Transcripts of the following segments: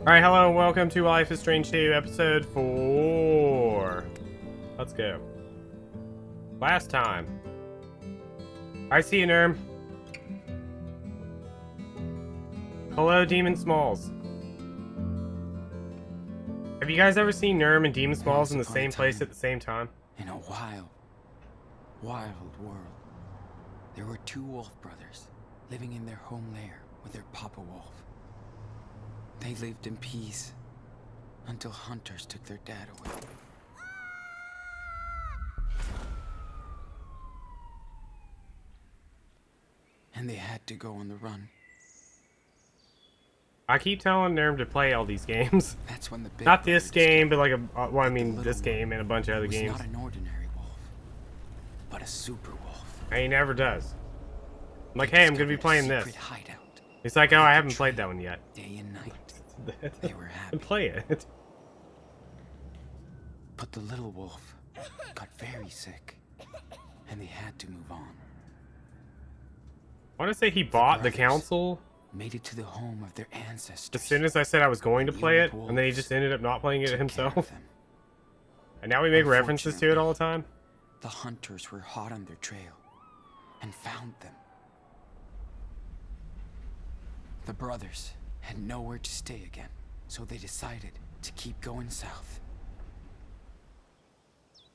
Alright, hello and welcome to Life is Strange 2, episode 4. Let's go. Last time. I see you, Nerm. Hello, Demon Smalls. Have you guys ever seen Nerm and Demon Smalls in the same place at the same time? In a wild world, there were two wolf brothers living in their home lair with their papa wolf. They lived in peace until hunters took their dad away. And they had to go on the run. I keep telling Nerm to play all these games. That's when the big Not this game, but like well, I mean this game and a bunch of other games. Not an ordinary wolf, but a super wolf. And he never does. I'm like, hey, I'm gonna be playing this. Hideout. He's like, oh, I haven't played that one yet. Day and night. They were happy. And play it. But the little wolf got very sick, and they had to move on. I want to say he bought the council made it to the home of their ancestors. as soon as I said I was going to play it, and then he just ended up not playing it himself. And now we make references to it all the time. The hunters were hot on their trail and found them. The brothers had nowhere to stay again, so they decided to keep going south.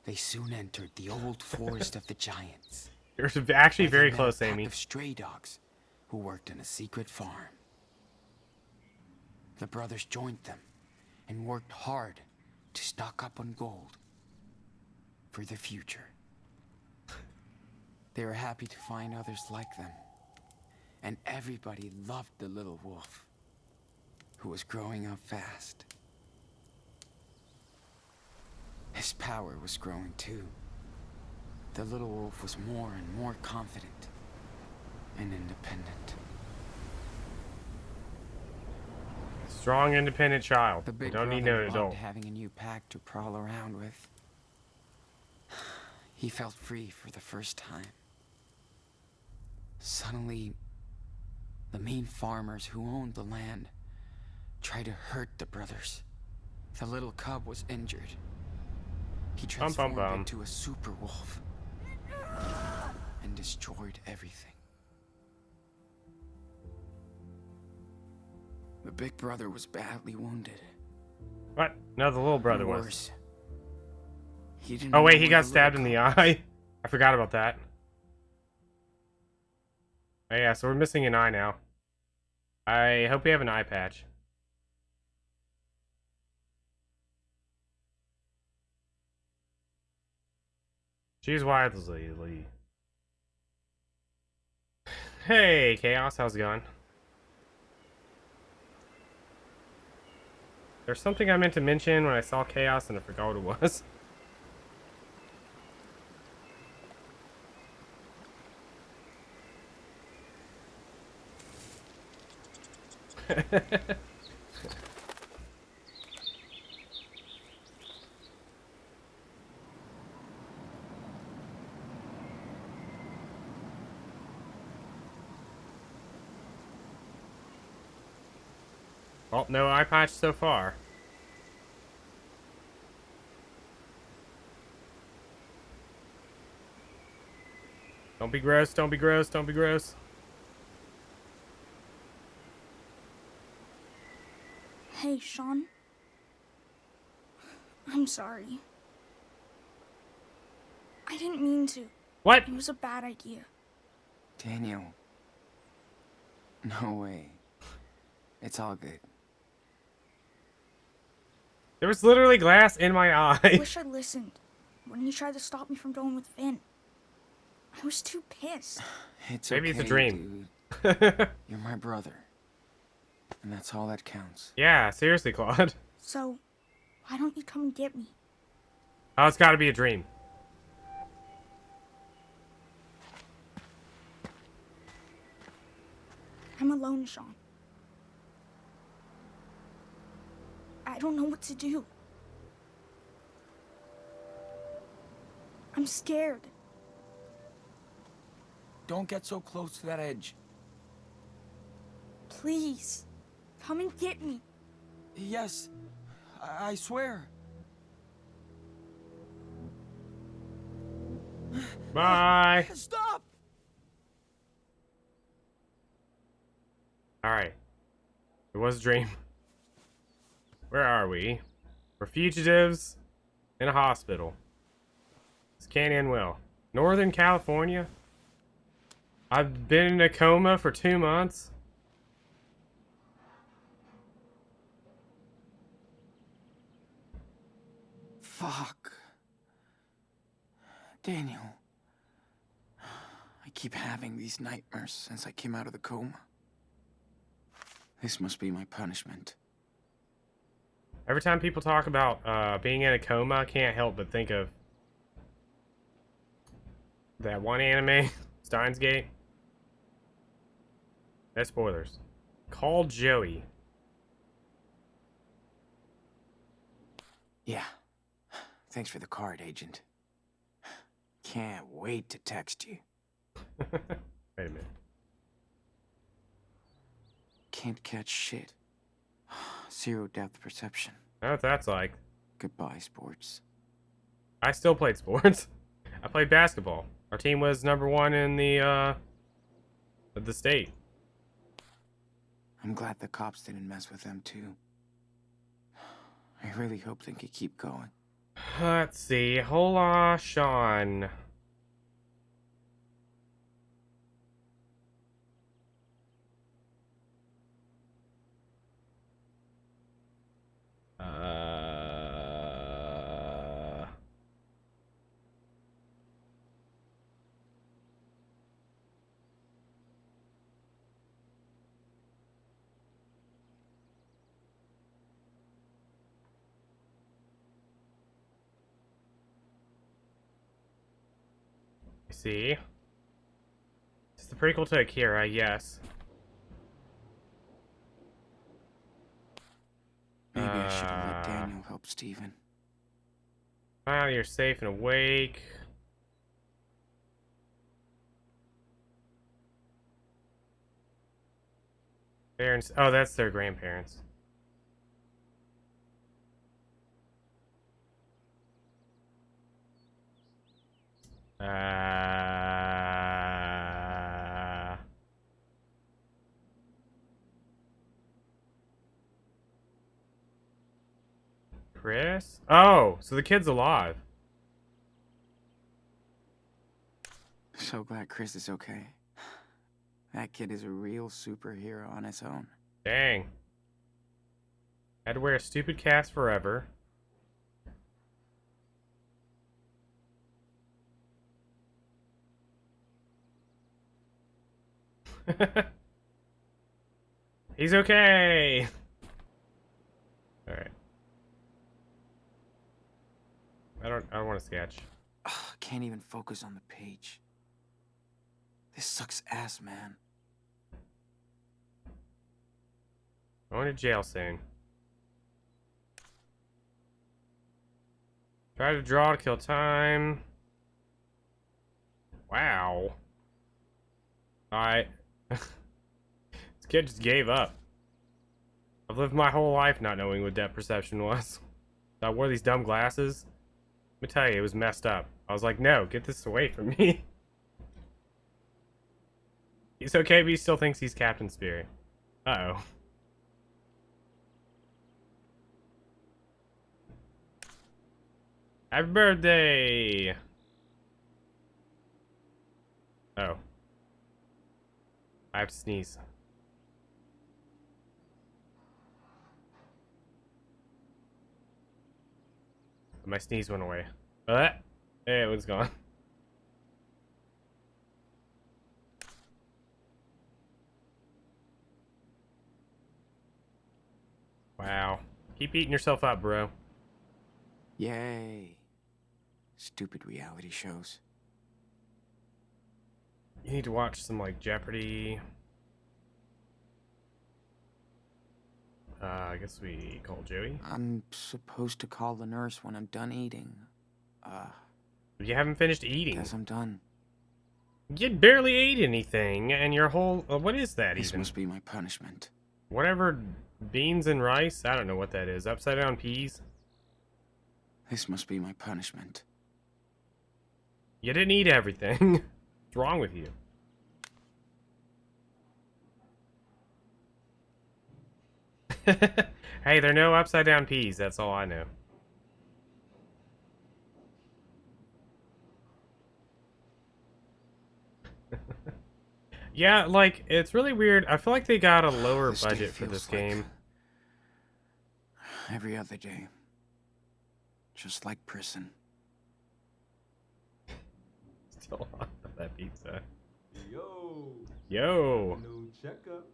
They soon entered the old forest of the giants. You're actually very They met close, a pack Amy. of stray dogs who worked in a secret farm. The brothers joined them and worked hard to stock up on gold for the future. They were happy to find others like them, and everybody loved the little wolf, who was growing up fast. His power was growing too. The little wolf was more and more confident and independent. Strong, independent child. The You big don't need brother no loved adult. having a new pack to prowl around with. He felt free for the first time. Suddenly, the mean farmers who owned the land tried to hurt the brothers. The little cub was injured. He transformed into a super wolf and destroyed everything. The big brother was badly wounded. What? No, the little brother And was. worse, he didn't Oh wait, know he where got the stabbed in little the cub eye. I forgot about that. Oh yeah, so we're missing an eye now. I hope we have an eye patch. Choose wisely. Hey, Chaos, how's it going? There's something I meant to mention when I saw Chaos and I forgot what it was. Well, no eye patch so far. Don't be gross, don't be gross, don't be gross. Hey, Sean. I'm sorry. I didn't mean to. What? It was a bad idea. Daniel. No way. It's all good. There was literally glass in my I eye. wish I'd listened when you tried to stop me from going with Finn. I was too pissed. It's Maybe okay, it's a dream. dude. You're my brother. And that's all that counts. Yeah, seriously, Claude. So, why don't you come and get me? Oh, it's gotta be a dream. I'm alone, Sean. I don't know what to do. I'm scared. Don't get so close to that edge. Please, come and get me. Yes, I swear. Bye. Stop! Alright. It was a dream. Where are we? We're fugitives in a hospital. This can't end well. Northern California? I've been in a coma for 2 months. Fuck. Daniel. I keep having these nightmares since I came out of the coma. This must be my punishment. Every time people talk about being in a coma, I can't help but think of that one anime, Steins Gate. No spoilers. Call Joey. Yeah. Thanks for the card, Agent. Can't wait to text you. Wait a minute. Can't catch shit. Zero depth perception. I know what that's like. Goodbye, sports. I still played sports. I played basketball. Our team was #1 in the state. I'm glad the cops didn't mess with them, too. I really hope they could keep going. Let's see. Hola, Sean. See? It's the prequel to Akira, yes. Maybe I should have let Daniel help Steven. Finally, you're safe and awake. Parents. Oh, that's their grandparents. Chris? Oh, so the kid's alive. So glad Chris is okay. That kid is a real superhero on his own. Dang. Had to wear a stupid cast forever. He's okay. All right. I don't want to sketch. Ugh, can't even focus on the page. This sucks ass, man. Going to jail soon. Try to draw to kill time. Wow. Alright. This kid just gave up. I've lived my whole life not knowing what depth perception was. I wore these dumb glasses. Let me tell you, it was messed up. I was like, no, get this away from me. He's okay, but he still thinks he's Captain Spirit. Uh-oh. Happy birthday! Oh. I have to sneeze. My sneeze went away. Hey, it was gone. Wow. Keep eating yourself up, bro. Yay. Stupid reality shows. You need to watch some, like, Jeopardy. I guess we call Joey. I'm supposed to call the nurse when I'm done eating. You haven't finished eating. Guess I'm done. You barely ate anything, and your whole... what is that, This even? must be my punishment. Whatever Beans and rice? I don't know what that is. Upside down peas? This must be my punishment. You didn't eat everything. What's wrong with you? Hey, there are no upside down peas. That's all I know. Yeah, like, it's really weird. I feel like they got a lower This day budget for feels this like game. every other day. Just like prison. Still on that pizza. Yo. Yo. No checkup.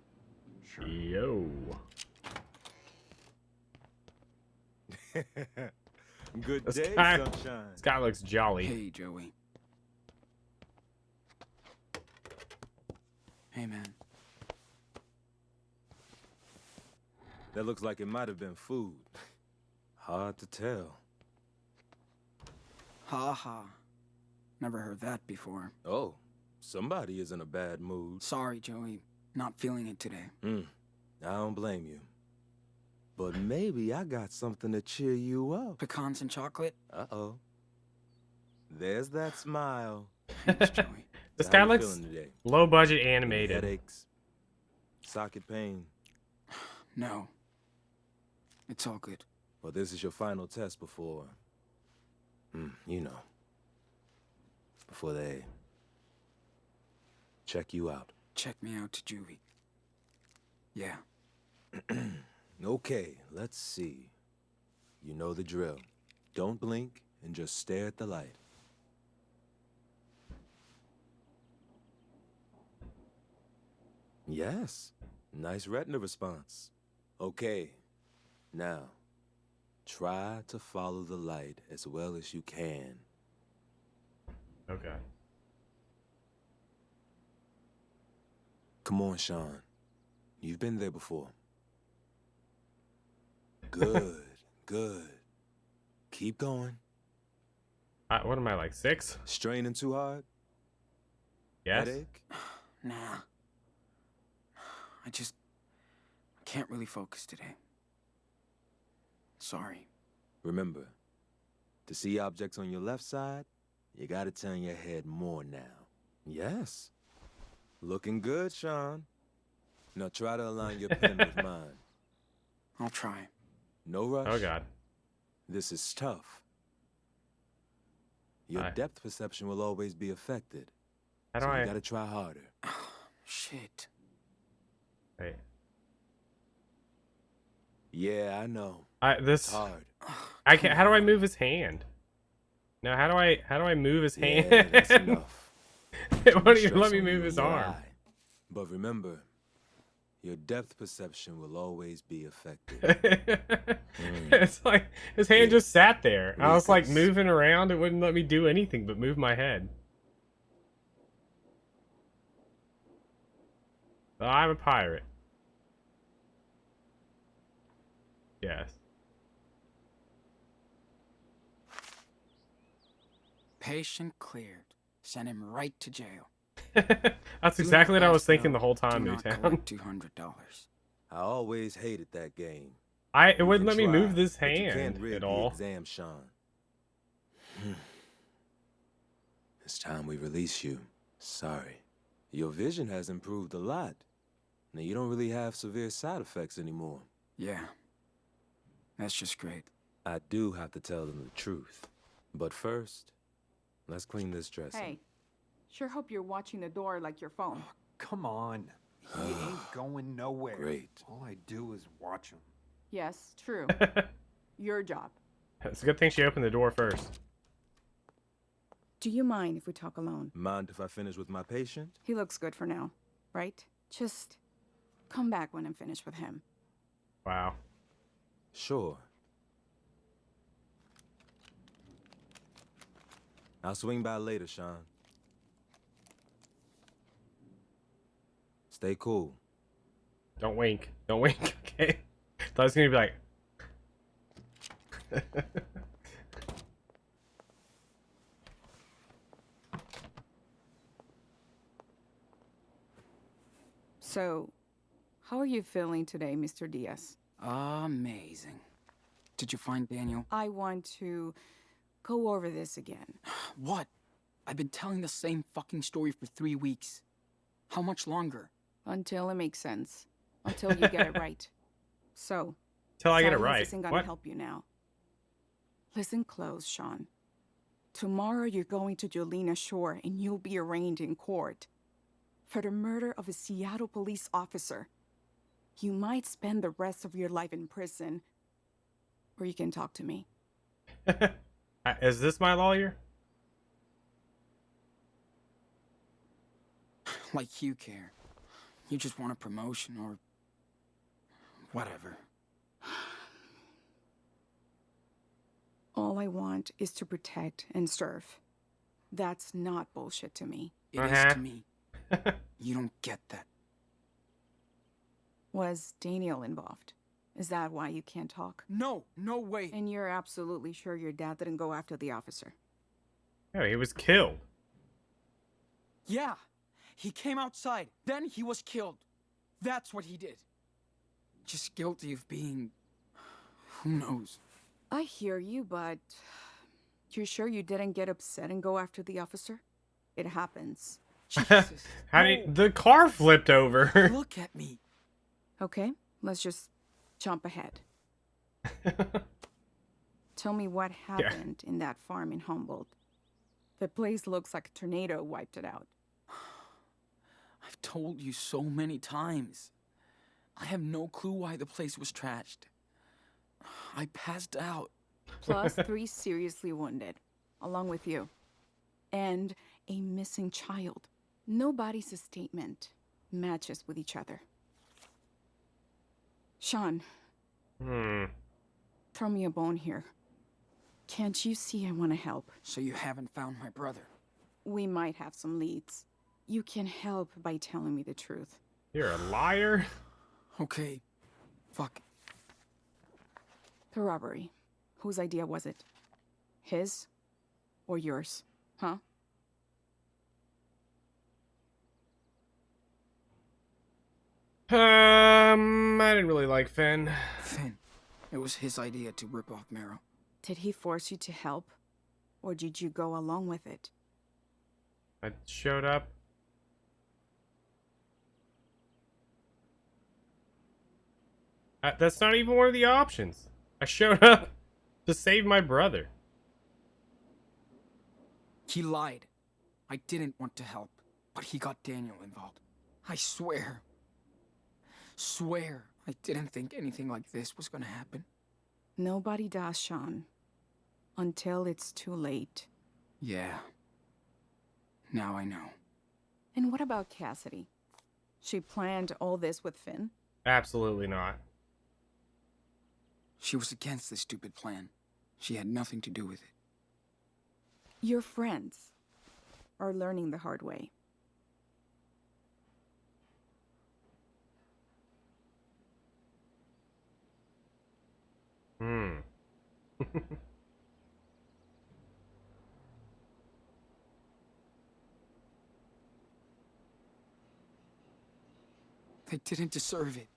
Sure. Yo. Good This day, guy- sunshine. This guy looks jolly. Hey, Joey. Hey, man. That looks like it might have been food. Hard to tell. Ha ha. Never heard that before. Oh, somebody is in a bad mood. Sorry, Joey. Not feeling it today. I don't blame you. But maybe I got something to cheer you up. Pecans and chocolate? Uh-oh. There's that smile. Thanks, Joey. This How guy you looks feeling today? low budget Any animated. headaches? Socket pain? No. It's all good. Well, this is your final test before... you know. Before they... check you out. Check me out to juvie. Yeah. Okay, let's see. You know the drill. Don't blink and just stare at the light. Yes. Nice retina response. Okay. Now, try to follow the light as well as you can. Okay. Come on, Sean. You've been there before. Good, good. Keep going. What am I, like 6? Straining too hard? Yes? Headache? Nah. I can't really focus today. Sorry. Remember, to see objects on your left side, you gotta turn your head more now. Yes. Looking good, Sean. Now try to align your pen with mine. I'll try. No rush. Oh god. This is tough. Your Aye. depth perception will always be affected. How do so I... you gotta try harder. Shit. Wait. Yeah, I know. It's This... hard. I can't... How do I move his hand? No, how do I move his hand? Yeah, that's enough. It won't even Stress let me on you move his and your arm. eye. But remember, your depth perception will always be affected. It's like his hand just sat there. I was like Weakness. moving around. It wouldn't let me do anything but move my head. Well, I'm a pirate. Yes. Patient cleared. Send him right to jail. That's Do exactly not what I was ask, thinking though. the whole time, Do not Newtown. collect $200. I always hated that game. It You wouldn't can let me move try, this but you can't hand rig at the all. exam, Sean. It's time we release you. Sorry. Your vision has improved a lot. Now you don't really have severe side effects anymore. Yeah. That's just great. I do have to tell them the truth. But first, let's clean this dressing. Hey, sure hope you're watching the door like your phone. Come on. He ain't going nowhere. Great. All I do is watch him. Yes, true. Your job. It's a good thing she opened the door first. Do you mind if we talk alone? Mind if I finish with my patient? He looks good for now, right? Just come back when I'm finished with him. Wow. Sure. I'll swing by later, Sean. Stay cool. Don't wink. Don't wink, okay? Thought it was gonna be like... So, How are you feeling today, Mr. Diaz? Amazing. Did you find Daniel? I want to go over this again. What? I've been telling the same fucking story for 3 weeks. How much longer? Until it makes sense. Until you get it right. So, Till I get it silence right. isn't gonna What? help you now. Listen close, Sean. Tomorrow you're going to Jolena Shore and you'll be arraigned in court for the murder of a Seattle police officer. You might spend the rest of your life in prison, or you can talk to me. Is this my lawyer? Like you care. You just want a promotion or whatever. All I want is to protect and serve. That's not bullshit to me. It is Uh-huh. to me. You don't get that. Was Daniel involved? Is that why you can't talk? No, no way. And you're absolutely sure your dad didn't go after the officer? No, he was killed. Yeah. He came outside. Then he was killed. That's what he did. Just guilty of being... Who knows? I hear you, but you're sure you didn't get upset and go after the officer? It happens. Jesus. How did the car flipped over? Look at me. Okay, let's just jump ahead. Tell me what happened in that farm in Humboldt. The place looks like a tornado wiped it out. I've told you so many times. I have no clue why the place was trashed. I passed out. Plus 3 seriously wounded, along with you. And a missing child. Nobody's statement matches with each other. Sean, throw me a bone here. Can't you see I want to help? So you haven't found my brother? We might have some leads. You can help by telling me the truth. You're a liar. Okay. Fuck. The robbery. Whose idea was it? His or yours? Huh? I didn't really like Finn. Finn. It was his idea to rip off Meryl. Did he force you to help? Or did you go along with it? I showed up. That's not even one of the options. I showed up to save my brother. He lied. I didn't want to help, but he got Daniel involved. I swear. Swear I didn't think anything like this was gonna happen. Nobody does, Sean. Until it's too late. Yeah. Now I know. And what about Cassidy? She planned all this with Finn? Absolutely not. She was against this stupid plan. She had nothing to do with it. Your friends are learning the hard way. They didn't deserve it.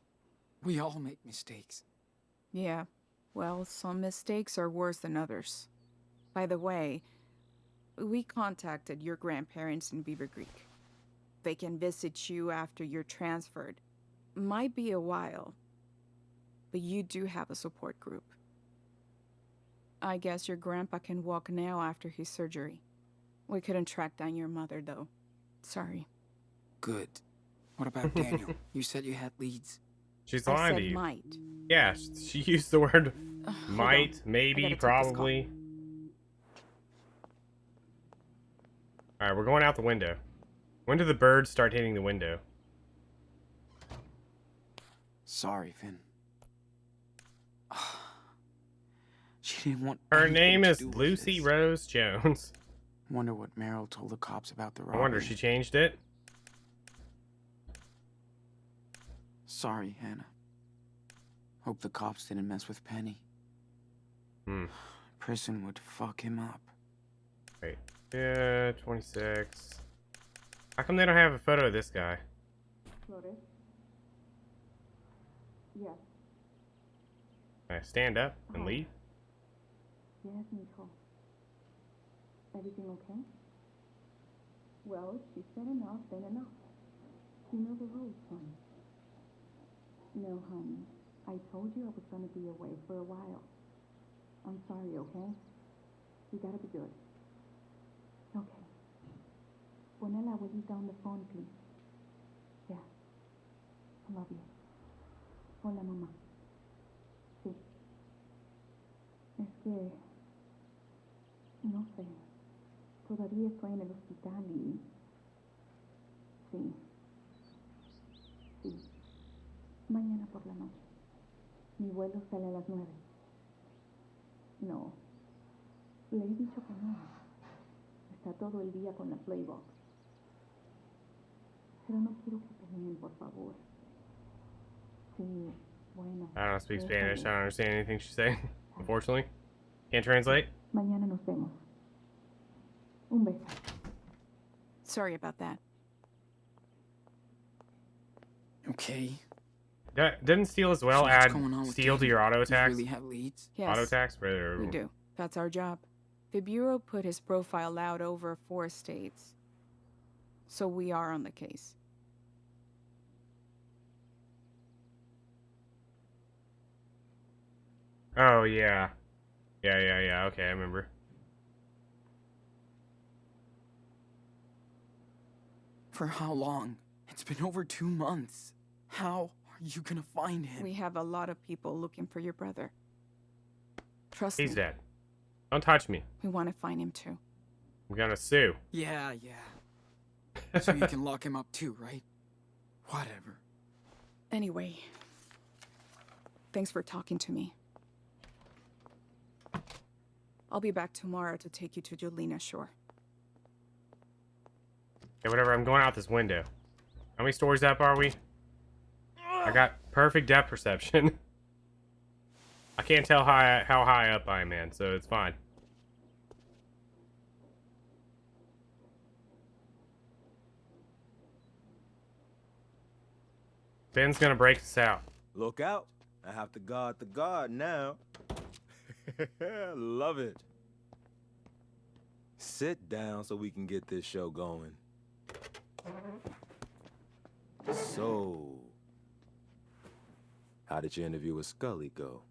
We all make mistakes. Yeah, well, some mistakes are worse than others. By the way, we contacted your grandparents in Beaver Creek. They can visit you after you're transferred. Might be a while, but you do have a support group. I guess your grandpa can walk now after his surgery. We couldn't track down your mother, though. Sorry. Good. What about Daniel? You said you had leads. She's I lying said to you. might. Yeah, she used the word Hold might, on. I maybe, gotta take this call. probably. Alright, we're going out the window. When do the birds start hitting the window? Sorry, Finn. She didn't want Her anything name to is do with Lucy this. Rose Jones. Wonder what Meryl told the cops about the I robbery. wonder she changed it. Sorry, Hannah. Hope the cops didn't mess with Penny. Prison would fuck him up. Wait. Yeah, 26. How come they don't have a photo of this guy? Yes. Can I stand up and leave? Yes, mijo. Everything okay? Well, if she said enough, then enough. You know the rules, honey. No, honey. I told you I was gonna be away for a while. I'm sorry, okay? You gotta be good. Okay. Pon a la abuelita on the phone, please. Yeah. I love you. Hola, mamá. Sí. Es que... No sé. Todavía estoy en el hospital y... Sí. Sí. Mañana por la noche. Mi vuelo sale a las 9. No. Le he dicho que no. Está todo el día con la Playbox. Pero no quiero que peleen, por favor. Sí, bueno. I don't speak déjame. Spanish. I don't understand anything she's saying. Unfortunately, can't translate. Mañana nos vemos. Un beso. Sorry about that. Okay. Didn't Steel as well So what's add going on with Steel to Danny? your auto You attacks? really have leads? Yes, Auto attacks? Or... we do. That's our job. The Bureau put his profile out over 4 states. So we are on the case. Oh, yeah. Yeah. Okay, I remember. For how long? It's been over 2 months. How are you gonna find him? We have a lot of people looking for your brother. Trust He's me. dead. Don't touch me. We want to find him too. I'm gonna sue. Yeah. So you can lock him up too, right? Whatever. Anyway, thanks for talking to me. I'll be back tomorrow to take you to Jolena Shore. Okay, whatever. I'm going out this window. How many stories up are we? I got perfect depth perception. I can't tell how high up I am, man, so it's fine. Ben's gonna break us out. Look out. I have to guard the guard now. Love it. Sit down so we can get this show going. So, how did your interview with Scully go?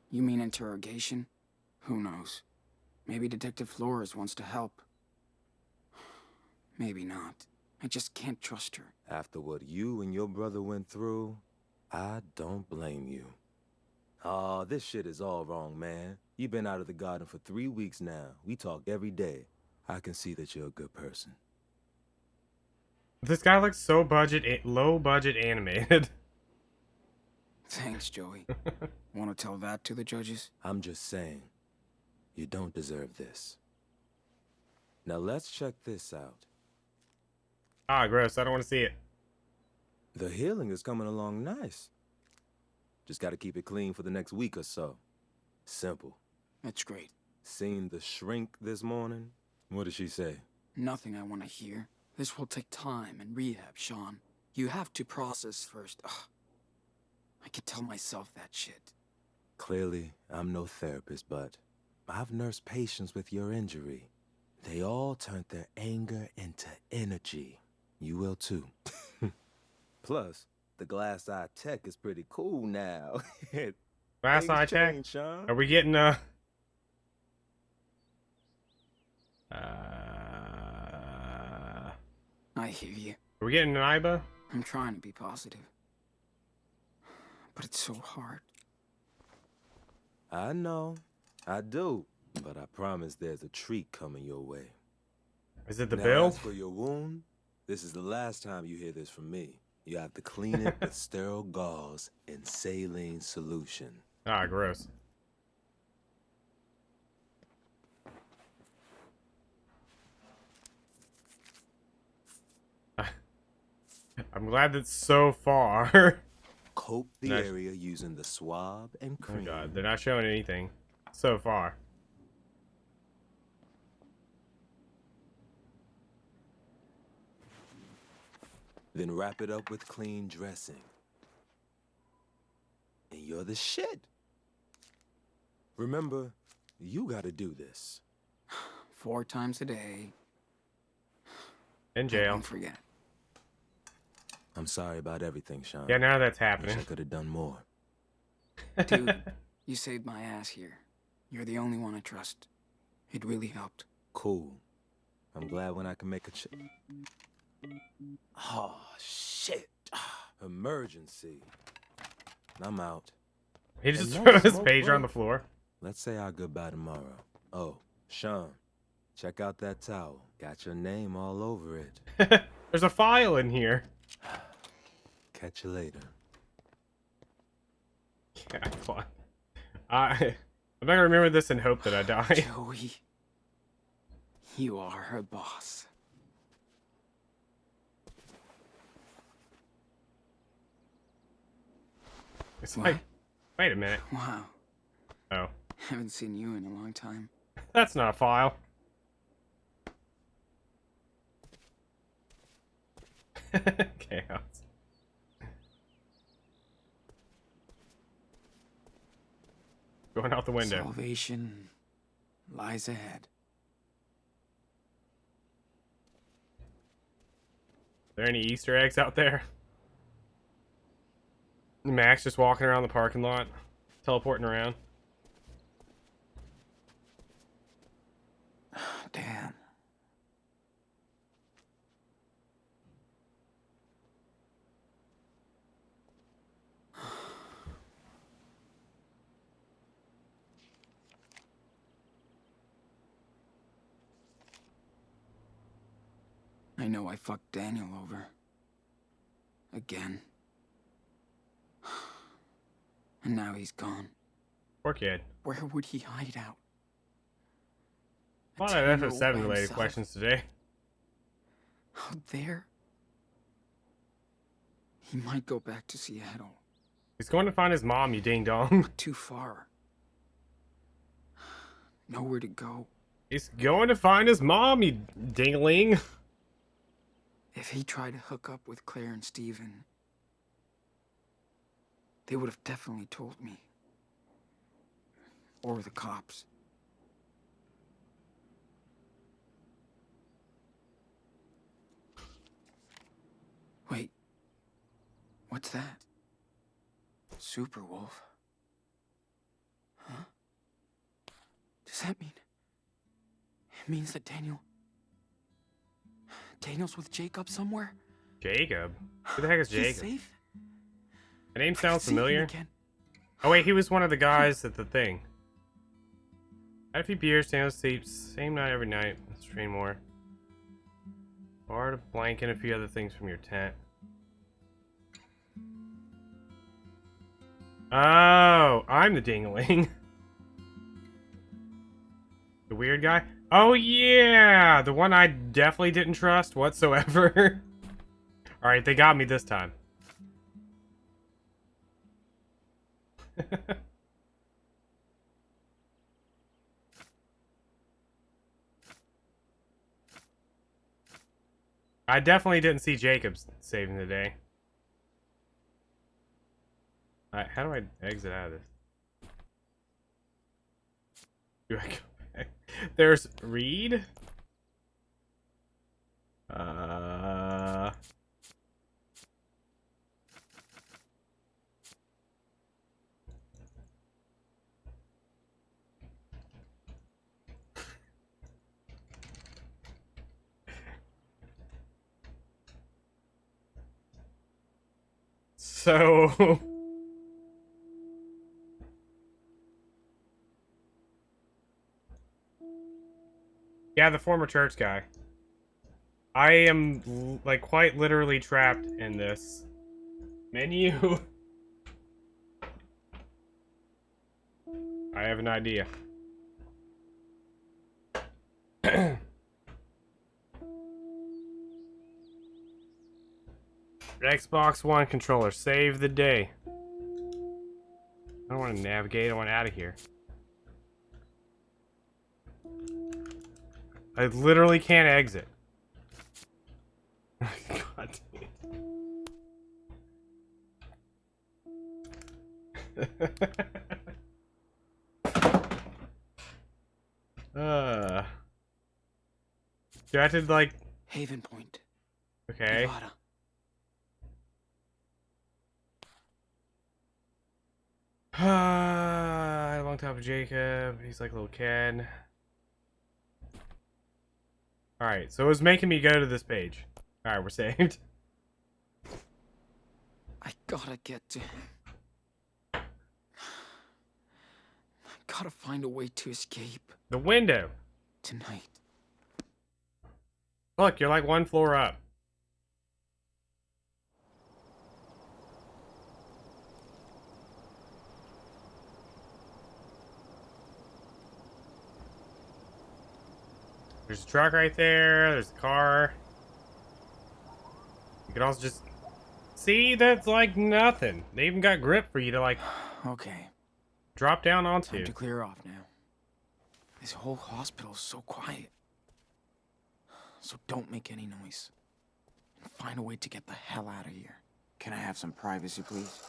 You mean interrogation? Who knows? Maybe Detective Flores wants to help. Maybe not. I just can't trust her. After what you and your brother went through, I don't blame you. Aw, this shit is all wrong, man. You've been out of the garden for 3 weeks now. We talk every day. I can see that you're a good person. This guy looks so low budget animated. Thanks, Joey. Want to tell that to the judges? I'm just saying, you don't deserve this. Now let's check this out. Ah, gross. I don't want to see it. The healing is coming along nice. Just gotta keep it clean for the next week or so. Simple. That's great. Seen the shrink this morning? What did she say? Nothing I want to hear. This will take time and rehab, Sean. You have to process first. Ugh. I can tell myself that shit. Clearly, I'm no therapist, but I've nursed patients with your injury. They all turned their anger into energy. You will too. Plus, the glass eye tech is pretty cool now. Glass Things eye tech? change, Sean. Are we getting I hear you. Are we getting an IBA? I'm trying to be positive. But it's so hard. I know. I do. But I promise there's a treat coming your way. Is it the Now, bill? as for your wound, this is the last time you hear this from me. You have to clean it with sterile gauze and saline solution. Ah, gross. I'm glad that's so far. Coat the Nice. area using the swab and Oh cream. god, they're not showing anything so far. Then wrap it up with clean dressing. And you're the shit. Remember, you gotta do this. 4 times a day. In jail. Don't forget. I'm sorry about everything, Sean. Yeah, now that's Wish happening. I could have done more. Dude, you saved my ass here. You're the only one I trust. It really helped. Cool. I'm glad when I can make a Oh, shit. Emergency. I'm out. He just And threw no his smoke pager on the break. floor. Let's say our goodbye tomorrow. Oh, Sean, check out that towel. Got your name all over it. There's a file in here. Catch you later. Yeah, fun. I'm not gonna remember this and hope that I die. Joey, you are her boss. It's What? like, wait a minute. Wow, Oh, haven't seen you in a long time. that's not a file. Chaos. Going out the window. Salvation lies ahead. Are there any Easter eggs out there? Max just walking around the parking lot, teleporting around. Dan. I know I fucked Daniel over. Again. And now he's gone. Poor kid. Where would he hide out? A lot A of 10-year-old FF7 by related himself? questions today. Out there? He might go back to Seattle. He's going to find his mom, you ding dong. Too far. Nowhere to go. He's going to find his mom, you dingling. If he tried to hook up with Claire and Steven, they would have definitely told me. Or the cops. Wait. What's that? Super Wolf. Huh? Does that mean... It means that Daniel's with Jacob somewhere? Jacob? Who the heck is He's Jacob? safe? The name I can sounds see him familiar. again. Oh wait, he was one of the guys at the thing. Had a few beers, stay on sleep, same night every night. Let's train more. Borrowed a blanket and a few other things from your tent. Oh, I'm the dingling. The weird guy? Oh yeah! The one I definitely didn't trust whatsoever. Alright, they got me this time. I definitely didn't see Jacobs saving the day. How do I exit out of this? Do I go back? There's Reed. So yeah, the former church guy. I am like quite literally trapped in this menu. I have an idea. Xbox One controller, save the day. I don't want to navigate, I want out of here. I literally can't exit. God damn it. Do I have to like? Haven Point. Okay. Nevada. Long time with Jacob. He's like a little kid. Alright, so it was making me go to this page. Alright, we're saved. I gotta get to him. I gotta find a way to escape. The window. Tonight. Look, you're like one floor up. There's a truck right there. There's a car. You can also just see that's like nothing. They even got grip for you to like Okay. drop down Time onto. to clear off now. This whole hospital is so quiet. So don't make any noise. And find a way to get the hell out of here. Can I have some privacy, please?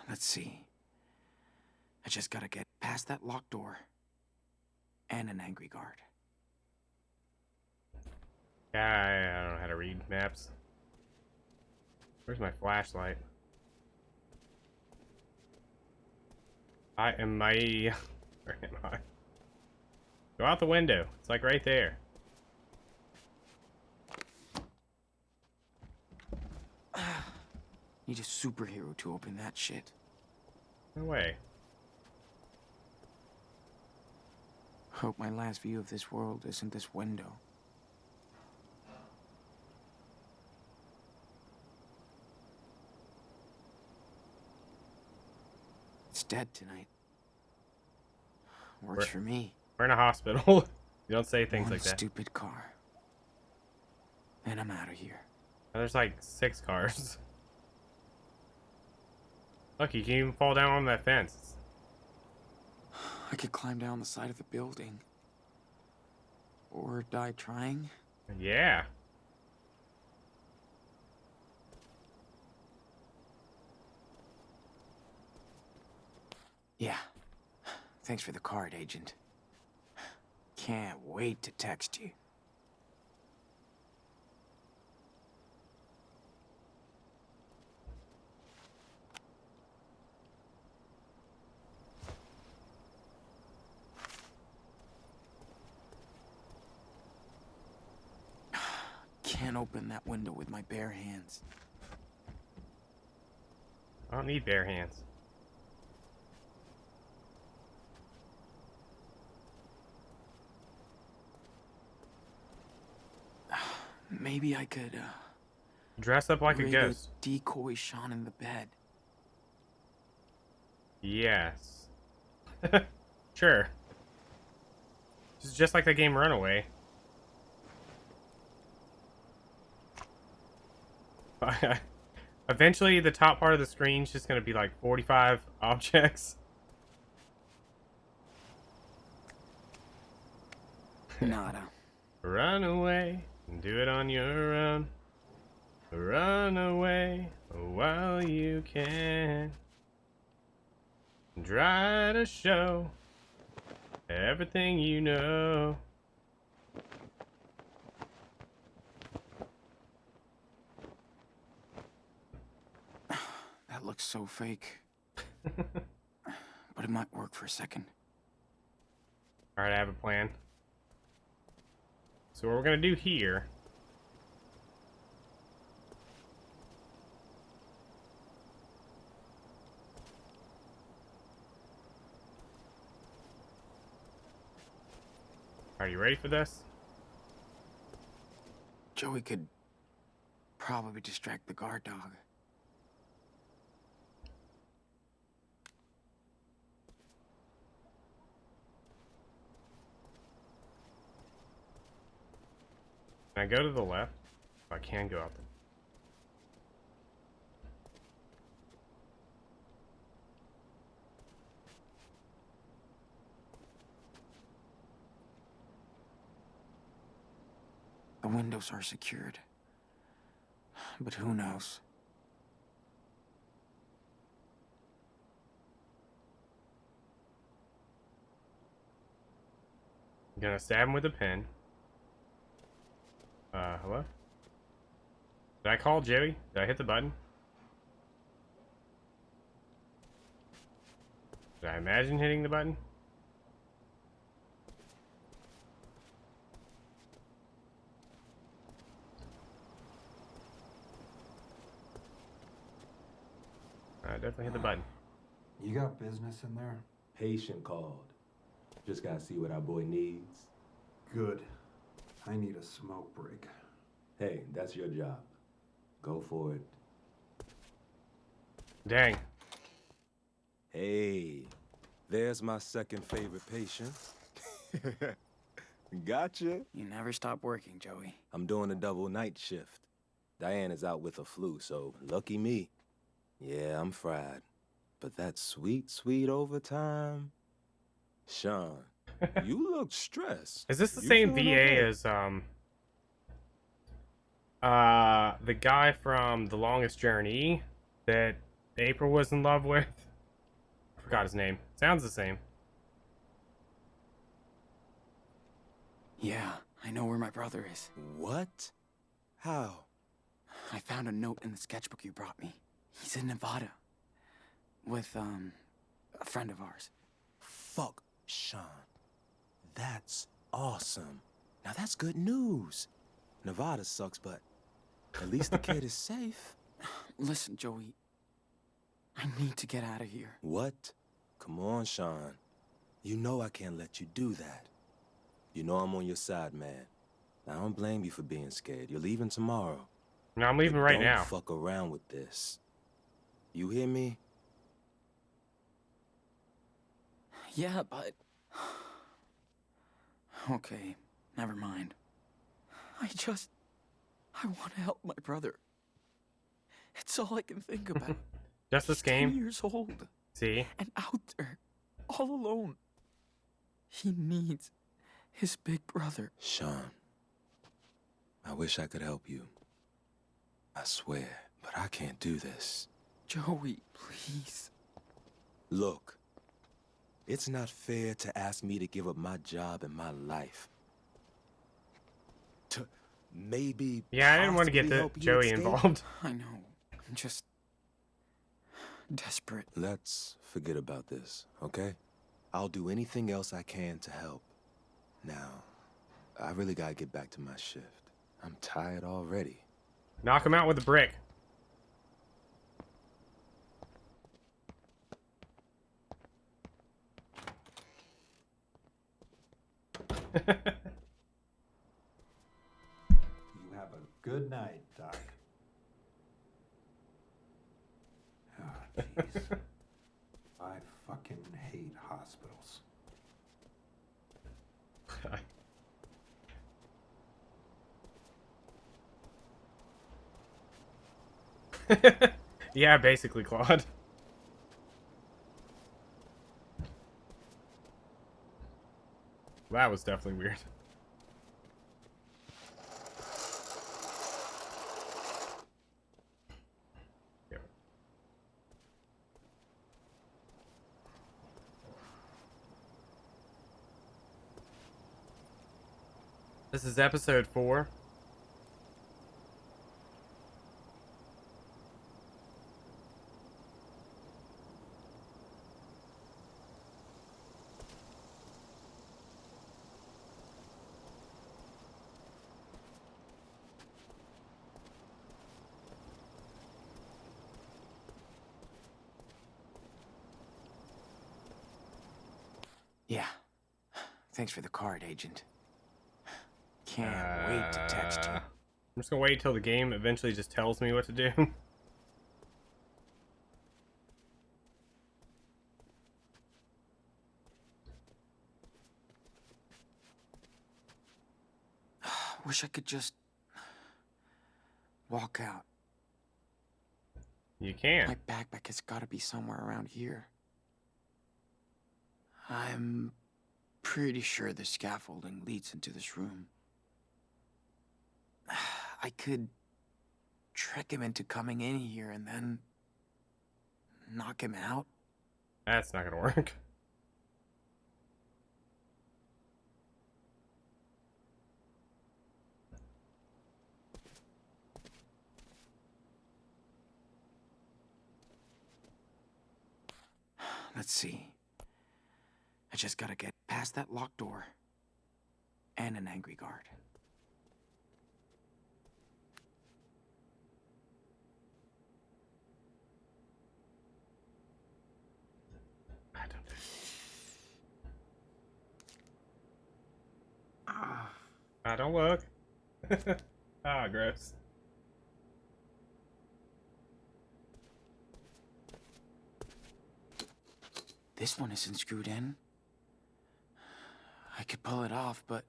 Let's see. I just gotta get past that locked door. And an angry guard. Yeah, I don't know how to read maps. Where's my flashlight? Where am I? Go out the window. It's like right there. Need a superhero to open that shit. No way. Hope my last view of this world isn't this window. It's dead tonight. Works for me. We're in a hospital. You don't say things One like that. stupid car. And I'm out of here. There's like 6 cars. Look, you can even fall down on that fence. I could climb down the side of the building. Or die trying. Yeah. Yeah. Thanks for the card, Agent. Can't wait to text you. Can't open that window with my bare hands. I don't need bare hands. Maybe I could, Dress up like a radio ghost. decoy Sean in the bed. Yes. Sure. It's just like the game Runaway. Eventually, the top part of the screen's just gonna be like 45 objects. Nada. Run away and do it on your own. Run away while you can. Try to show everything you know. That looks so fake. But it might work for a second. Alright, I have a plan. So what we're gonna do here are you ready for this? Joey could probably distract the guard dog. Can I go to the left? I can go out there. The windows are secured. But who knows? I'm gonna stab him with a pen. Hello? Did I call Joey? Did I hit the button? Did I imagine hitting the button? I definitely hit the button. You got business in there? Patient called. Just gotta see what our boy needs. Good. I need a smoke break. Hey, that's your job. Go for it. Dang. Hey, there's my second favorite patient. Gotcha. You never stop working, Joey. I'm doing a double night shift. Diane is out with a flu, so lucky me. Yeah, I'm fried. But that sweet, sweet overtime. Sean, you look stressed. Is this the You same feeling VA okay? as the guy from The Longest Journey that April was in love with? I forgot his name. Sounds the same. Yeah, I know where my brother is. What? How? I found a note in the sketchbook you brought me. He's in Nevada. With, a friend of ours. Fuck, Sean. That's awesome. Now that's good news. Nevada sucks, but at least the kid is safe. Listen, Joey. I need to get out of here. What? Come on, Sean. You know I can't let you do that. You know I'm on your side, man. I don't blame you for being scared. You're leaving tomorrow. No, I'm leaving right now. Don't fuck around with this. You hear me? Yeah, but... Okay, never mind. I want to help my brother. It's all I can think about. Just this He's 10 game. years old. See? And out there, all alone. He needs his big brother. Sean, I wish I could help you. I swear, but I can't do this. Joey, please. Look, it's not fair to ask me to give up my job and my life. To maybe Yeah, I didn't want to get possibly the help you Joey escape? involved. I know. I'm just... desperate. Let's forget about this, okay? I'll do anything else I can to help. Now, I really gotta get back to my shift. I'm tired already. Knock him out with a brick. You have a good night, Doc. Oh, jeez. I fucking hate hospitals. Yeah, basically, Claude. That was definitely weird. Yep. This is episode 4. Yeah. Thanks for the card, Agent. Can't wait to text you. I'm just gonna wait till the game eventually just tells me what to do. Wish I could just... walk out. You can. My backpack has got to be somewhere around here. I'm pretty sure the scaffolding leads into this room. I could trick him into coming in here and then knock him out. That's not gonna work. Let's see. I just gotta get past that locked door and an angry guard. I don't know. Don't look. Ah, gross. This one isn't screwed in. I could pull it off, but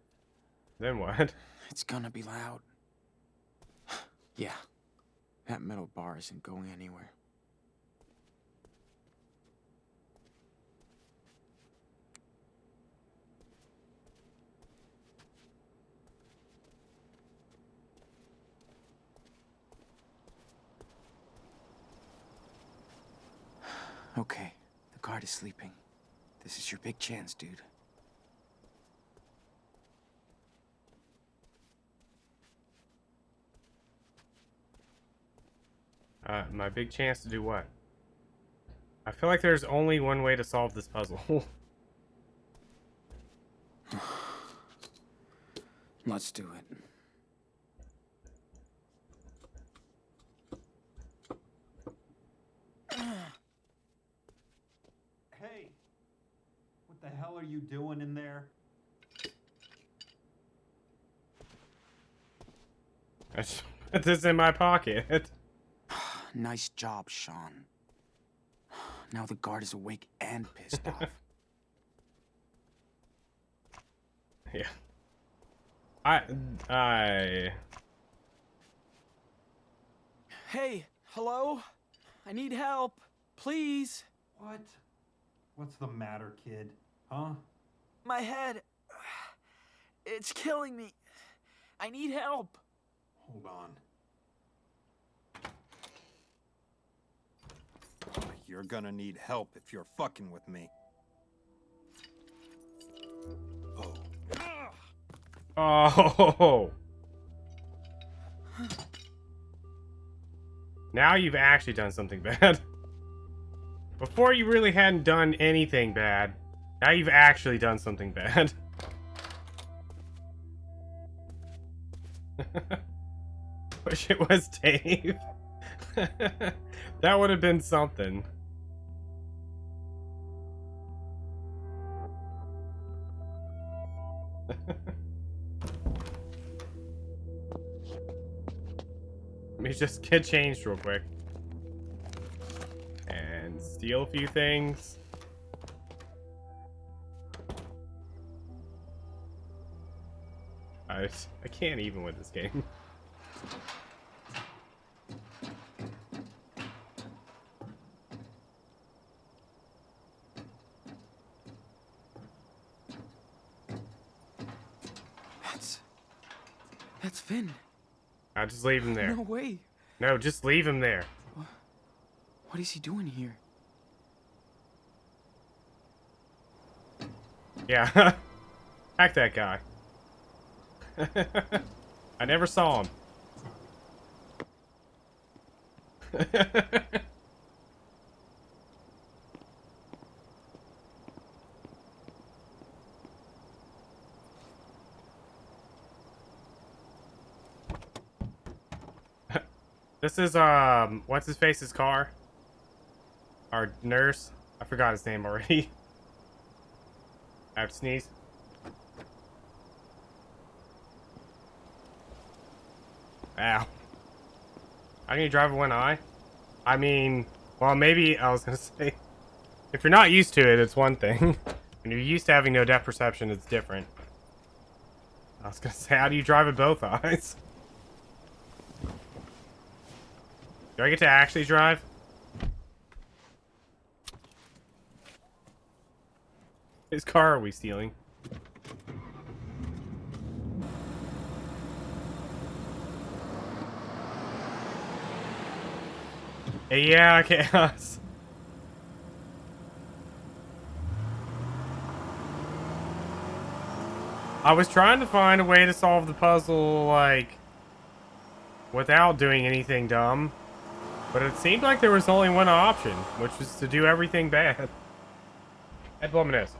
Then what? it's gonna be loud. Yeah, that metal bar isn't going anywhere. Okay, the guard is sleeping. This is your big chance, dude. My big chance to do what? I feel like there's only one way to solve this puzzle. Let's do it. Hey, what the hell are you doing in there? I just put this in my pocket. Nice job, Sean. Now the guard is awake and pissed off. Yeah. I... Hey, hello? I need help. Please. What? What's the matter, kid? Huh? My head. It's killing me. I need help. Hold on. You're gonna need help if you're fucking with me. Oh. Oh! Now you've actually done something bad. Before you really hadn't done anything bad. Now you've actually done something bad. Wish it was Dave. That would have been something. Let me just get changed real quick. And steal a few things. I can't even with this game. That's Finn. I'll just leave him there. No way. No, just leave him there. What is he doing here? Yeah. Hack that guy. I never saw him. This is what's his face's car? Our nurse. I forgot his name already. I have to sneeze. Ow. How can you drive with one eye? I mean, well, maybe I was gonna say, if you're not used to it, it's one thing. When you're used to having no depth perception, it's different. I was gonna say, how do you drive with both eyes? Do I get to actually drive? Whose car are we stealing? Yeah, Chaos. I was trying to find a way to solve the puzzle, like, without doing anything dumb. But it seemed like there was only one option, which was to do everything bad. Ed Bluminous.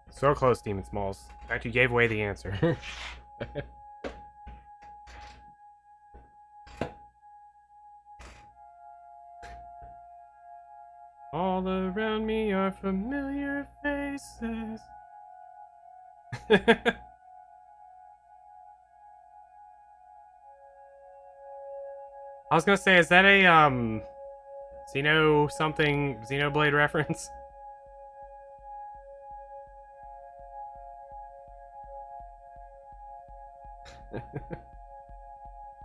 So close, Demon Smalls. In fact, you gave away the answer. All around me are familiar faces. I was gonna say, is that a Xenoblade reference?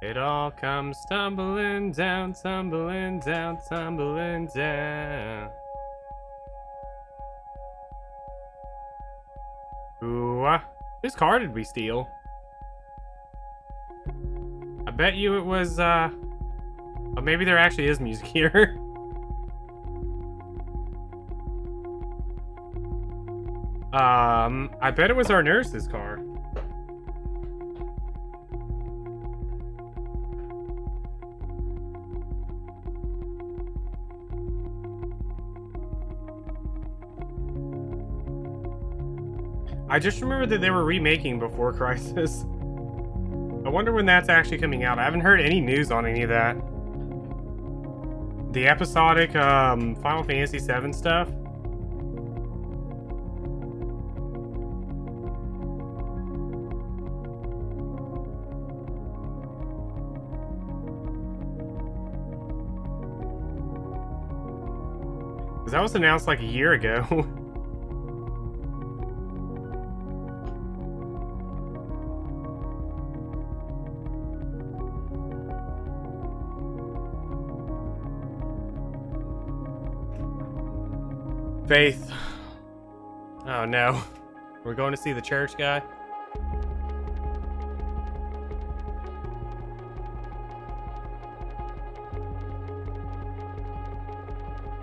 It all comes tumbling down, tumbling down, tumbling down. Ooh, whose car did we steal? I bet you it was, oh, maybe there actually is music here. I bet it was our nurse's car. I just remember that they were remaking Before Crisis. I wonder when that's actually coming out. I haven't heard any news on any of that. The episodic Final Fantasy VII stuff. Because that was announced like a year ago. Faith. Oh no. We're going to see the church guy?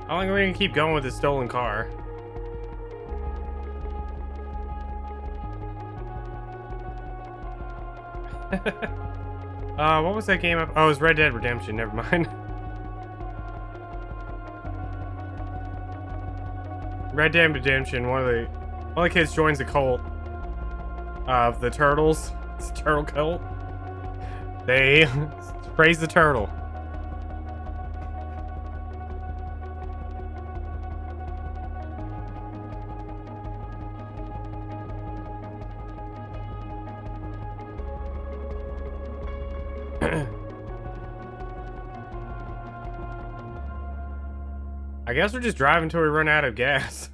How long are we gonna keep going with this stolen car? What was that game up? Oh, it was Red Dead Redemption, never mind. Red Dead Redemption, one of the kids joins the cult of the turtles. It's a turtle cult. They praise the turtle. I guess we're just driving until we run out of gas.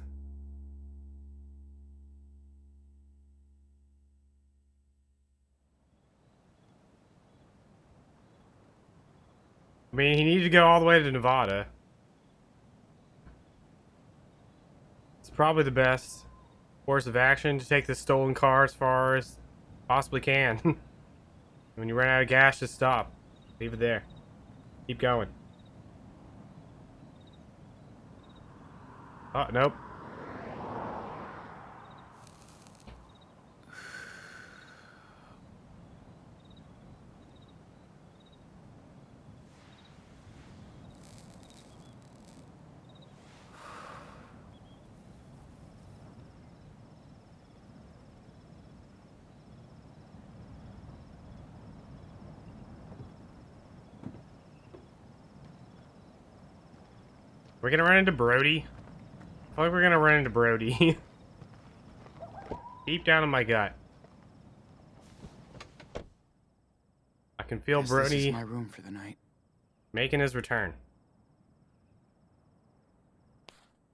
I mean, he needed to go all the way to Nevada. It's probably the best course of action to take this stolen car as far as possibly can. When you run out of gas, just stop. Leave it there. Keep going. Oh, nope. We're gonna run into Brody. I feel like we're gonna run into Brody. Deep down in my gut. I can feel Brody. This is my room for the night. Making his return.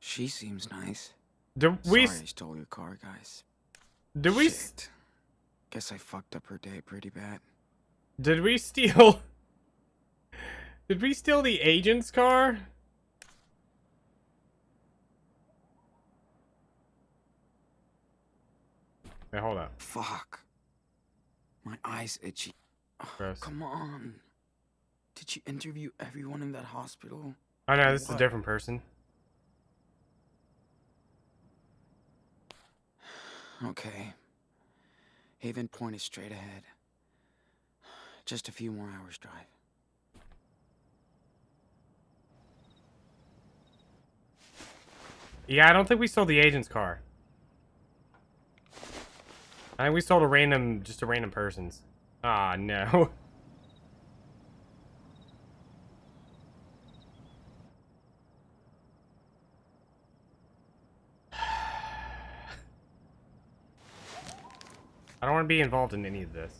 She seems nice. Sorry I stole your car, guys. Did we? Shit. Guess I fucked up her day pretty bad. Did we steal? Did we steal the agent's car? Hey, hold up. Fuck. My eyes itchy. Gross. Come on. Did you interview everyone in that hospital? Oh no, this is a What? different person. Okay. Haven Point is straight ahead. Just a few more hours drive. Yeah, I don't think we stole the agent's car. I think we stole just a random person's. Ah, no. I don't want to be involved in any of this.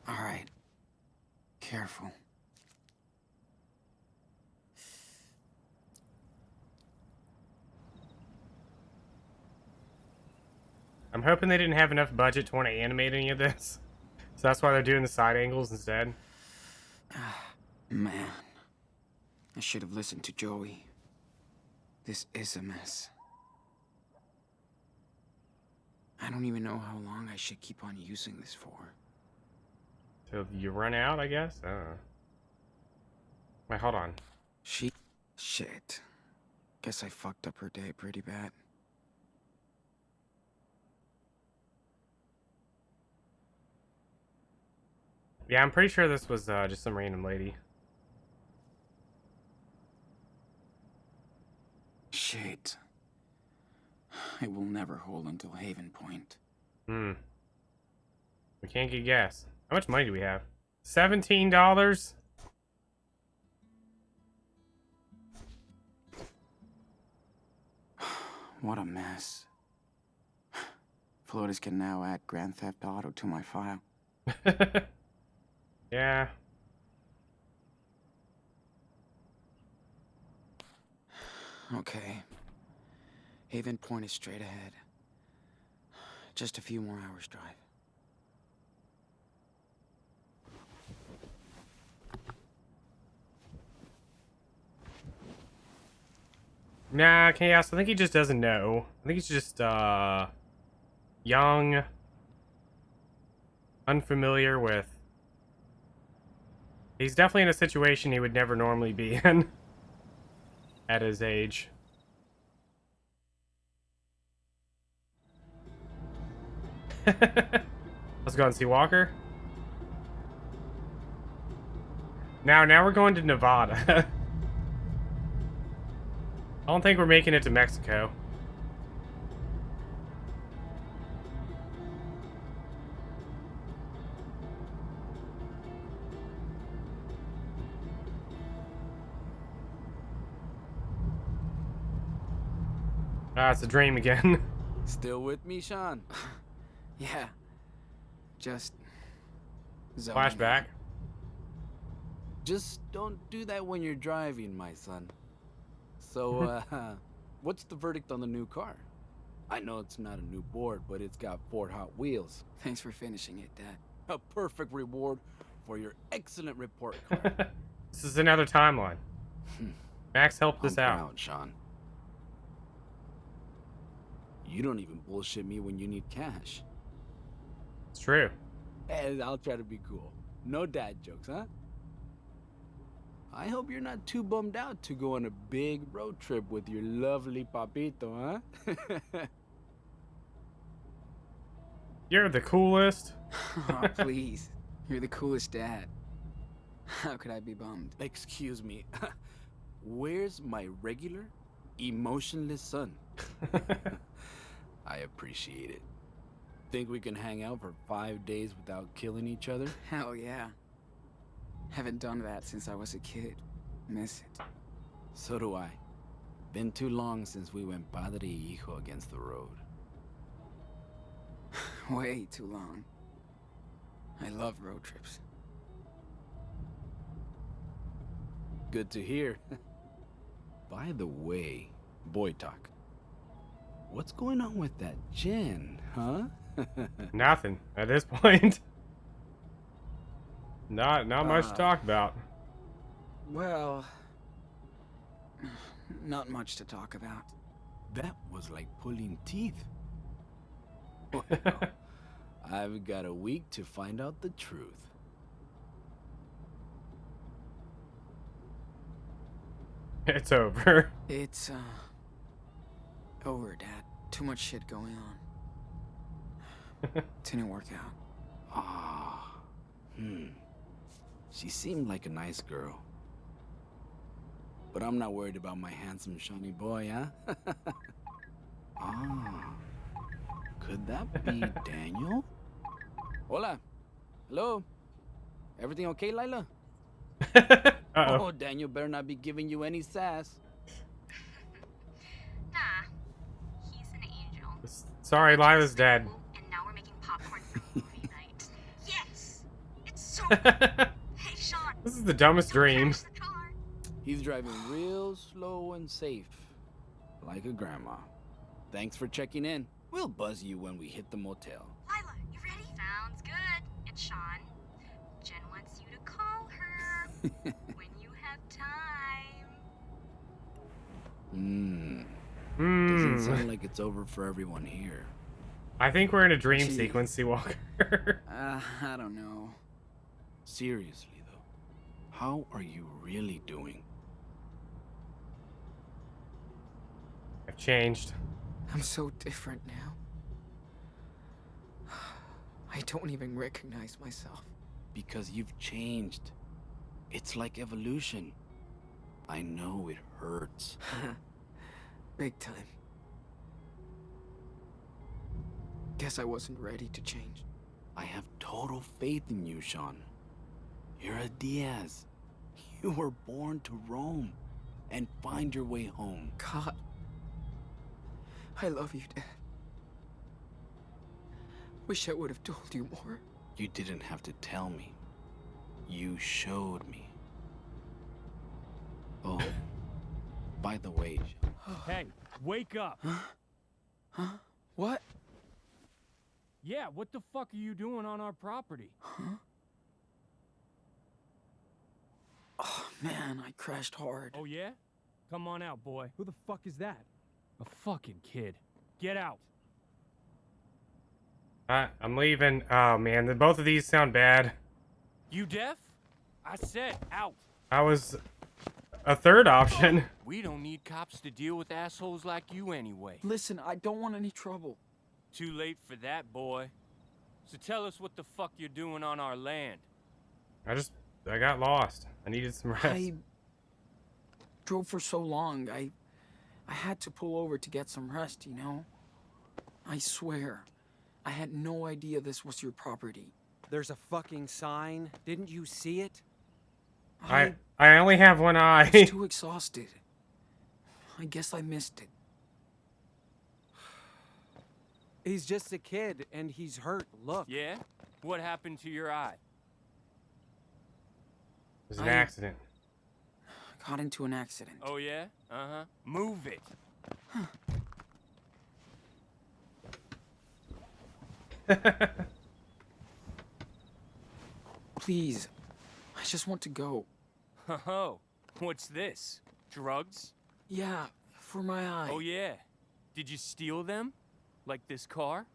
All right. Careful. I'm hoping they didn't have enough budget to want to animate any of this. So that's why they're doing the side angles instead. Man. I should have listened to Joey. This is a mess. I don't even know how long I should keep on using this for. Till you run out, I guess? Wait, hold on. Shit. Guess I fucked up her day pretty bad. Yeah, I'm pretty sure this was just some random lady. Shit. It will never hold until Haven Point. We can't get gas. How much money do we have? $17? What a mess. Flotus can now add Grand Theft Auto to my file. Yeah. Okay. Haven Point is straight ahead. Just a few more hours drive. Nah, Chaos, I think he just doesn't know. I think he's just, young, unfamiliar with... He's definitely in a situation he would never normally be in at his age. Let's go and see Walker. Now we're going to Nevada. I don't think we're making it to Mexico. Ah, it's a dream again. Still with me, Sean? Yeah. Just... zoning Flashback. out. Just don't do that when you're driving, my son. So, what's the verdict on the new car? I know it's not a new board, but it's got Ford Hot Wheels. Thanks for finishing it, Dad. A perfect reward for your excellent report card. This is another timeline. Max helped us I'm out. proud, Sean. You don't even bullshit me when you need cash. It's true. And I'll try to be cool. No dad jokes, huh? I hope you're not too bummed out to go on a big road trip with your lovely papito, huh? You're the coolest. Oh, please. You're the coolest dad. How could I be bummed? Excuse me. Where's my regular, emotionless son? I appreciate it. Think we can hang out for 5 days without killing each other? Hell yeah. Haven't done that since I was a kid. Miss it. So do I. Been too long since we went padre y hijo against the road. Way too long. I love road trips. Good to hear. By the way, boy talk. What's going on with that Jen, huh? Nothing at this point. Not much to talk about. Well, not much to talk about. That was like pulling teeth. Well, I've got a week to find out the truth. It's over. It's, over, Dad. Too much shit going on. Didn't work out. Ah, She seemed like a nice girl. But I'm not worried about my handsome, shiny boy, huh? Ah, could that be Daniel? Hola. Hello. Everything okay, Lila? Uh-oh. Oh, Daniel better not be giving you any sass. Nah, he's an angel. Sorry, Lila's dead. And now we're making popcorn for movie night. Yes! It's so Hey, Sean! This is the dumbest dream. crash the car. He's driving real slow and safe. Like a grandma. Thanks for checking in. We'll buzz you when we hit the motel. Lila, you ready? Sounds good. It's Sean. Jen wants you to call her when you have time. Doesn't sound like it's over for everyone here. I think we're in a dream Gee. sequence, Seawalker. I don't know. Seriously, though. How are you really doing? I've changed. I'm so different now. I don't even recognize myself. Because you've changed. It's like evolution. I know it hurts. Big time. Guess I wasn't ready to change. I have total faith in you, Sean. You're a Diaz. You were born to roam and find your way home. God. I love you, Dad. Wish I would have told you more. You didn't have to tell me. You showed me. Oh, by the way, Hey, wake up! Huh? What? Yeah, what the fuck are you doing on our property? Huh? Oh, man, I crashed hard. Oh yeah? Come on out, boy. Who the fuck is that? A fucking kid. Get out. I'm leaving. Oh man, both of these sound bad. You deaf? I said out. I was a third option. We don't need cops to deal with assholes like you anyway. Listen, I don't want any trouble. Too late for that, boy. So tell us what the fuck you're doing on our land. I got lost. I needed some rest. I drove for so long. I had to pull over to get some rest, you know? I swear, I had no idea this was your property. There's a fucking sign. Didn't you see it? I only have one eye. was too exhausted. I guess I missed it. He's just a kid, and he's hurt. Look. Yeah? What happened to your eye? It was an accident. Got into an accident. Oh yeah? Uh-huh. Move it. Please, I just want to go. Oh, what's this? Drugs? Yeah, for my eye. Oh yeah. Did you steal them? Like this car?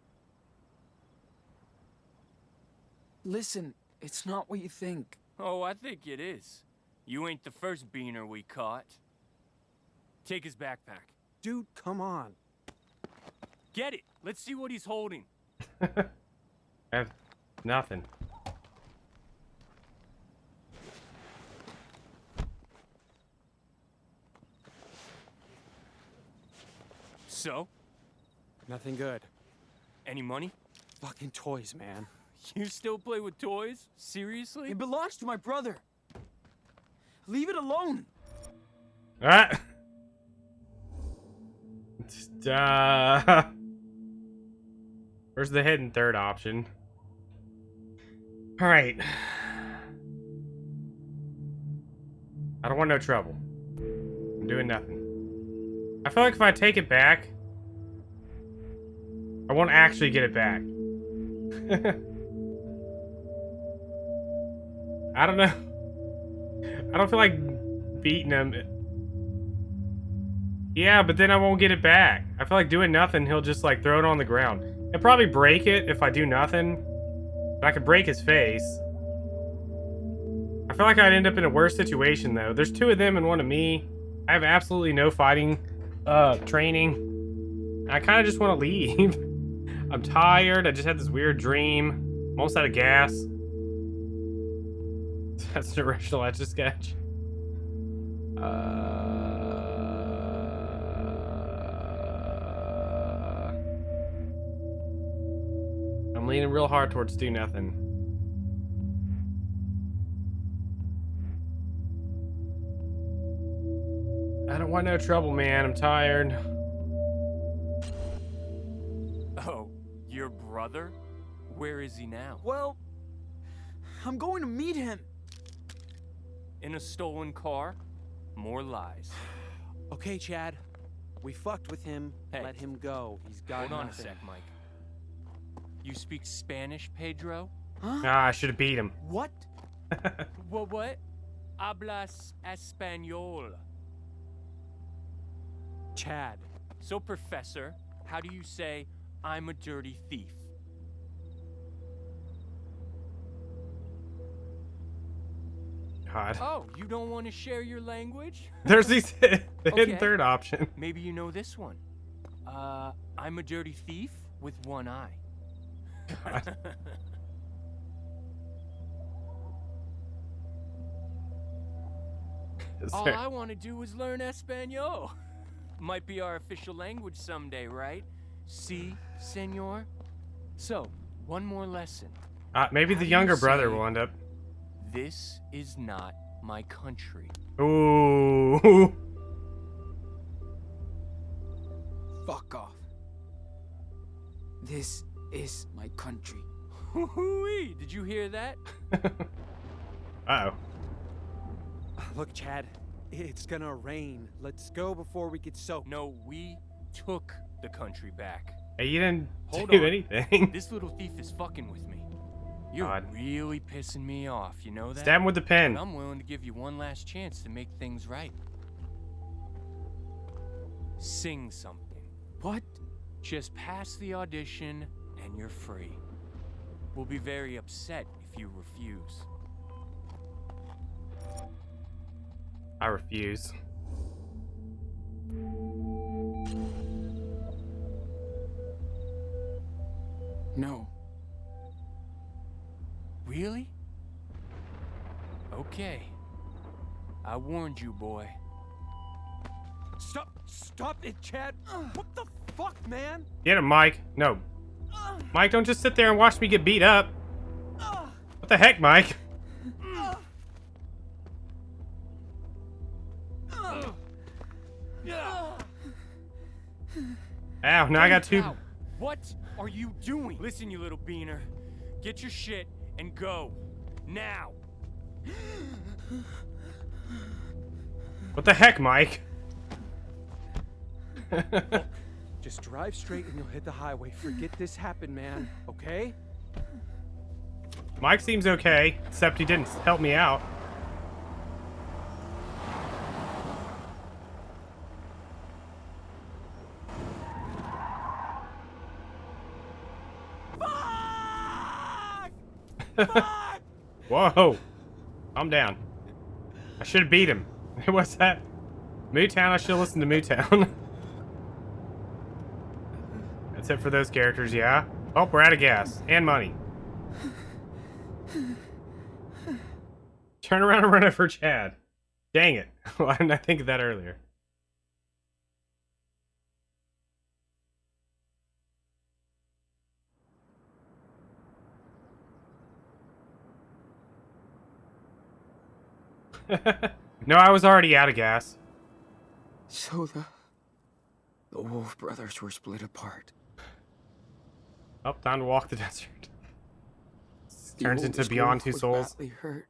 Listen, it's not what you think. Oh, I think it is. You ain't the first beaner we caught. Take his backpack. Dude, come on. Get it! Let's see what he's holding. I have nothing. So? Nothing good. Any money? Fucking toys, man. You still play with toys? Seriously? It belongs to my brother. Leave it alone. Ah! Where's the hidden third option? Alright. I don't want no trouble. I'm doing nothing. I feel like if I take it back, I won't actually get it back. I don't know. I don't feel like beating him. Yeah, but then I won't get it back. I feel like doing nothing, he'll just like throw it on the ground. He'll probably break it if I do nothing. But I could break his face. I feel like I'd end up in a worse situation though. There's 2 of them and 1 of me. I have absolutely no fighting training. I kind of just want to leave. I'm tired. I just had this weird dream. I'm almost out of gas. That's an original Etch a Sketch. I'm leaning real hard towards do nothing. I don't want no trouble, man. I'm tired. Oh, your brother? Where is he now? Well, I'm going to meet him. In a stolen car? More lies. Okay, Chad. We fucked with him. Hey, let him go. He's got Hold on a nothing. sec, Mike. You speak Spanish, Pedro? Huh? Ah, I should have beat him. What? What? Hablas español. Chad. So, Professor, how do you say I'm a dirty thief? God. Oh, you don't want to share your language? There's the hidden Okay. third option. Maybe you know this one. I'm a dirty thief with one eye. God. All I want to do is learn Espanol. Might be our official language someday, right? Si, senor? So, one more lesson. Maybe How the do younger you brother say, will end up. This is not my country. Ooh. Fuck off. This is my country. Hoo-hoo-wee! Did you hear that? Uh-oh. Look, Chad. It's gonna rain. Let's go before we get soaked. No, we took the country back. Hey, you didn't Hold do on. anything. This little thief is fucking with me. You're God. really pissing me off, you know that? Stab him with the pen. But I'm willing to give you one last chance to make things right. Sing something. What? Just pass the audition and you're free. We'll be very upset if you refuse. I refuse. No. Really? Okay. I warned you, boy. Stop it, Chad. What the fuck, man? Get him, Mike. No. Mike, don't just sit there and watch me get beat up. What the heck, Mike? Ow, now I got 2. Ow. What are you doing? Listen, you little beaner. Get your shit and go. Now. What the heck, Mike? Just drive straight and you'll hit the highway. Forget this happened, man. Okay? Mike seems okay, except he didn't help me out. Whoa. I'm down. I should have beat him. What's that? Mootown? I should have listened to Mootown. That's it for those characters, yeah? Oh, we're out of gas. And money. Turn around and run over Chad. Dang it. Why didn't I think of that earlier? No, I was already out of gas. So the Wolf brothers were split apart. Oh, time to walk the desert. The Turns into oldest Beyond wolf Two was Souls. badly hurt,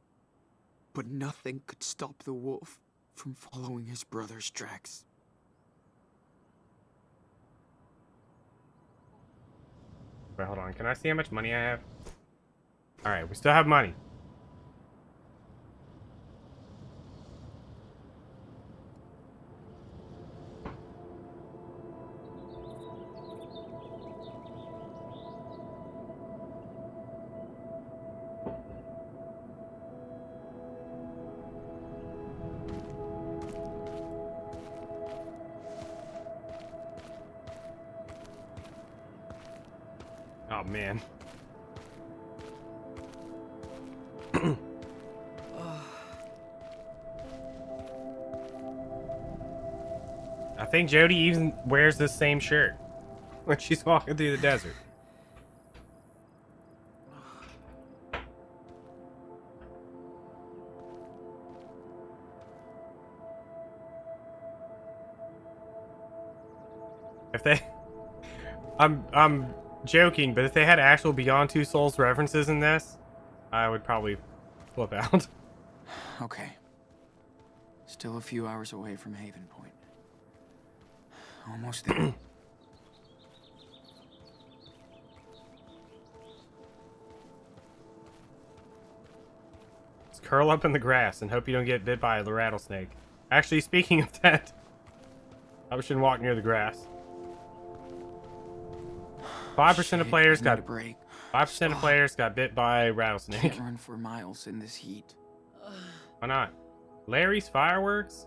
but nothing could stop the wolf from following his brother's tracks. Wait, hold on. Can I see how much money I have? Alright, we still have money. Oh man. I think Jody even wears the same shirt when she's walking through the desert. If they, I'm joking, but if they had actual Beyond Two Souls references in this, I would probably flip out. Okay. Still a few hours away from Haven Point. Almost there. Just curl up in the grass and hope you don't get bit by the rattlesnake. Actually, speaking of that, I shouldn't walk near the grass. 5% of players got 5% of players got bit by a rattlesnake. Can't run for miles in this heat. Why not? Larry's Fireworks?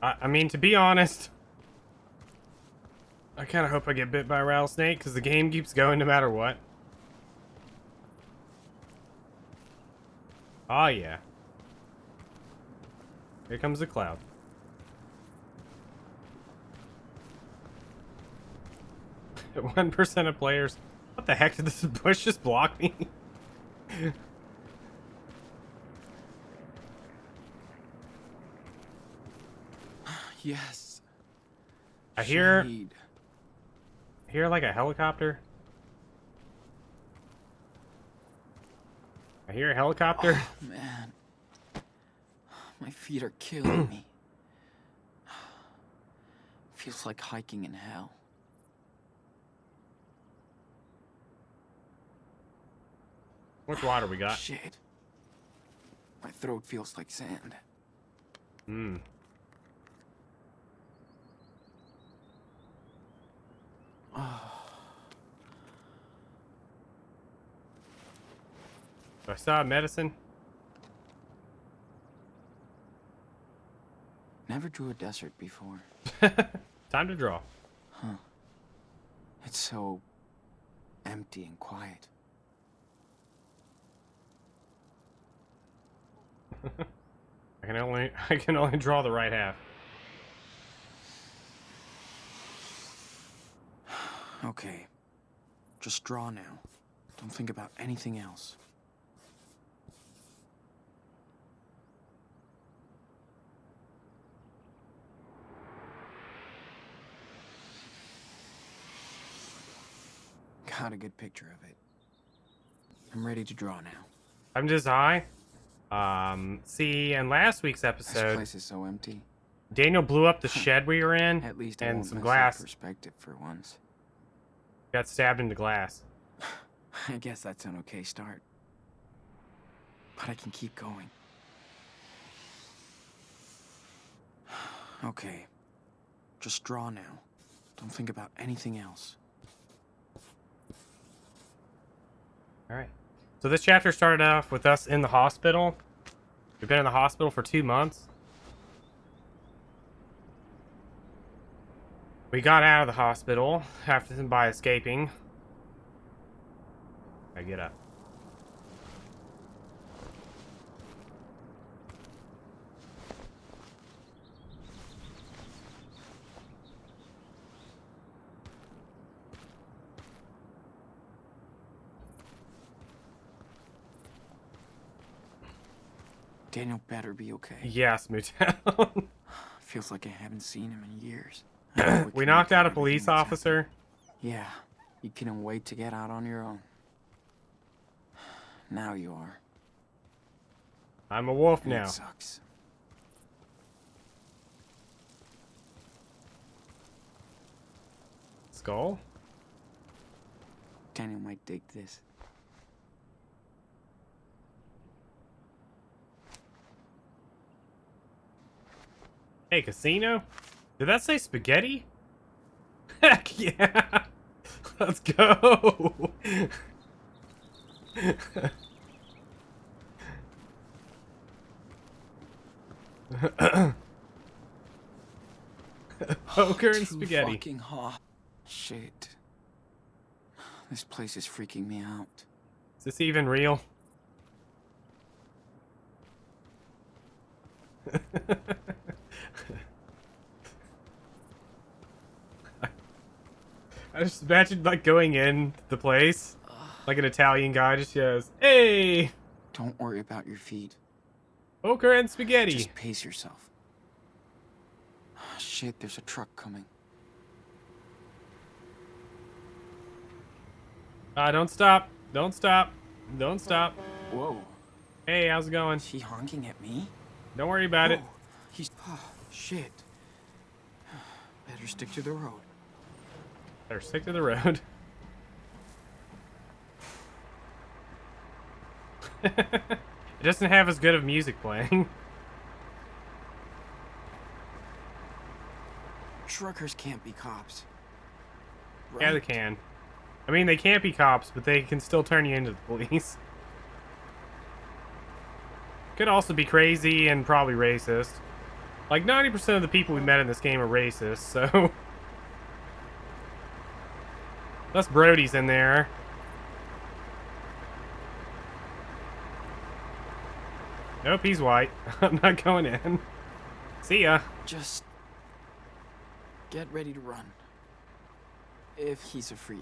I mean, to be honest, I kind of hope I get bit by a rattlesnake because the game keeps going no matter what. Oh yeah. Here comes the cloud. 1% of players. What the heck did this bush just block me? Yes. I hear Shahid. like a helicopter. I hear a helicopter. Oh, man. My feet are killing me. Feels like hiking in hell. What water we got? Shit. My throat feels like sand. Hmm. I saw medicine. Never drew a desert before. Time to draw. Huh. It's so empty and quiet. I can only draw the right half. Okay. Just draw now. Don't think about anything else. Got a good picture of it. I'm ready to draw now. I'm just high. See, in last week's This episode, place is so empty. Daniel blew up the shed we were in, At least I and won't some mess up glass perspective for once. got stabbed into glass. I guess that's an okay start. But I can keep going. Okay. Just draw now. Don't think about anything else. All right. So this chapter started off with us in the hospital. We've been in the hospital for 2 months. We got out of the hospital by escaping. I get up. Daniel better be okay. Yes, Mootown. Feels like I haven't seen him in years. We knocked out a police officer. Yeah, you couldn't wait to get out on your own. Now you are. I'm a wolf And now. It sucks. Skull? Daniel might dig this. Hey, casino? Did that say spaghetti? Heck yeah! Let's go! Poker and Too spaghetti. fucking hot. Shit. This place is freaking me out. Is this even real? I just imagine like going in the place, like an Italian guy just goes, "Hey, Don't worry about your feet. poker and spaghetti." Just pace yourself. Shit, there's a truck coming. Don't stop! Don't stop! Don't stop! Whoa. Hey, how's it going? Is he honking at me? Don't worry about it. Whoa. He's... Oh, shit. Better stick to the road. Better stick to the road. It doesn't have as good of music playing. Truckers can't be cops. Yeah, they Right? can. I mean, they can't be cops, but they can still turn you into the police. Could also be crazy and probably racist. Like 90% of the people we met in this game are racist, so... Unless Brody's in there. Nope, he's white. I'm not going in. See ya. Just... get ready to run. If he's a freak.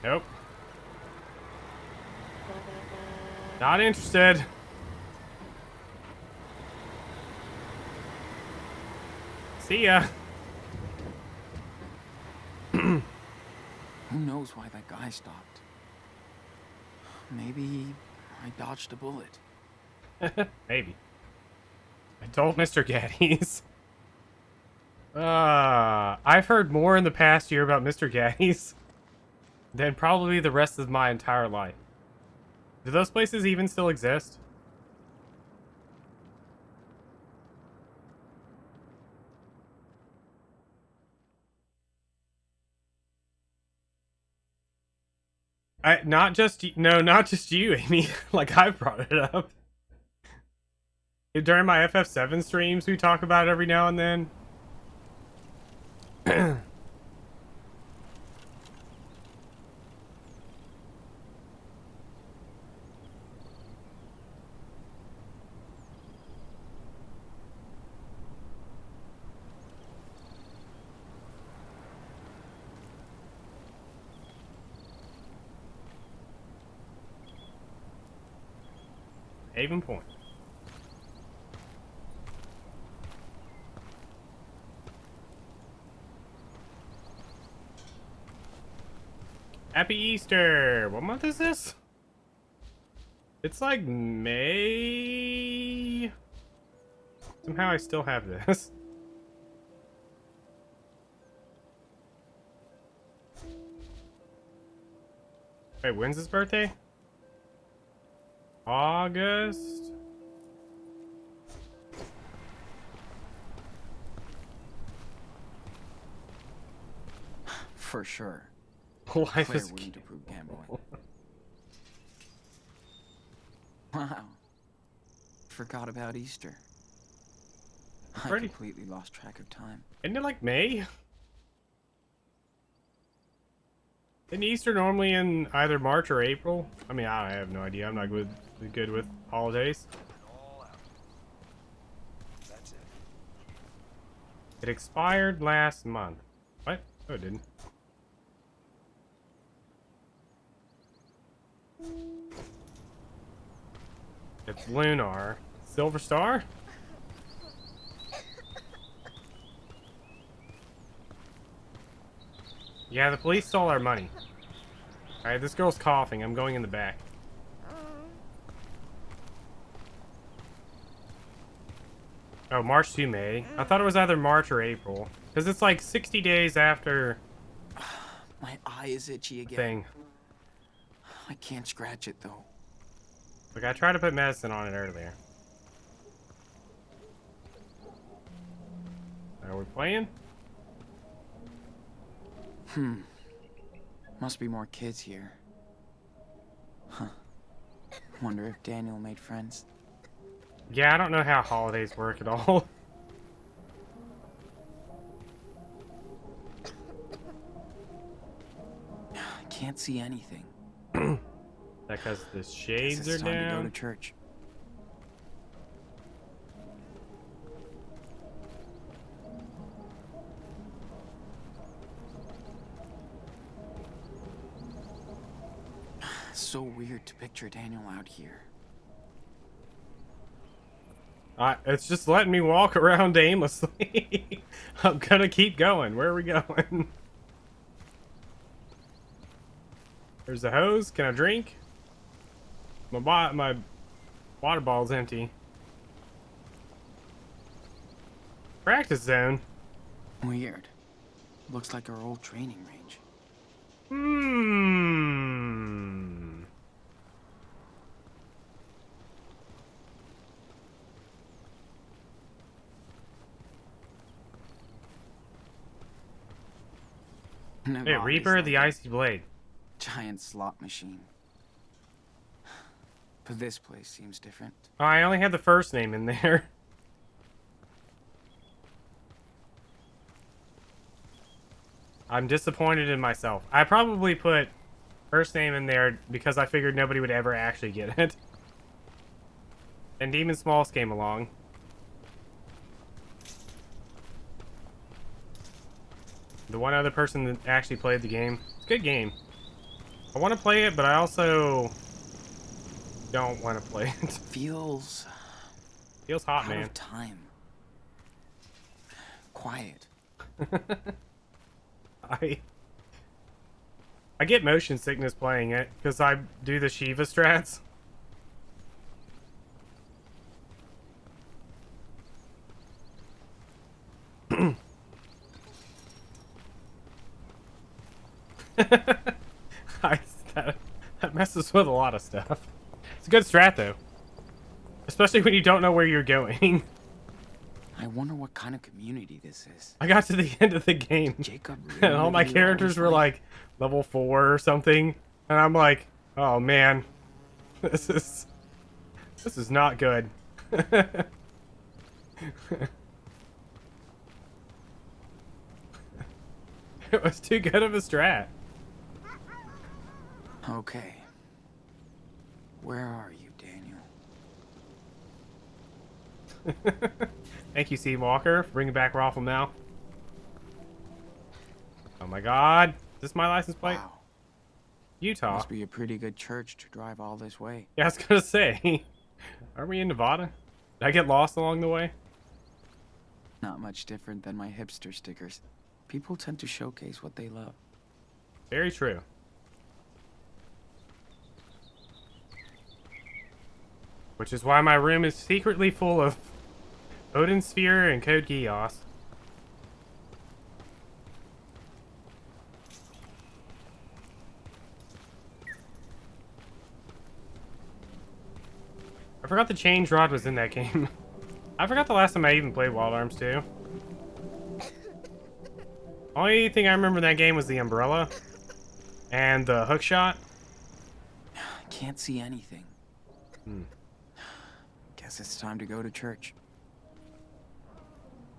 Nope. Not interested. See ya. Who knows why that guy stopped? Maybe I dodged a bullet. Maybe. I told Mr. Gaddy's. I've heard more in the past year about Mr. Gaddy's than probably the rest of my entire life. Do those places even still exist? Not just you, Amy. Like, I've brought it up. During my FF7 streams, we talk about it every now and then. Haven Point. Happy Easter! What month is this? It's like May. Somehow I still have this. Wait, when's his birthday? August? For sure. Life Claire is wouldn't approve gambling. Wow. Forgot about Easter. I Pretty- completely lost track of time. Isn't it like May? Isn't Easter normally in either March or April? I mean, I have no idea. I'm not good with holidays. That's it. It expired last month. What? Oh, it didn't. It's Lunar. Silver Star? Yeah, the police stole our money. Alright, this girl's coughing. I'm going in the back. Oh, March to May. I thought it was either March or April. Because it's like 60 days after My eye is itchy again. thing. I can't scratch it though. Like, I tried to put medicine on it earlier. Are we playing? Must be more kids here. Huh. Wonder if Daniel made friends. Yeah, I don't know how holidays work at all. Can't see anything. That because the shades are Guess it's time to go down. to church. So weird to picture Daniel out here. It's just letting me walk around aimlessly. I'm gonna keep going. Where are we going? There's a hose. Can I drink? My water ball's empty. Practice zone. Weird. Looks like our old training range. Hey, Reaper, the Icy Blade. Giant slot machine. But this place seems different. Oh, I only had the first name in there. I'm disappointed in myself. I probably put first name in there because I figured nobody would ever actually get it. And Demon Smalls came along. The one other person that actually played the game. It's a good game. I want to play it, but I also don't want to play it. Feels hot, out man. of time. Quiet. I get motion sickness playing it because I do the Shiva strats. That messes with a lot of stuff. It's a good strat though, especially when you don't know where you're going. I wonder what kind of community this is. I got to the end of the game, Jacob and all my characters were like level 4 or something, and I'm like, oh man, this is not good. It was too good of a strat. Okay. Where are you, Daniel? Thank you, Steve Walker, for bringing back Raffle now. Oh my god. Is this my license plate? Wow. Utah. Must be a pretty good church to drive all this way. Yeah, I was gonna say. Are we in Nevada? Did I get lost along the way? Not much different than my hipster stickers. People tend to showcase what they love. Very true. Which is why my room is secretly full of Odin Sphere and Code Geass. I forgot the change rod was in that game. I forgot the last time I even played Wild Arms 2. Only thing I remember in that game was the umbrella and the hook shot. Can't see anything. Hmm. Guess it's time to go to church.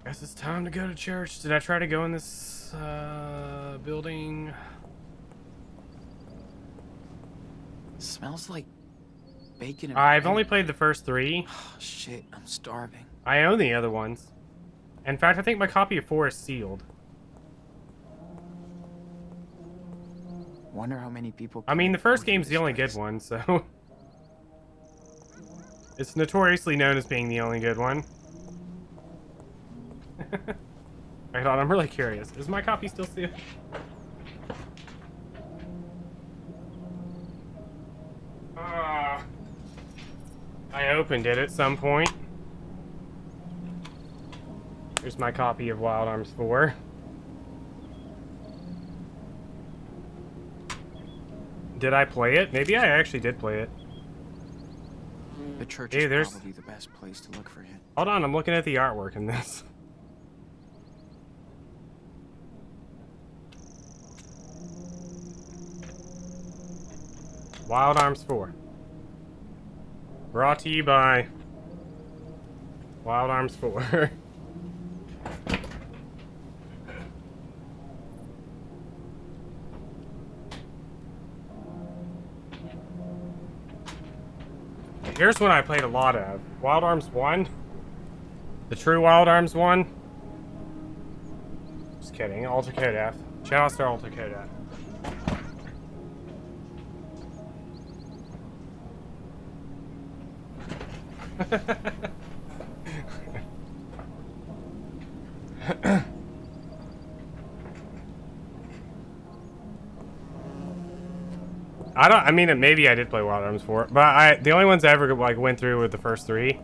Guess it's time to go to church. Did I try to go in this building? Smells like bacon and I've bread. only played the first 3. Shit, I'm starving. I own the other ones. In fact, I think my copy of 4 is sealed. Wonder how many people. I mean, the first game's the only good one, so it's notoriously known as being the only good one. Hold on, I'm really curious. Is my copy still sealed? I opened it at some point. Here's my copy of Wild Arms 4. Did I play it? Maybe I actually did play it. The church Hey, is there's... probably the best place to look for him. Hold on, I'm looking at the artwork in this. Wild Arms 4. Brought to you by Wild Arms 4. Here's one I played a lot of. Wild Arms 1. The true Wild Arms 1. Just kidding. Alter Code F. Shout out to Alter Code F. I mean, maybe I did play Wild Arms 4, but the only ones I ever like went through were the first 3.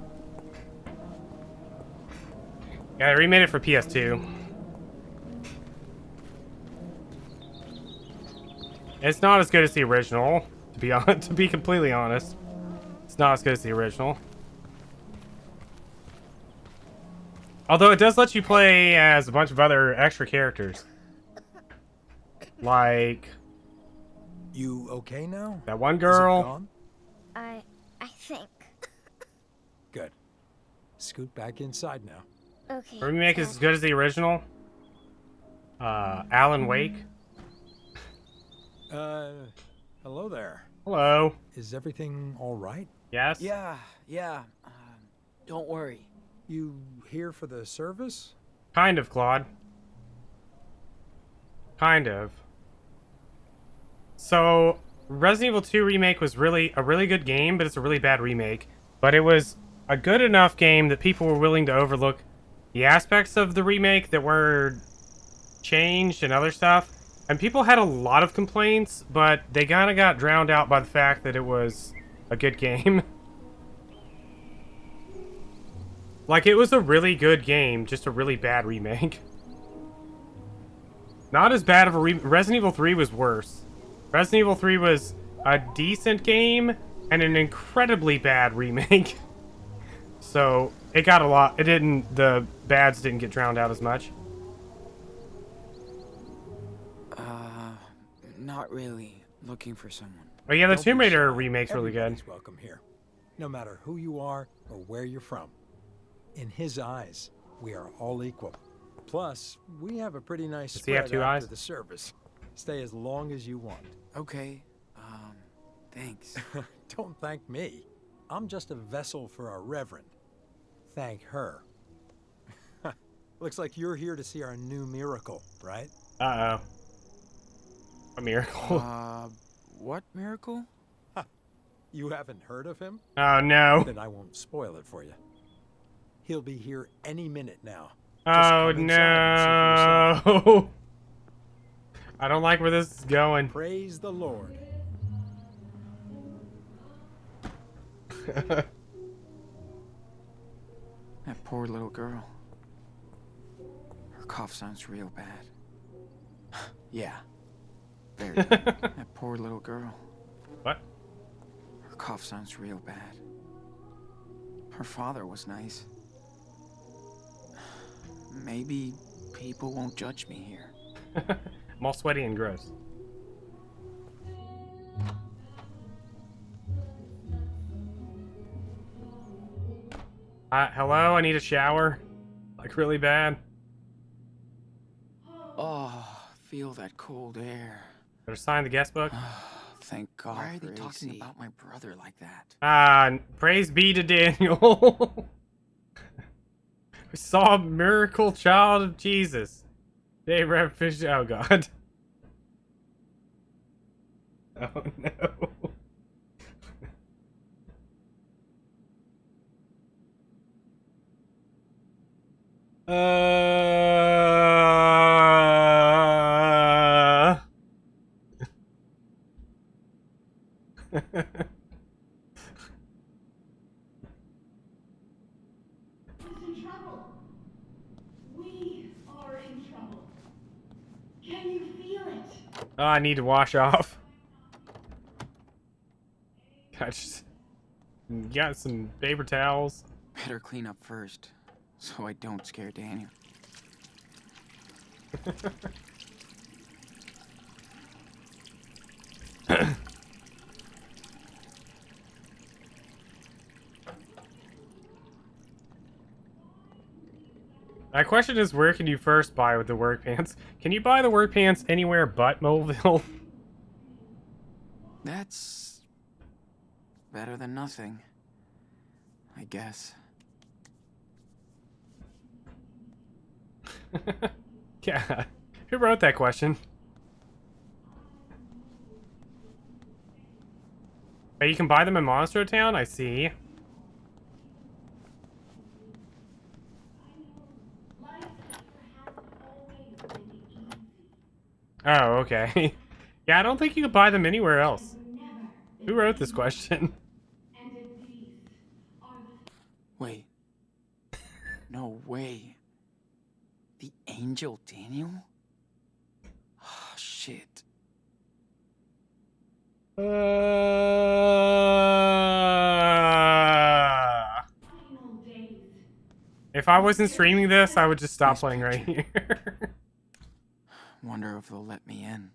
Yeah, they remade it for PS2. It's not as good as the original, to be completely honest. It's not as good as the original. Although it does let you play as a bunch of other extra characters. Like... You okay now? That one Is it girl. gone? I think. Good. Scoot back inside now. Okay. The remake is as good as the original. Alan Wake. Hello there. Hello. Is everything all right? Yes? Yeah. Don't worry. You here for the service? Kind of, Claude. Kind of. So, Resident Evil 2 Remake was really a really good game, but it's a really bad remake. But it was a good enough game that people were willing to overlook the aspects of the remake that were changed and other stuff. And people had a lot of complaints, but they kind of got drowned out by the fact that it was a good game. Like, it was a really good game, just a really bad remake. Not as bad of a Resident Evil 3 was worse. Resident Evil 3 was a decent game and an incredibly bad remake. So, it got a lot. The bads didn't get drowned out as much. Not really. Looking for someone. Oh yeah, the Don't Tomb be Raider shy. remake's really good. Everybody's welcome here, no matter who you are or where you're from. In his eyes, we are all equal. Plus, we have a pretty nice Does he have spread two after eyes? the service. Stay as long as you want. Okay. Thanks. Don't thank me. I'm just a vessel for our Reverend. Thank her. Looks like you're here to see our new miracle, right? Uh-oh. A miracle. What miracle? You haven't heard of him? Oh, no. Then I won't spoil it for you. He'll be here any minute now. Oh, Just come inside and see for yourself. no. I don't like where this is going. Praise the Lord. That poor little girl. Her cough sounds real bad. Yeah. Very bad. That poor little girl. What? Her cough sounds real bad. Her father was nice. Maybe people won't judge me here. I'm all sweaty and gross. Hello? I need a shower. Like, really bad. Oh, feel that cold air. Better sign the guest book. Thank God. Why are they for talking AC. about my brother like that? Praise be to Daniel. We saw a miracle child of Jesus. Dave Redfish. Oh, God. Oh, no. in trouble. We are in trouble. Can you feel it? Oh, I need to wash off. I just got some paper towels. Better clean up first, so I don't scare Daniel. My question is, where can you first buy with the work pants? Can you buy the work pants anywhere but Moleville? That's better than nothing, I guess. Yeah. Who wrote that question? Oh, you can buy them in Monster Town? I see. Oh, okay. Yeah, I don't think you could buy them anywhere else. Who wrote this question? Wait. No way. The angel Daniel? Oh, shit. If I wasn't streaming this, I would just stop playing right here. Wonder if they'll let me in.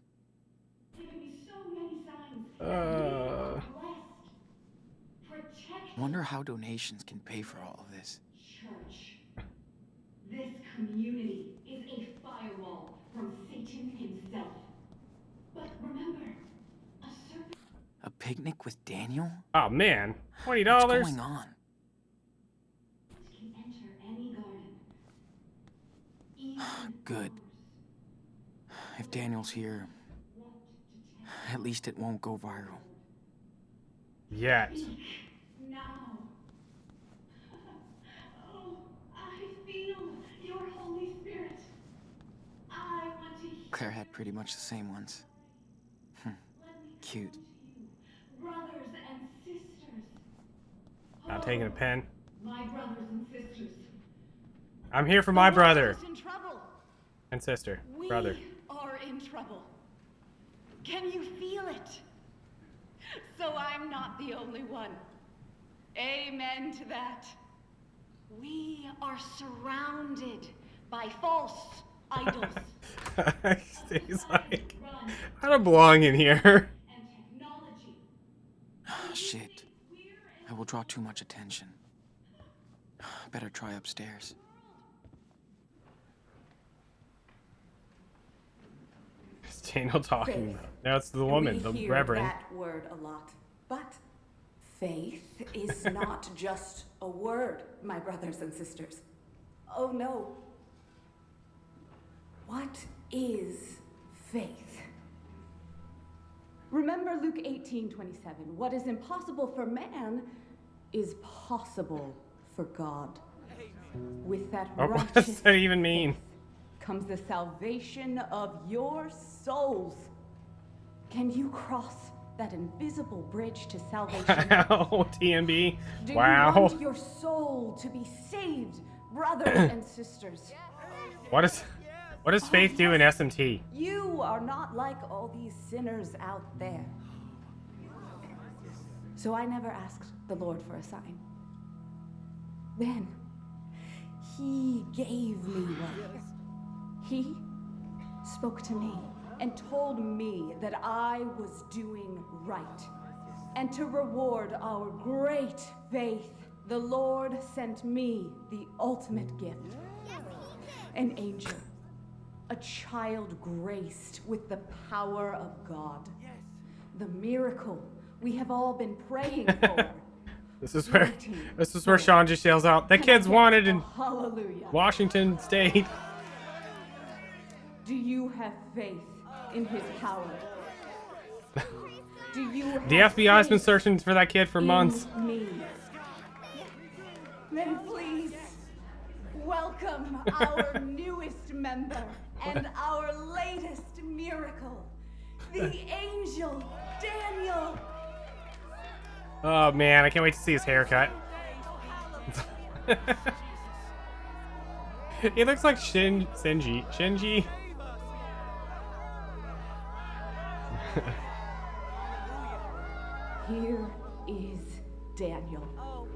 Wonder how donations can pay for all of this. Church. This community is a firewall from Satan himself. But remember, a serpent. A picnic with Daniel? Oh man, $20. What's going on? Can enter any garden. Even Good. If Daniel's here, at least it won't go viral. Yet. now. Oh, I feel your Holy Spirit. I want to hear. Claire had pretty much the same ones. Cute. Brothers and sisters. Not taking a pen. My brothers and sisters. I'm here for my brother. In trouble. And sister. We Brother. are in trouble. Can you feel it? So I'm not the only one. Amen to that. We are surrounded by false idols. He's like, I don't belong in here. Shit. I will draw too much attention. Better try upstairs. Is Daniel talking? No, it's the woman, the Reverend. That word a lot, but faith is not just a word, my brothers and sisters. Oh no. What is faith? Remember Luke 18:27. What is impossible for man is possible for God. With that Oh, what righteous does that even mean? comes the salvation of your souls. Can you cross that invisible bridge to salvation? Wow, TMB. Do Wow. you want your soul to be saved, brothers and sisters? What does faith do in SMT? You are not like all these sinners out there. So I never asked the Lord for a sign. Then he gave me one. He spoke to me and told me that I was doing right. And to reward our great faith, the Lord sent me the ultimate gift. An angel. A child graced with the power of God. The miracle we have all been praying for. This is where Sean just yells out, "The kids wanted in Hallelujah. Washington State." Do you have faith in his power? Do you have The FBI's been faith searching for that kid for months. in me? Then please welcome our newest member and our latest miracle, the angel Daniel. Oh man, I can't wait to see his haircut. He looks like Shinji. Here is Daniel,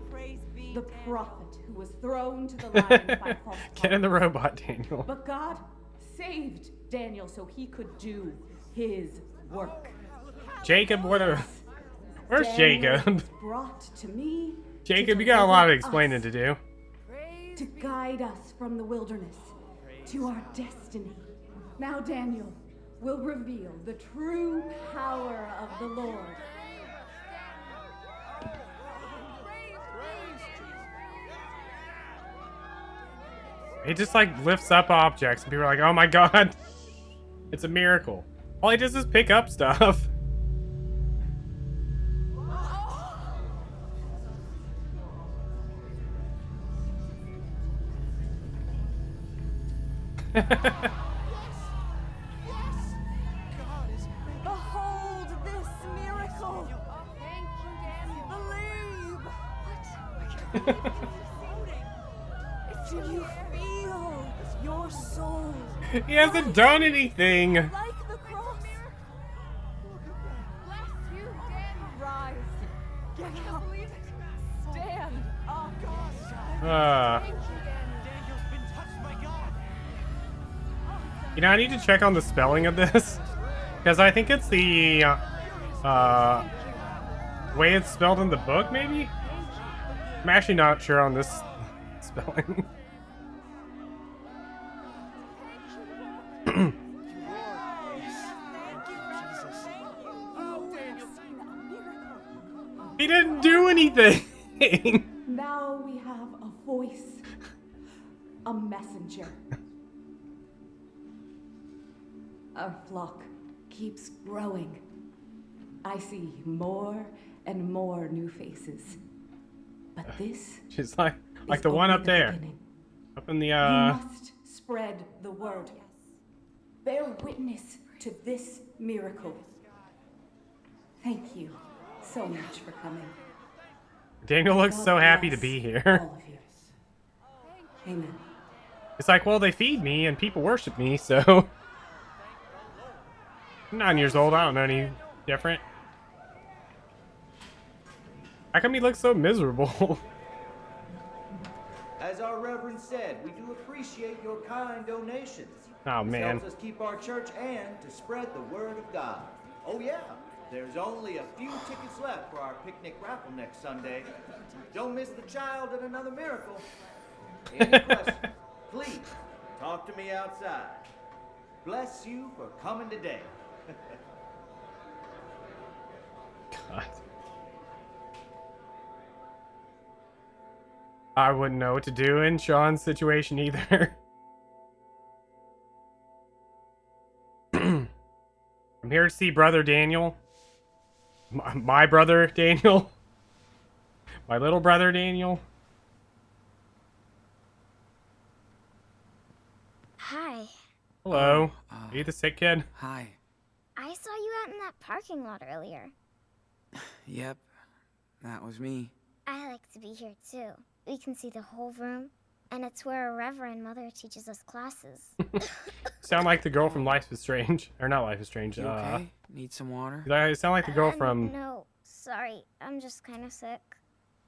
the prophet who was thrown to the lions by false Get in the robot, Daniel. But God saved Daniel so he could do his work. Jacob, where's Daniel Jacob? was brought to me Jacob, to you got a lot of deliver explaining us. to do. to guide us from the wilderness to our destiny. Now Daniel will reveal the true power of the Lord. He just like lifts up objects and people are like, oh my god, it's a miracle. All he does is pick up stuff. Behold this miracle! Thank you, Daniel. Believe! Do you feel your soul? He hasn't done anything. Like the cross. Bless you, Daniel. Rise. Get up. Believe it. Stand up. Thank you, Daniel. Daniel's been touched by God. You know, I need to check on the spelling of this. Because I think it's the way it's spelled in the book, maybe? I'm actually not sure on this spelling. He didn't do anything. Now we have a voice, a messenger. Our flock keeps growing. I see more and more new faces. But this She's like the one up there. beginning. Up in the You must spread the word. Bear witness to this miracle. Thank you so much for coming. Daniel looks so happy to be here. Amen. It's like, well, they feed me and people worship me, so I'm 9 years old, I don't know any different. How come he looks so miserable? As our Reverend said, we do appreciate your kind donations. Oh, This man. helps us keep our church and to spread the word of God. Oh yeah, there's only a few tickets left for our picnic raffle next Sunday. Don't miss the child and another miracle. Any questions? Please talk to me outside. Bless you for coming today. God. I wouldn't know what to do in Sean's situation either. I'm here to see brother Daniel. My brother Daniel. My little brother Daniel. Hi. Hello. Are you the sick kid? Hi. I saw you out in that parking lot earlier. Yep, that was me. I like to be here too. We can see the whole room, and it's where a Reverend Mother teaches us classes. Sound like the girl from Life is Strange. Or not Life is Strange. You okay? Need some water? You sound like the girl from No, sorry. I'm just kind of sick.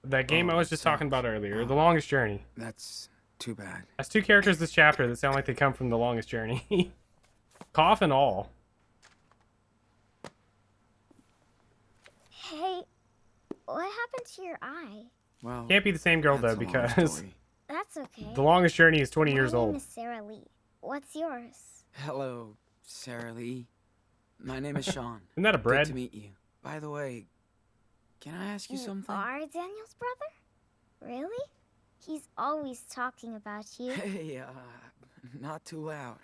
that game I was just talking about earlier. The Longest Journey. That's too bad. That's two characters this chapter that sound like they come from The Longest Journey. Cough and all. Hey, what happened to your eye? Well, Can't be the same girl though that's a long because story. That's okay. The Longest Journey is 20 years My name old. is Sarah Lee. What's yours? Hello, Sarah Lee. My name is Sean. Isn't that a bread? Good to meet you. By the way, can I ask you something? Are Daniel's brother? Really? He's always talking about you. Hey, not too loud.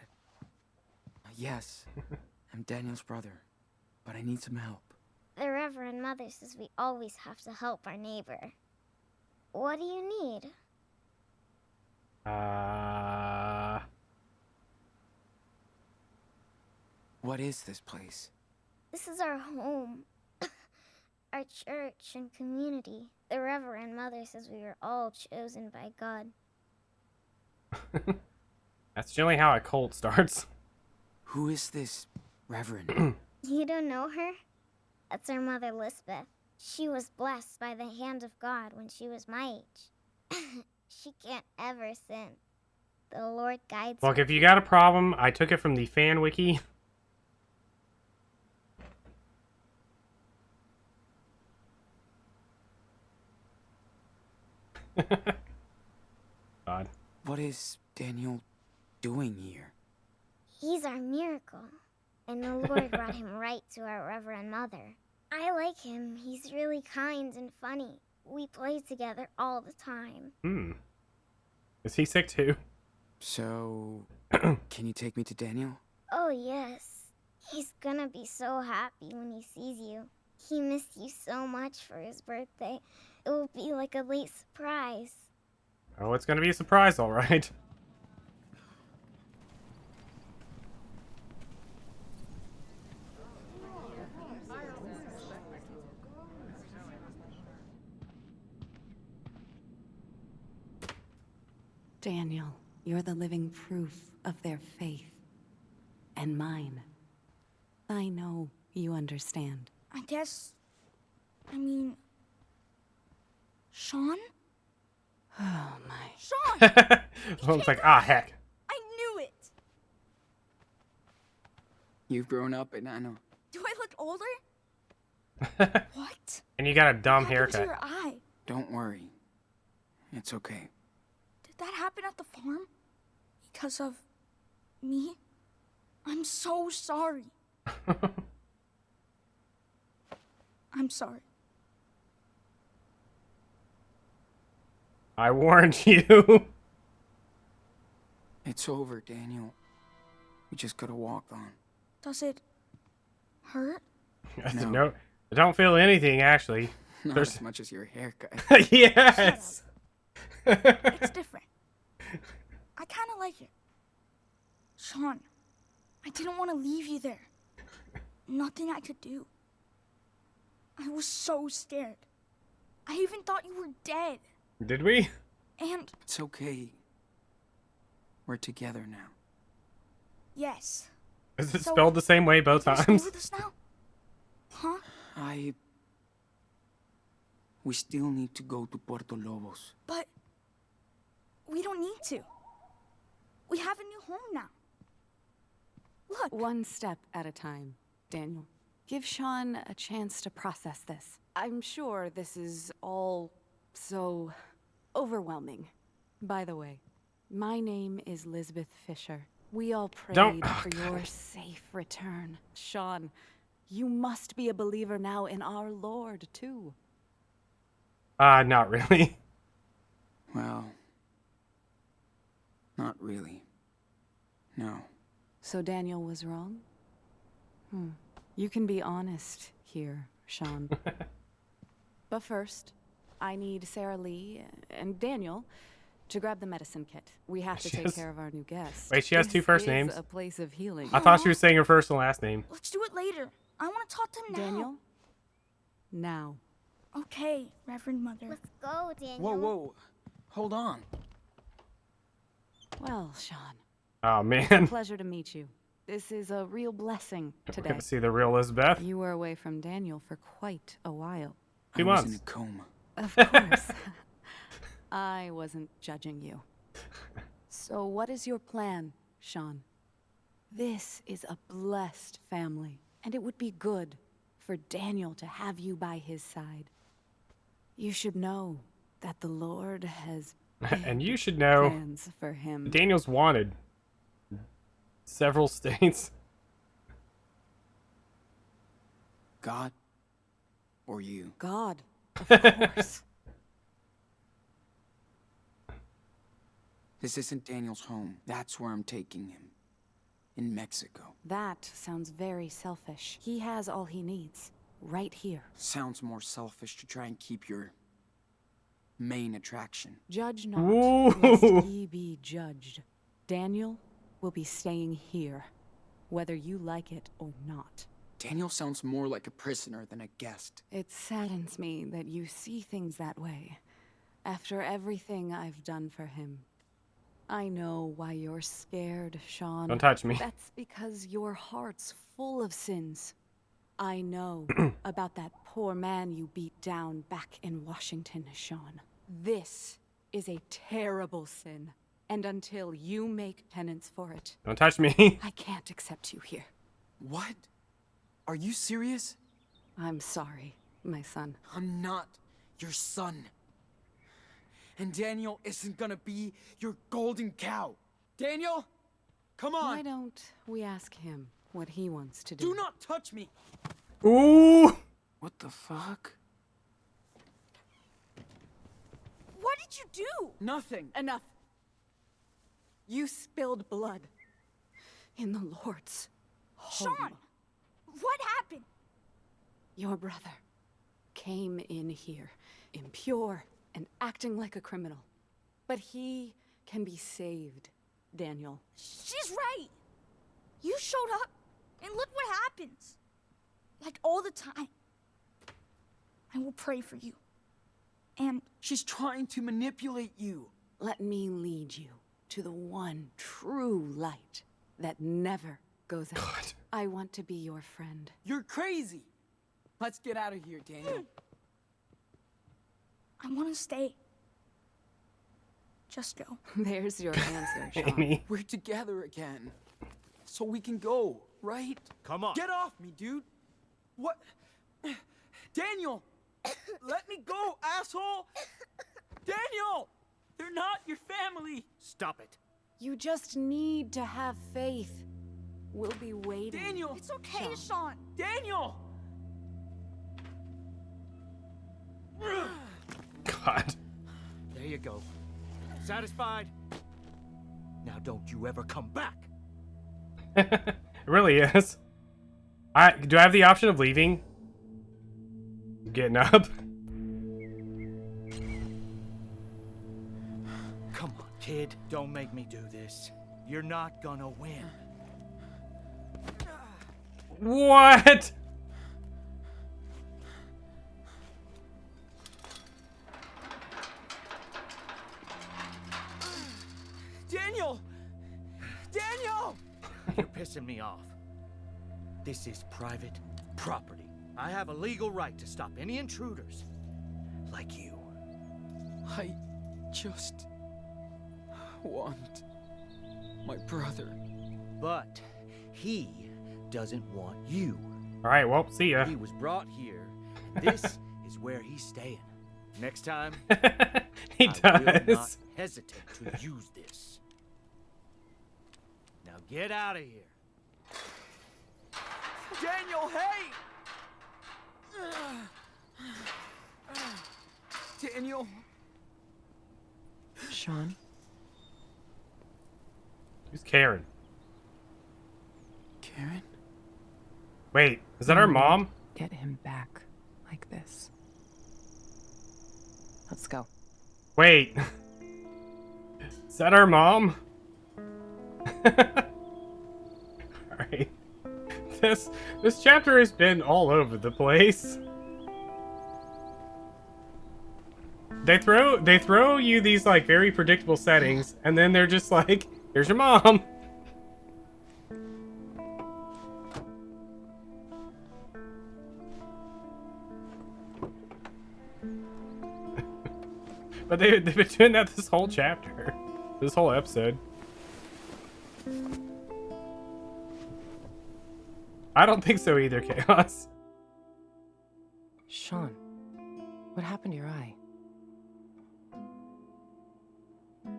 Yes, I'm Daniel's brother, but I need some help. The Reverend Mother says we always have to help our neighbor. What do you need? What is this place? This is our home. Our church and community. The Reverend Mother says we were all chosen by God. That's generally how a cult starts. Who is this Reverend? You don't know her? That's our mother, Lisbeth. She was blessed by the hand of God when she was my age. She can't ever sin. The Lord guides Look, her. if you got a problem, I took it from the fan wiki. God. What is Daniel doing here? He's our miracle, and the Lord brought him right to our Reverend Mother. I like him. He's really kind and funny. We play together all the time. Is he sick too? So, can you take me to Daniel? Oh, yes. He's gonna be so happy when he sees you. He missed you so much for his birthday. It will be like a late surprise. Oh, it's gonna be a surprise, all right. Daniel, you're the living proof of their faith. And mine. I know you understand. I mean... Sean? Oh my. Sean! It's like, ah, heck. I knew it! You've grown up, and I know. Do I look older? What? And you got a dumb What happened to haircut. your eye? Don't worry. It's okay. Did that happen at the farm? Because of... me? I'm so sorry. I'm sorry. I warned you. It's over, Daniel. We just gotta walk on. Does it hurt? No, I don't feel anything, actually. Not as much as your haircut. Yes! It's different. I kind of like it. Sean, I didn't want to leave you there. Nothing I could do. I was so scared. I even thought you were dead. Did we? And... It's okay. We're together now. yes. Is it So, spelled the same way both you stay times? with us now? Huh? We still need to go to Puerto Lobos. But... we don't need to. We have a new home now. Look. One step at a time, Daniel. Give Sean a chance to process this. I'm sure this is all so overwhelming. By the way, my name is Lisbeth Fisher. We all prayed for your safe return. Sean, you must be a believer now in our Lord, too. Not really. Well, not really. No. So Daniel was wrong? You can be honest here, Sean. But first, I need Sarah Lee and Daniel to grab the medicine kit. We have to take care of our new guest. Wait, she has two first names? This is a place of healing. I thought she was saying her first and last name. Let's do it later. I want to talk to him now. Daniel? Now. Okay, Reverend Mother. Let's go, Daniel. Whoa. Hold on. Well, Sean. Oh, It's a man. pleasure to meet you. This is a real blessing We're today. gonna see the real Lisbeth. You were away from Daniel for quite a while. 2 I was months. in a coma. Of course. I wasn't judging you. So what is your plan, Sean? This is a blessed family, and it would be good for Daniel to have you by his side. You should know that the Lord has And you should know plans for him. Daniel's wanted. Several states. God or you? God, of course. This isn't Daniel's home. That's where I'm taking him. In Mexico. That sounds very selfish. He has all he needs, right here. Sounds more selfish to try and keep your main attraction. Judge not, Ooh. lest ye be judged. Daniel will be staying here, whether you like it or not. Daniel sounds more like a prisoner than a guest. It saddens me that you see things that way, after everything I've done for him. I know why you're scared, Sean. Don't touch me. That's because your heart's full of sins. I know about that poor man you beat down back in Washington, Sean. This is a terrible sin, and until you make penance for it, Don't touch me. I can't accept you here. What? Are you serious? I'm sorry, my son. I'm not your son. And Daniel isn't gonna be your golden cow. Daniel, come on. Why don't we ask him what he wants to do? Do not touch me. Ooh. What the fuck? What did you do? Nothing. Enough. You spilled blood in the Lord's home. Sean, what happened? Your brother came in here, impure and acting like a criminal. But he can be saved, Daniel. She's right. You showed up, and look what happens. Like all the time. I will pray for you. And she's trying to manipulate you. Let me lead you to the one true light that never goes out. God. I want to be your friend. You're crazy. Let's get out of here, Daniel. I want to stay. Just go. There's your answer, Sean. Amy. We're together again. So we can go, right? Come on. Get off me, dude. What? Daniel! Let me go, asshole! Daniel! They're not your family! Stop it. You just need to have faith. We'll be waiting. Daniel! It's okay, Sean. Daniel! God. There you go. Satisfied? Now don't you ever come back. It really is. Do I have the option of leaving? Getting up? Come on, kid. Don't make me do this. You're not gonna win. What? Daniel! Daniel! You're pissing me off. This is private property. I have a legal right to stop any intruders like you. I just want my brother. But he doesn't want you. All right, well, see ya. He was brought here, and this is where he's staying. Next time, he I will not does. hesitate to use this. Now get out of here. Daniel, hey! Daniel. Sean? Who's Karen? Karen? Wait, is that our mom? Get him back like this. Let's go. Wait. Is that our mom? Alright. This chapter has been all over the place. They throw you these like very predictable settings, and then they're just like, here's your mom. But they've been doing that this whole chapter. This whole episode. I don't think so either, Chaos. Sean, what happened to your eye?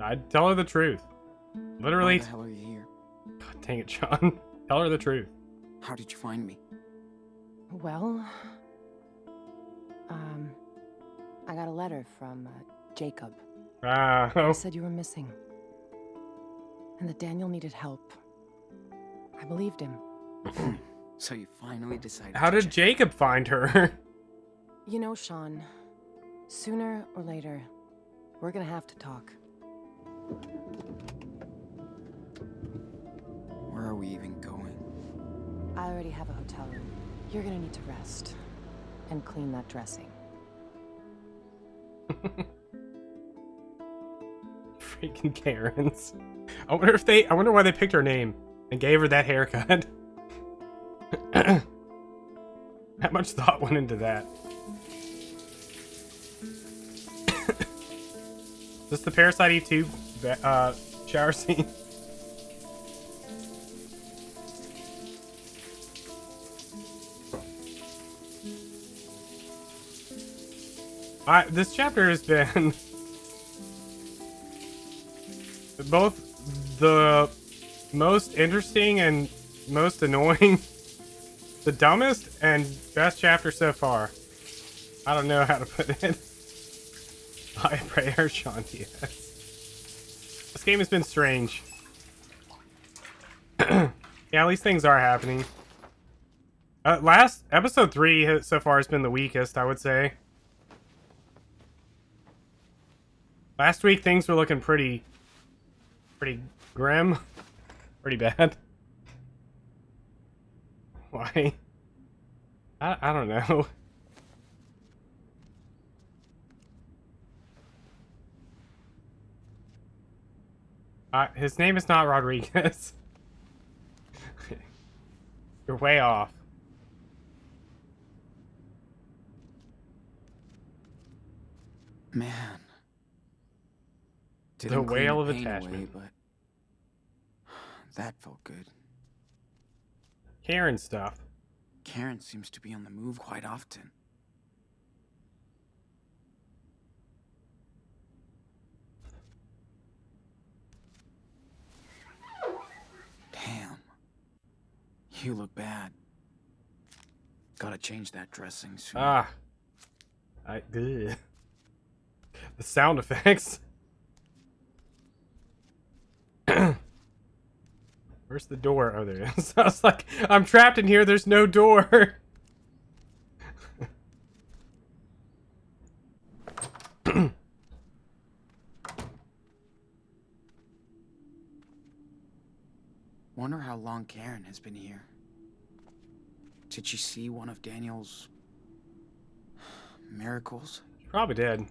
I'd tell her the truth. Literally. Why the hell are you here? God dang it, Sean. Tell her the truth. How did you find me? Well, I got a letter from Jacob. He said you were missing. And that Daniel needed help. I believed him. So you finally decided. How did Jacob find her? You know, Sean, sooner or later, we're gonna have to talk. Where are we even going? I already have a hotel room. You're gonna need to rest and clean that dressing. Freaking Karens. I wonder why they picked her name and gave her that haircut. How much thought went into that? Is this the Parasite Eve 2 shower scene? This chapter has been both the most interesting and most annoying, the dumbest and best chapter so far. I don't know how to put it. I pray her Sean Diaz. This game has been strange. Yeah, at least things are happening. Episode 3 so far has been the weakest, I would say. Last week things were looking pretty grim, pretty bad. Why? I don't know. His name is not Rodriguez. You're way off. Man. The whale of pain attachment. away, but that felt good. Karen stuff. Karen seems to be on the move quite often. Damn. You look bad. Gotta change that dressing soon. Ugh. The sound effects. Where's the door? Oh, there it is. I was like, I'm trapped in here. There's no door. Wonder how long Karen has been here. Did she see one of Daniel's miracles? She probably did.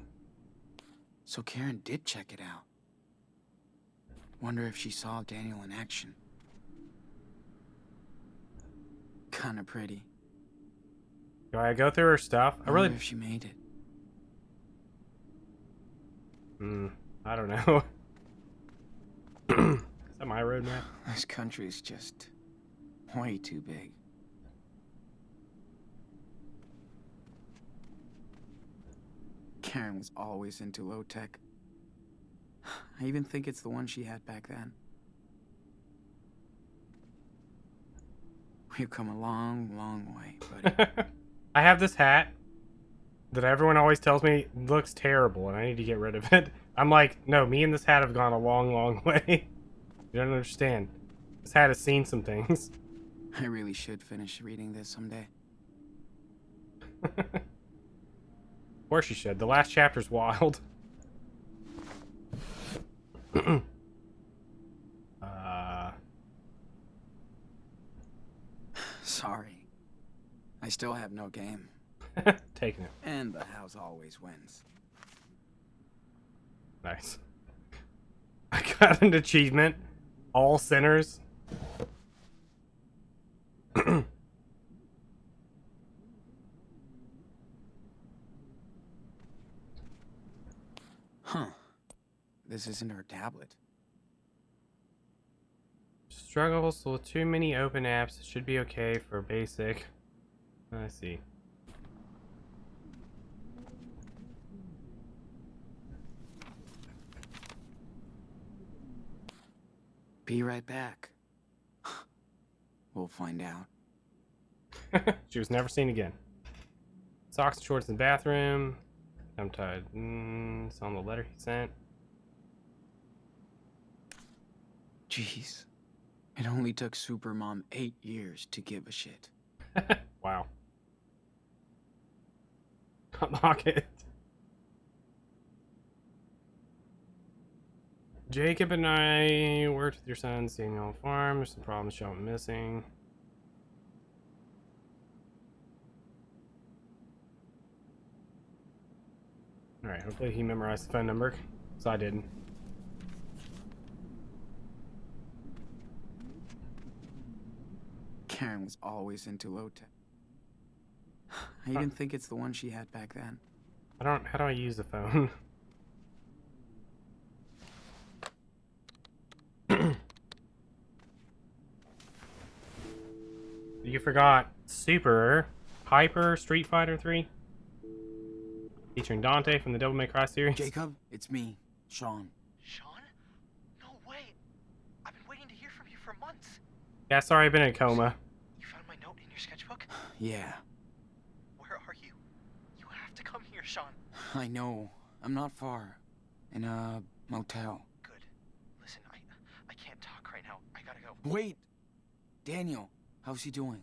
So Karen did check it out. Wonder if she saw Daniel in action. Kinda pretty. Do I go through her stuff? I really. Wonder if she made it. I don't know. Is that my roadmap? This country's just way too big. Karen was always into low tech. I even think it's the one she had back then. We've come a long, long way, buddy. I have this hat that everyone always tells me looks terrible and I need to get rid of it. I'm like, no, me and this hat have gone a long, long way. You don't understand. This hat has seen some things. I really should finish reading this someday. Of course you should. The last chapter's wild. Sorry. I still have no game. Taking it. And the house always wins. Nice. I got an achievement. All sinners. Huh. This isn't her tablet. Struggles with too many open apps. It should be okay for basic. I see. Be right back. We'll find out. She was never seen again. Socks and shorts in the bathroom. I'm tired. It's on the letter he sent. Jeez. It only took Supermom 8 years to give a shit. Wow. Unlock it. Jacob and I worked with your son's Daniel farm. There's some problems showing missing. Alright, hopefully he memorized the phone number. So I didn't. Karen was always into low tech. I even think it's the one she had back then. How do I use the phone? You forgot Super Hyper Street Fighter 3? Featuring Dante from the Devil May Cry series. Jacob, it's me, Sean. Sean? No months. Yeah, sorry, I've been in a coma. You found my note in your sketchbook? Yeah. Where are you? You have to come here, Sean. I know. I'm not far. In a motel. Good. Listen, I can't talk right now. I gotta go. Wait! Daniel, how's he doing?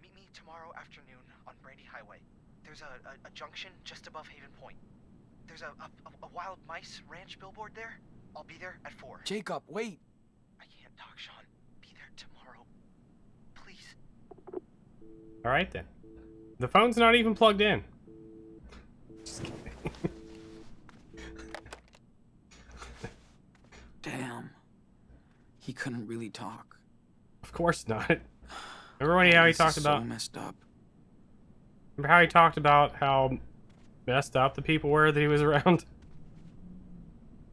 Meet me tomorrow afternoon on Brandy Highway. There's a junction just above Haven Point. There's a wild mice ranch billboard there. I'll be there at 4. Jacob, wait! I can't talk, Sean. Be there tomorrow. Please. Alright then. The phone's not even plugged in. Just kidding. Damn. He couldn't really talk. Of course not. Remember when how he talked about... so messed up. Remember how he talked about how messed up the people were that he was around?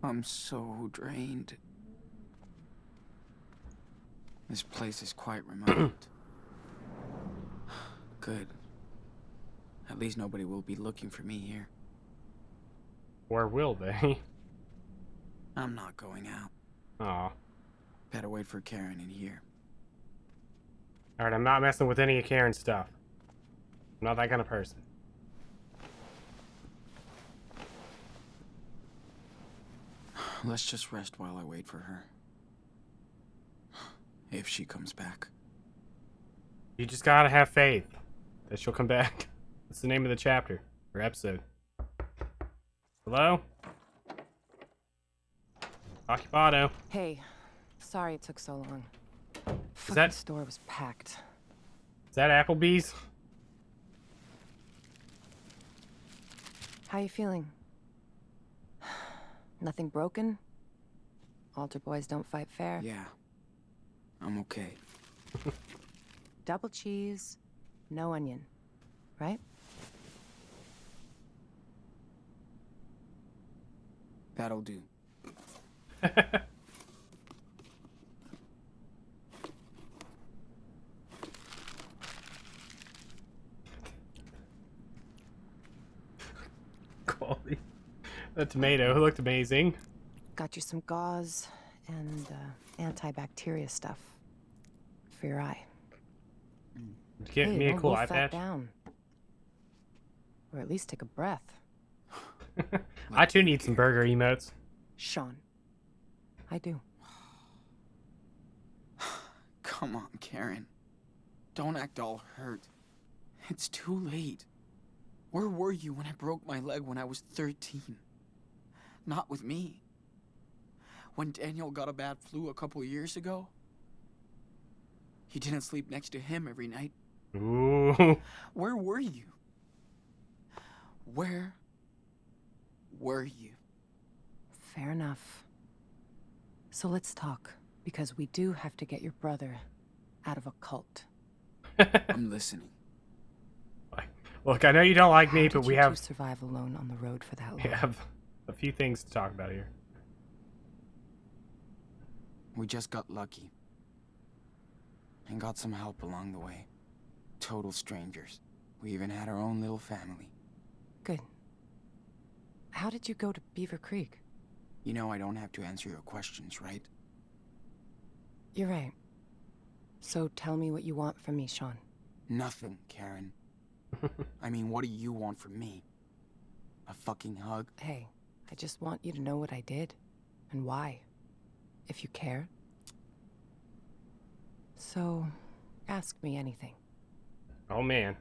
I'm so drained. This place is quite remote. Good. At least nobody will be looking for me here. Or will they? I'm not going out. Aw. Better wait for Karen in here. Alright, I'm not messing with any of Karen's stuff. I'm not that kind of person. Let's just rest while I wait for her. If she comes back. You just gotta have faith that she'll come back. That's the name of the chapter or episode. Hello? Occupado. Hey, sorry it took so long. Is that store was packed. Is that Applebee's? How you feeling? Nothing broken? Altar boys don't fight fair. Yeah. I'm okay. Double cheese, no onion, right? That'll do. Quality. The tomato looked amazing. Got you some gauze and antibacteria stuff for your eye. Get me a don't cool wolf eye that patch. down. Or at least take a breath. I too need some burger emotes. Sean, I do. Come on, Karen. Don't act all hurt. It's too late. Where were you when I broke my leg when I was 13? Not with me. When Daniel got a bad flu a couple years ago, you didn't sleep next to him every night. Ooh. Where were you? Where were you? Fair enough. So let's talk, because we do have to get your brother out of a cult. I'm listening. Look, I know you don't like How me, did but we you have two survive alone on the road for that long. we have a few things to talk about here. We just got lucky. And got some help along the way. Total strangers. We even had our own little family. Good. How did you go to Beaver Creek? You know I don't have to answer your questions, right? You're right. So tell me what you want from me, Sean. Nothing, Karen. I mean, what do you want from me? A fucking hug? Hey, I just want you to know what I did and why, if you care. So, ask me anything. Oh man.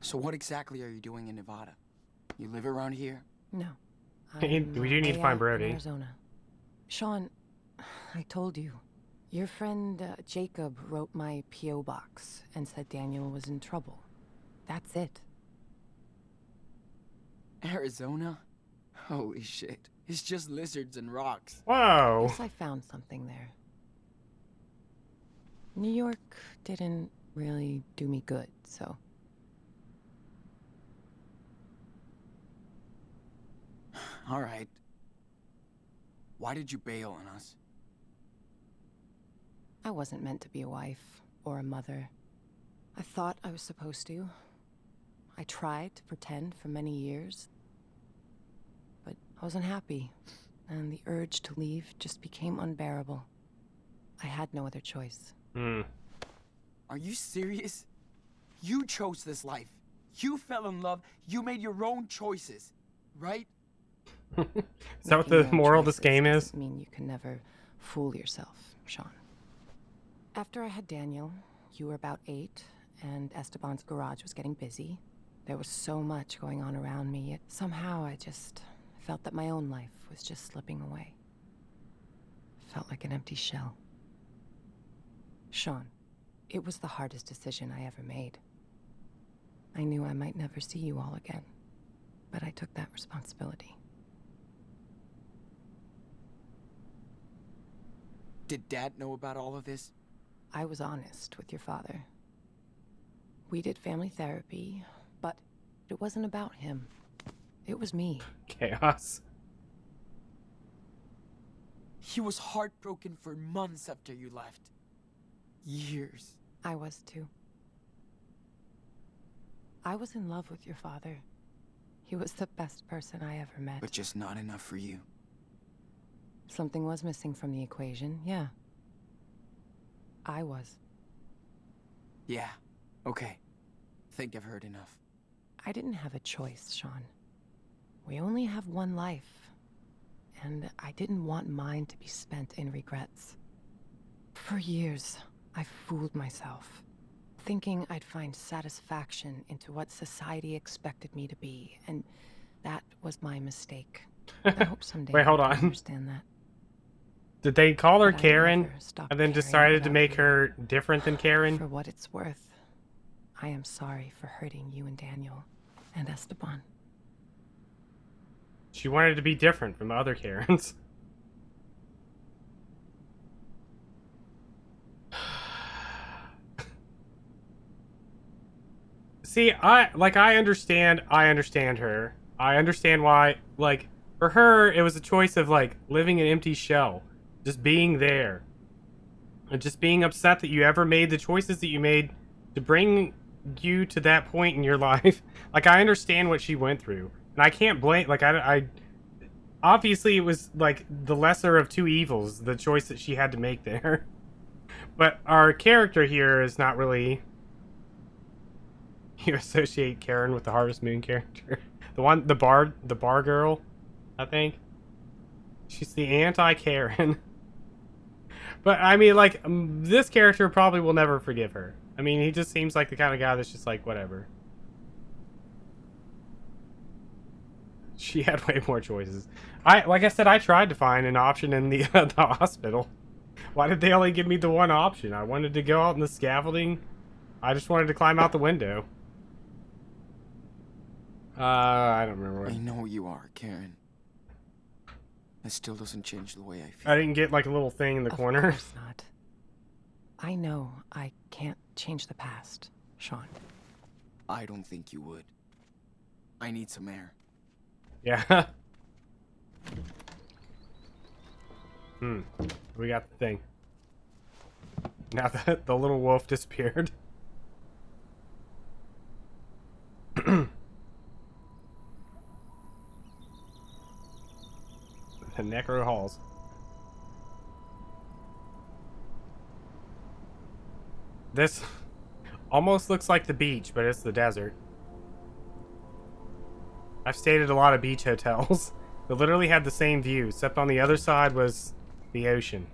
So what exactly are you doing in Nevada? You live around here? No. We do need to way find out Brody. in Arizona. Sean, I told you. Your friend Jacob wrote my P.O. box and said Daniel was in trouble. That's it. Arizona? Holy shit. It's just lizards and rocks. Whoa. Guess I found something there. New York didn't really do me good, so... All right. Why did you bail on us? I wasn't meant to be a wife or a mother. I thought I was supposed to. I tried to pretend for many years. But I wasn't happy. and the urge to leave just became unbearable. I had no other choice. Are you serious? You chose this life. You fell in love. You made your own choices, right? Is that what the moral of this game is? Doesn't mean you can never fool yourself, Sean. After I had Daniel, you were about 8, and Esteban's garage was getting busy. There was so much going on around me, yet somehow I just felt that my own life was just slipping away. Felt like an empty shell. Sean, it was the hardest decision I ever made. I knew I might never see you all again, but I took that responsibility. Did Dad know about all of this? I was honest with your father. We did family therapy, but it wasn't about him. It was me. Chaos. He was heartbroken for months after you left. Years. I was too. I was in love with your father. He was the best person I ever met. But just not enough for you. Something was missing from the equation, yeah. I was. Yeah, okay. Think I've heard enough. I didn't have a choice, Sean. We only have one life. And I didn't want mine to be spent in regrets. For years, I fooled myself, thinking I'd find satisfaction into what society expected me to be, and that was my mistake. I hope someday Wait, hold you on. understand that. Did they call her But I Karen never stopped and then caring decided to about make you. her different than Karen? For what it's worth, I am sorry for hurting you and Daniel and Esteban. She wanted to be different from other Karens. See, I understand her. I understand why, like, for her, it was a choice of, like, living an empty shell. Just being there. And just being upset that you ever made the choices that you made to bring you to that point in your life. Like, I understand what she went through. And I can't blame, like, I obviously it was, like, the lesser of two evils, the choice that she had to make there. But our character here is not really... You associate Karen with the Harvest Moon character. The bar girl, I think. She's the anti-Karen. But, I mean, like, this character probably will never forgive her. I mean, he just seems like the kind of guy that's just like, whatever. She had way more choices. Like I said, I tried to find an option in the, the hospital. Why did they only give me the one option? I wanted to go out in the scaffolding. I just wanted to climb out the window. I don't remember what. I know you are, Karen. It still doesn't change the way I feel. I didn't get like a little thing in the corner. Of course not. I know I can't change the past, Sean. I don't think you would. I need some air. Yeah. We got the thing. Now that the little wolf disappeared. The Necro Halls. This almost looks like the beach, but it's the desert. I've stayed at a lot of beach hotels that literally had the same view, except on the other side was the ocean.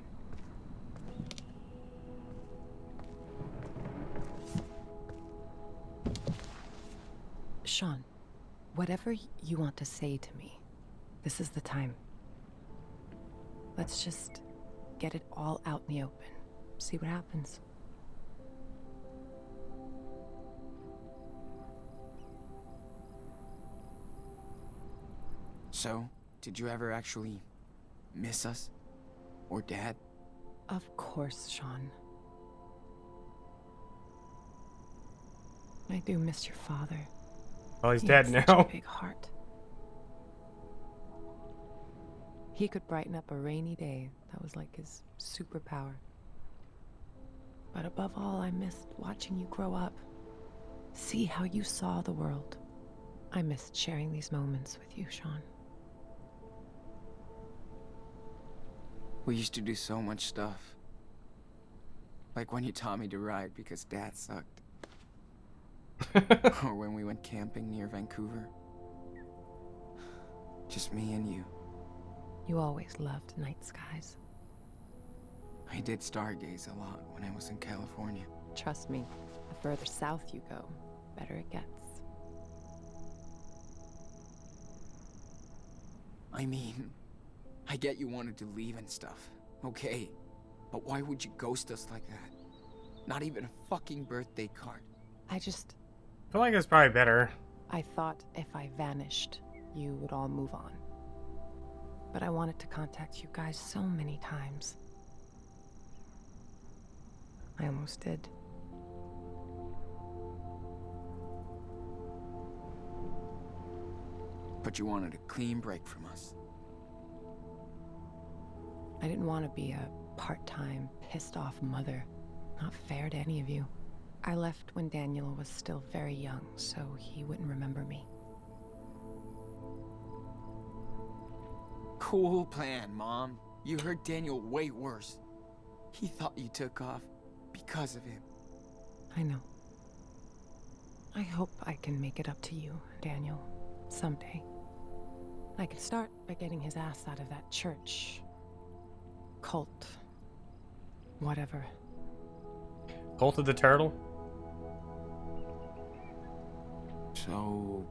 Sean, whatever you want to say to me, this is the time. Let's just get it all out in the open. See what happens. So, did you ever actually miss us? Or Dad? Of course, Sean. I do miss your father. Well, he's He dead had such now. a big heart. He could brighten up a rainy day. That was like his superpower. But above all, I missed watching you grow up. See how you saw the world. I missed sharing these moments with you, Sean. We used to do so much stuff. Like when you taught me to ride because Dad sucked. Or when we went camping near Vancouver. Just me and you. You always loved night skies. I did stargaze a lot when I was in California. Trust me, the further south you go, better it gets. I mean, I get you wanted to leave and stuff, okay? But why would you ghost us like that? Not even a fucking birthday card. I feel like it's probably better. I thought if I vanished, you would all move on. But I wanted to contact you guys so many times. I almost did. But you wanted a clean break from us. I didn't want to be a part-time, pissed-off mother. Not fair to any of you. I left when Daniel was still very young, so he wouldn't remember me. Cool plan, Mom. You hurt Daniel way worse. He thought you took off because of him. I know. I hope I can make it up to you, Daniel, someday. I can start by getting his ass out of that church. Cult. Whatever. Cult of the Turtle? So...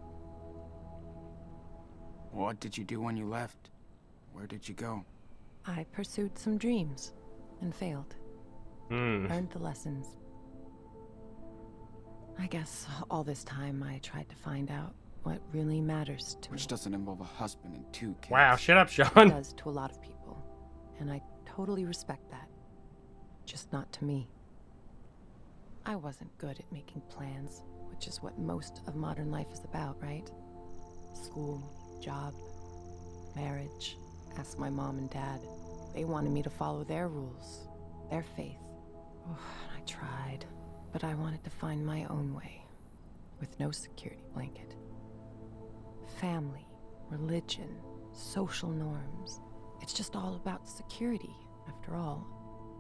what did you do when you left? Where did you go? I pursued some dreams and failed. Learned the lessons. I guess all this time I tried to find out what really matters to me. Which doesn't involve a husband and 2 kids. Wow, shut up, Sean. It does to a lot of people, and I totally respect that. Just not to me. I wasn't good at making plans, which is what most of modern life is about, right? School, job, marriage. Ask my mom and dad. They wanted me to follow their rules, their faith. Oh, I tried, but I wanted to find my own way, with no security blanket. Family, religion, social norms. It's just all about security, after all.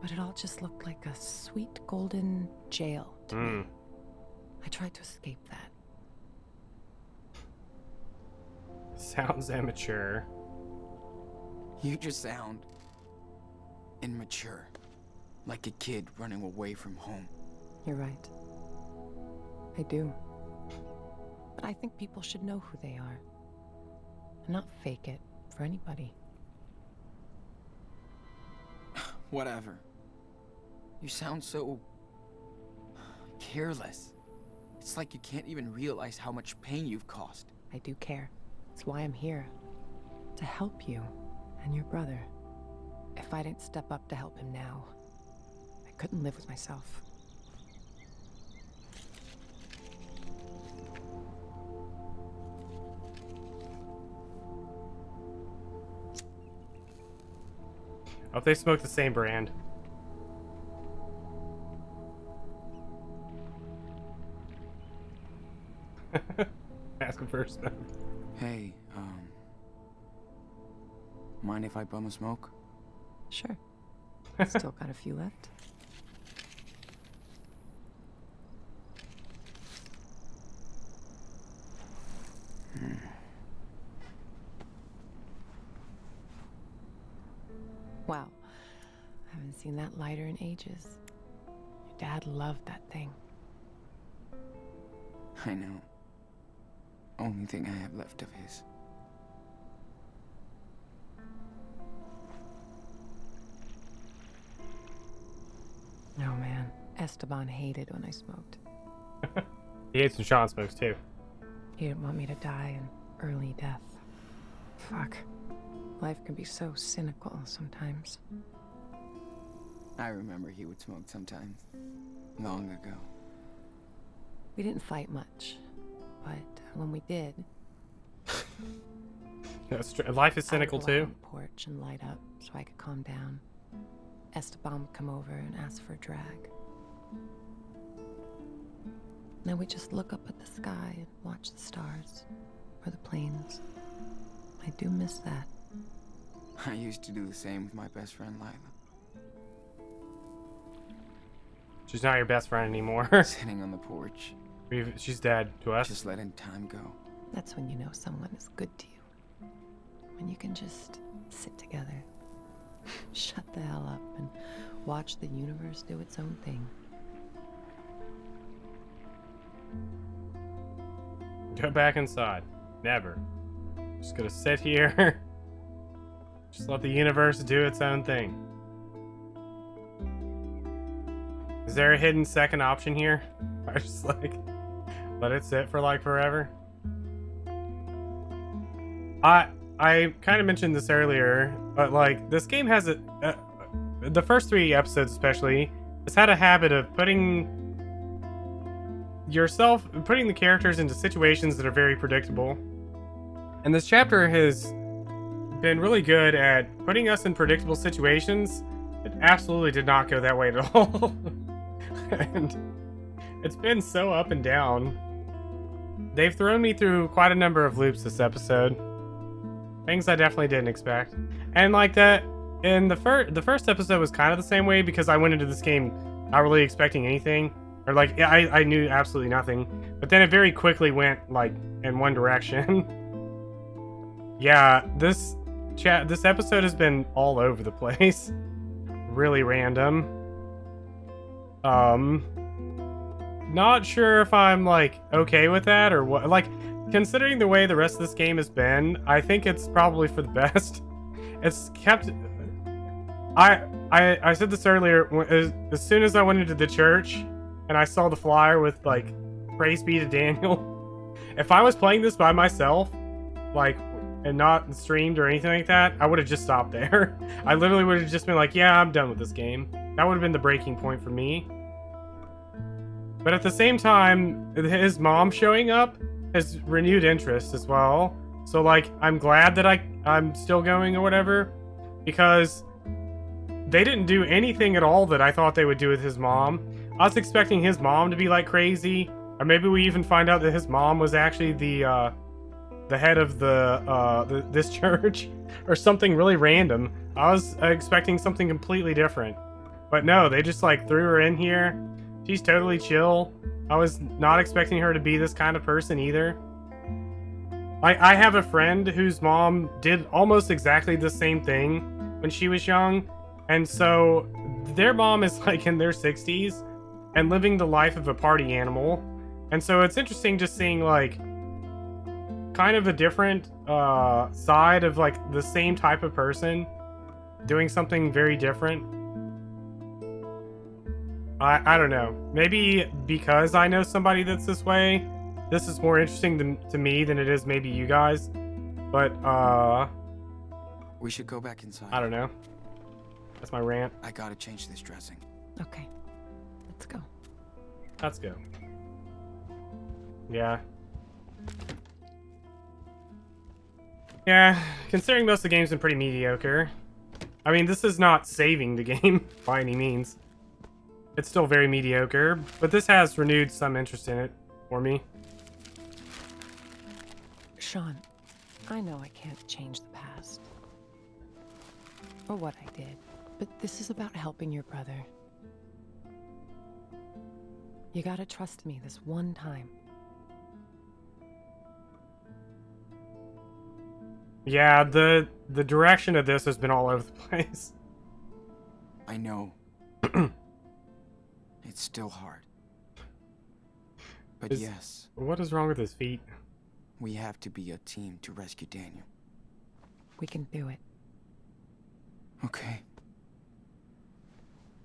But it all just looked like a sweet golden jail to me. I tried to escape that. Sounds immature. You just sound immature. Like a kid running away from home. You're right. I do. But I think people should know who they are. And not fake it for anybody. Whatever. You sound so... careless. It's like you can't even realize how much pain you've caused. I do care. That's why I'm here. To help you and your brother. If I didn't step up to help him now, I couldn't live with myself. I hope they smoke the same brand. Ask him first. Hey, mind if I bum a smoke? Sure. Still got a few left. Wow. I haven't seen that lighter in ages. Your dad loved that thing. I know. Only thing I have left of his. Oh man, Esteban hated when I smoked. He hates when Sean smokes too. He didn't want me to die an early death. Fuck. Life can be so cynical sometimes. I remember he would smoke sometimes. Long ago. We didn't fight much, but when we did... Life is cynical I would go out too. on the porch and light up so I could calm down. Esteban would come over and ask for a drag. Then we'd just look up at the sky and watch the stars, or the planes. I do miss that. I used to do the same with my best friend Lila. She's not your best friend anymore. Sitting on the porch. She's dead to us. Just letting time go. That's when you know someone is good to you. When you can just sit together, shut the hell up, and watch the universe do its own thing. Go back inside. Never. Just gonna sit here. Just let the universe do its own thing. Is there a hidden second option here? I just like let it sit for like forever. I kind of mentioned this earlier, but like this game has the first 3 episodes especially has had a habit of putting the characters into situations that are very predictable. And this chapter has been really good at putting us in predictable situations. It absolutely did not go that way at all. And it's been so up and down. They've thrown me through quite a number of loops this episode. Things I definitely didn't expect. And like that, in the first episode was kind of the same way because I went into this game not really expecting anything. Or like, I knew absolutely nothing. But then it very quickly went like in one direction. Yeah, this episode has been all over the place. Really random. Not sure if I'm like okay with that or what. Like, considering the way the rest of this game has been, I think it's probably for the best. It's kept. I said this earlier. As soon as I went into the church and I saw the flyer with like "Praise be to Daniel," if I was playing this by myself, like, and not streamed or anything like that, I would have just stopped there. I literally would have just been like, yeah, I'm done with this game. That would have been the breaking point for me. But at the same time, his mom showing up has renewed interest as well. So like, I'm glad that I'm still going or whatever, because they didn't do anything at all that I thought they would do with his mom. I was expecting his mom to be like crazy, or maybe we even find out that his mom was actually the head of this church, or something really random. I was expecting something completely different, but no, they just like threw her in here. She's totally chill. I was not expecting her to be this kind of person either. I have a friend whose mom did almost exactly the same thing when she was young, and so their mom is like in their 60s and living the life of a party animal. And so it's interesting just seeing like kind of a different side of like the same type of person doing something very different. I don't know. Maybe because I know somebody that's this way, this is more interesting to me than it is maybe you guys. But we should go back inside. I don't know. That's my rant. I gotta change this dressing. Okay, let's go. Let's go. Yeah. Yeah, considering most of the game's been pretty mediocre. I mean, this is not saving the game by any means. It's still very mediocre, but this has renewed some interest in it for me. Sean, I know I can't change the past. Or what I did, but this is about helping your brother. You gotta trust me this one time. Yeah, the direction of this has been all over the place. I know. It's still hard. But yes. What is wrong with his feet? We have to be a team to rescue Daniel. We can do it. Okay.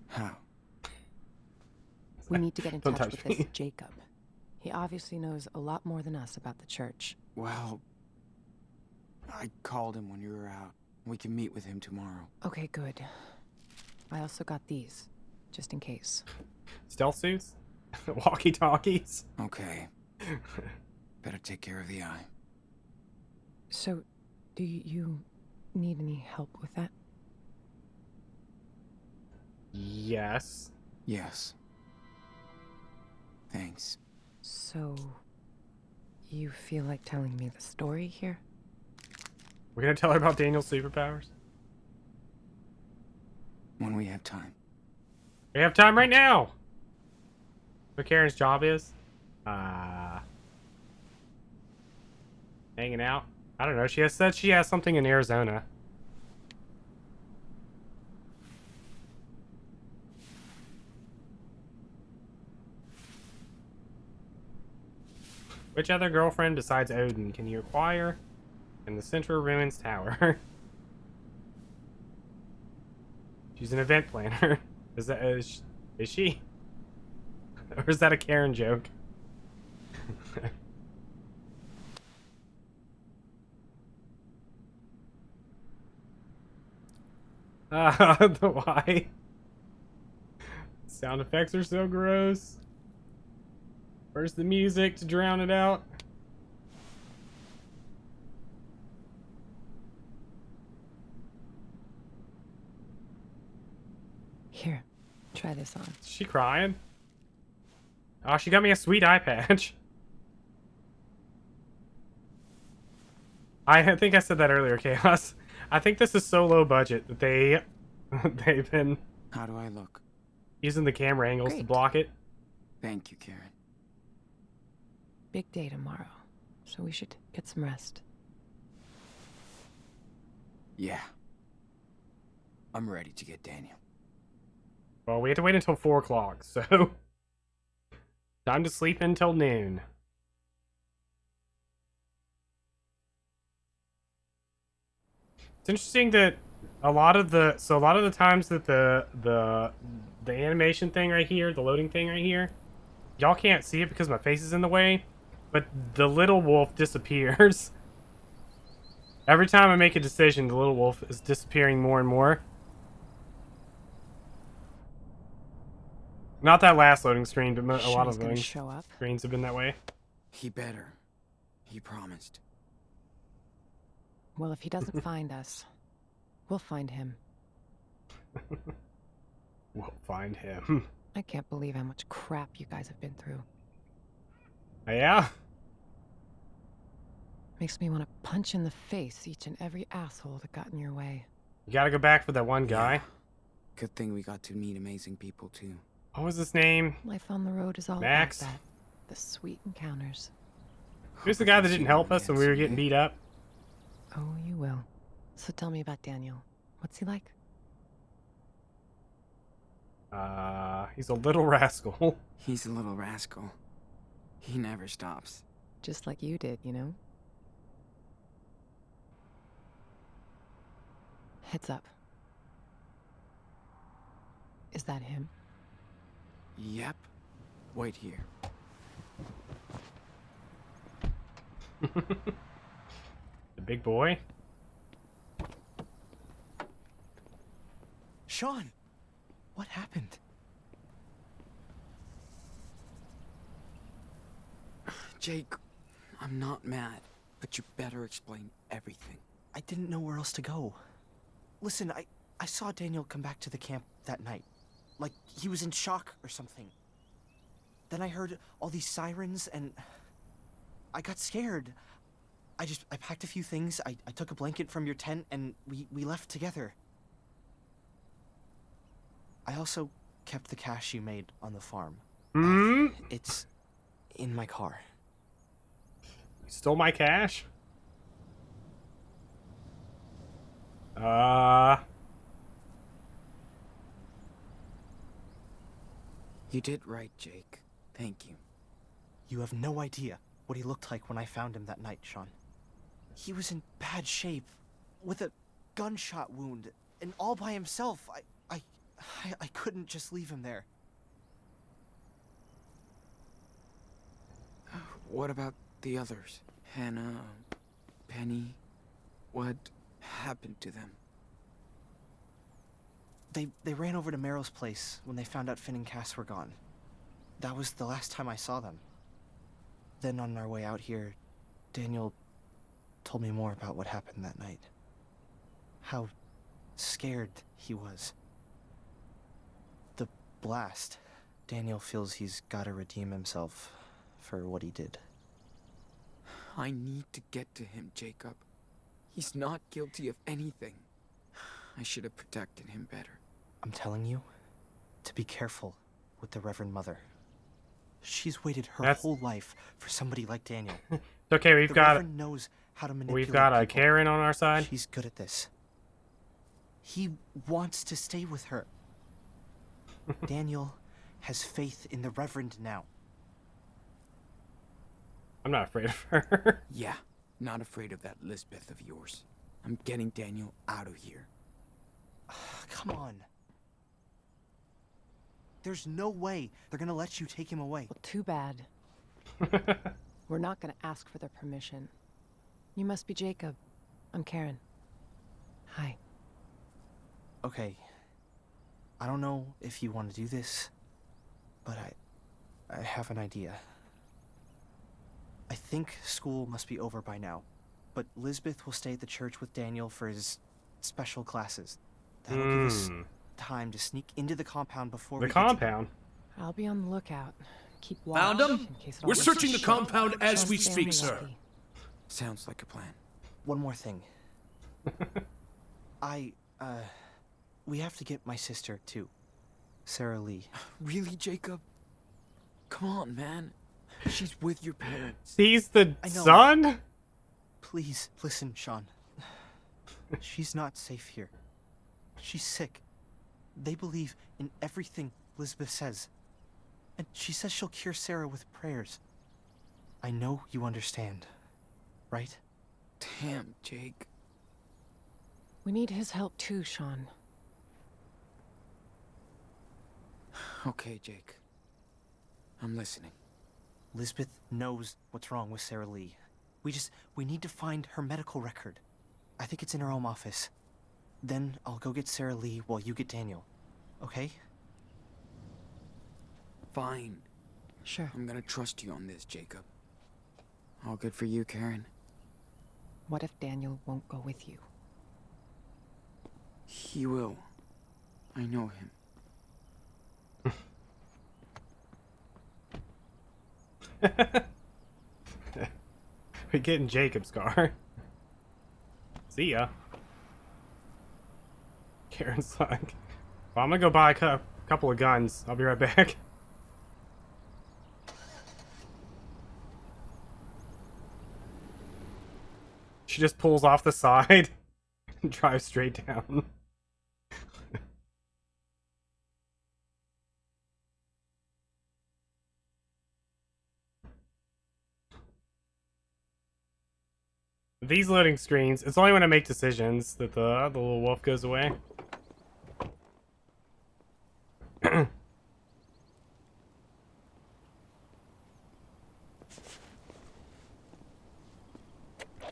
How? We need to get in touch with this Jacob. He obviously knows a lot more than us about the church. Well, I called him when you were out. We can meet with him tomorrow. Okay, good. I also got these, just in case. Stealth suits? Walkie-talkies? Okay. Better take care of the eye. So, do you need any help with that? Yes. Yes. Thanks. So, you feel like telling me the story here? We're gonna tell her about Daniel's superpowers? When we have time. We have time right now. What Karen's job is? Hanging out. I don't know. She has said she has something in Arizona. Which other girlfriend besides Odin can you acquire in the Central Ruins Tower? She's an event planner. Is she? Or is that a Karen joke? Why? Sound effects are so gross. Where's the music to drown it out? Here, try this on. Is she crying? Oh, she got me a sweet eye patch. I think I said that earlier, Chaos. I think this is so low budget that they've been... How do I look? Using the camera angles to Great. block it. Thank you, Karen. Big day tomorrow, so we should get some rest. Yeah. I'm ready to get Daniel. Well, we have to wait until 4 o'clock, so... Time to sleep until noon. It's interesting that a lot of the times that the animation thing right here, the loading thing right here, y'all can't see it because my face is in the way, but the little wolf disappears. Every time I make a decision, the little wolf is disappearing more and more. Not that last loading screen, but a lot of gonna loading show up. screens have been that way. He better. He promised. Well, if he doesn't find us, we'll find him. We'll find him. I can't believe how much crap you guys have been through. Yeah? Makes me want to punch in the face each and every asshole that got in your way. You gotta go back for that one guy. Yeah. Good thing we got to meet amazing people, too. What was his name? Life on the road is all Max? about that. The sweet encounters. Who's the guy that didn't help us when we were getting beat up? Oh, you will. So tell me about Daniel. What's he like? He's a little rascal. He's a little rascal. He never stops. Just like you did, you know? Heads up. Is that him? Yep. Wait here. The big boy? Sean! What happened? Jake, I'm not mad, but you better explain everything. I didn't know where else to go. Listen, I saw Daniel come back to the camp that night. Like he was in shock or something. Then I heard all these sirens and I got scared. I packed a few things, I took a blanket from your tent and we left together. I also kept the cash you made on the farm. It's in my car. You stole my cash? You did right, Jake. Thank you. You have no idea what he looked like when I found him that night, Sean. He was in bad shape, with a gunshot wound, and all by himself. I couldn't just leave him there. What about the others? Hannah, Penny, what happened to them? They ran over to Meryl's place when they found out Finn and Cass were gone. That was the last time I saw them. Then on our way out here, Daniel told me more about what happened that night. How scared he was. The blast. Daniel feels he's gotta redeem himself for what he did. I need to get to him, Jacob. He's not guilty of anything. I should have protected him better. I'm telling you to be careful with the Reverend Mother. She's waited her whole life for somebody like Daniel. It's okay, we've got Reverend knows how to manipulate we've got a people. Karen on our side. She's good at this. He wants to stay with her. Daniel has faith in the Reverend now. I'm not afraid of her. Yeah, not afraid of that Lisbeth of yours. I'm getting Daniel out of here. Come on. There's no way they're gonna let you take him away. Well, too bad. We're not gonna ask for their permission. You must be Jacob. I'm Karen. Hi. Okay. I don't know if you want to do this, but I have an idea. I think school must be over by now, but Lisbeth will stay at the church with Daniel for his special classes. That'll give us time to sneak into the compound before the compound. I'll be on the lookout. Keep watch. Found him? In case it We're all searching the goes compound as Sean's we speak, family sir. lucky. Sounds like a plan. One more thing. We have to get my sister, too. Sarah Lee. Really, Jacob? Come on, man. She's with your parents. He's the I know. son? Please, listen, Sean. She's not safe here. She's sick. They believe in everything Lisbeth says. And she says she'll cure Sarah with prayers. I know you understand, right? Damn, Jake. We need his help too, Sean. Okay, Jake. I'm listening. Lisbeth knows what's wrong with Sarah Lee. We need to find her medical record. I think it's in her home office. Then I'll go get Sarah Lee while you get Daniel. Okay? Fine. Sure. I'm gonna trust you on this, Jacob. All good for you, Karen. What if Daniel won't go with you? He will. I know him. We're getting Jacob's car. See ya. Karen's like, well, I'm gonna go buy a couple of guns. I'll be right back. She just pulls off the side and drives straight down. These loading screens, it's only when I make decisions that the little wolf goes away.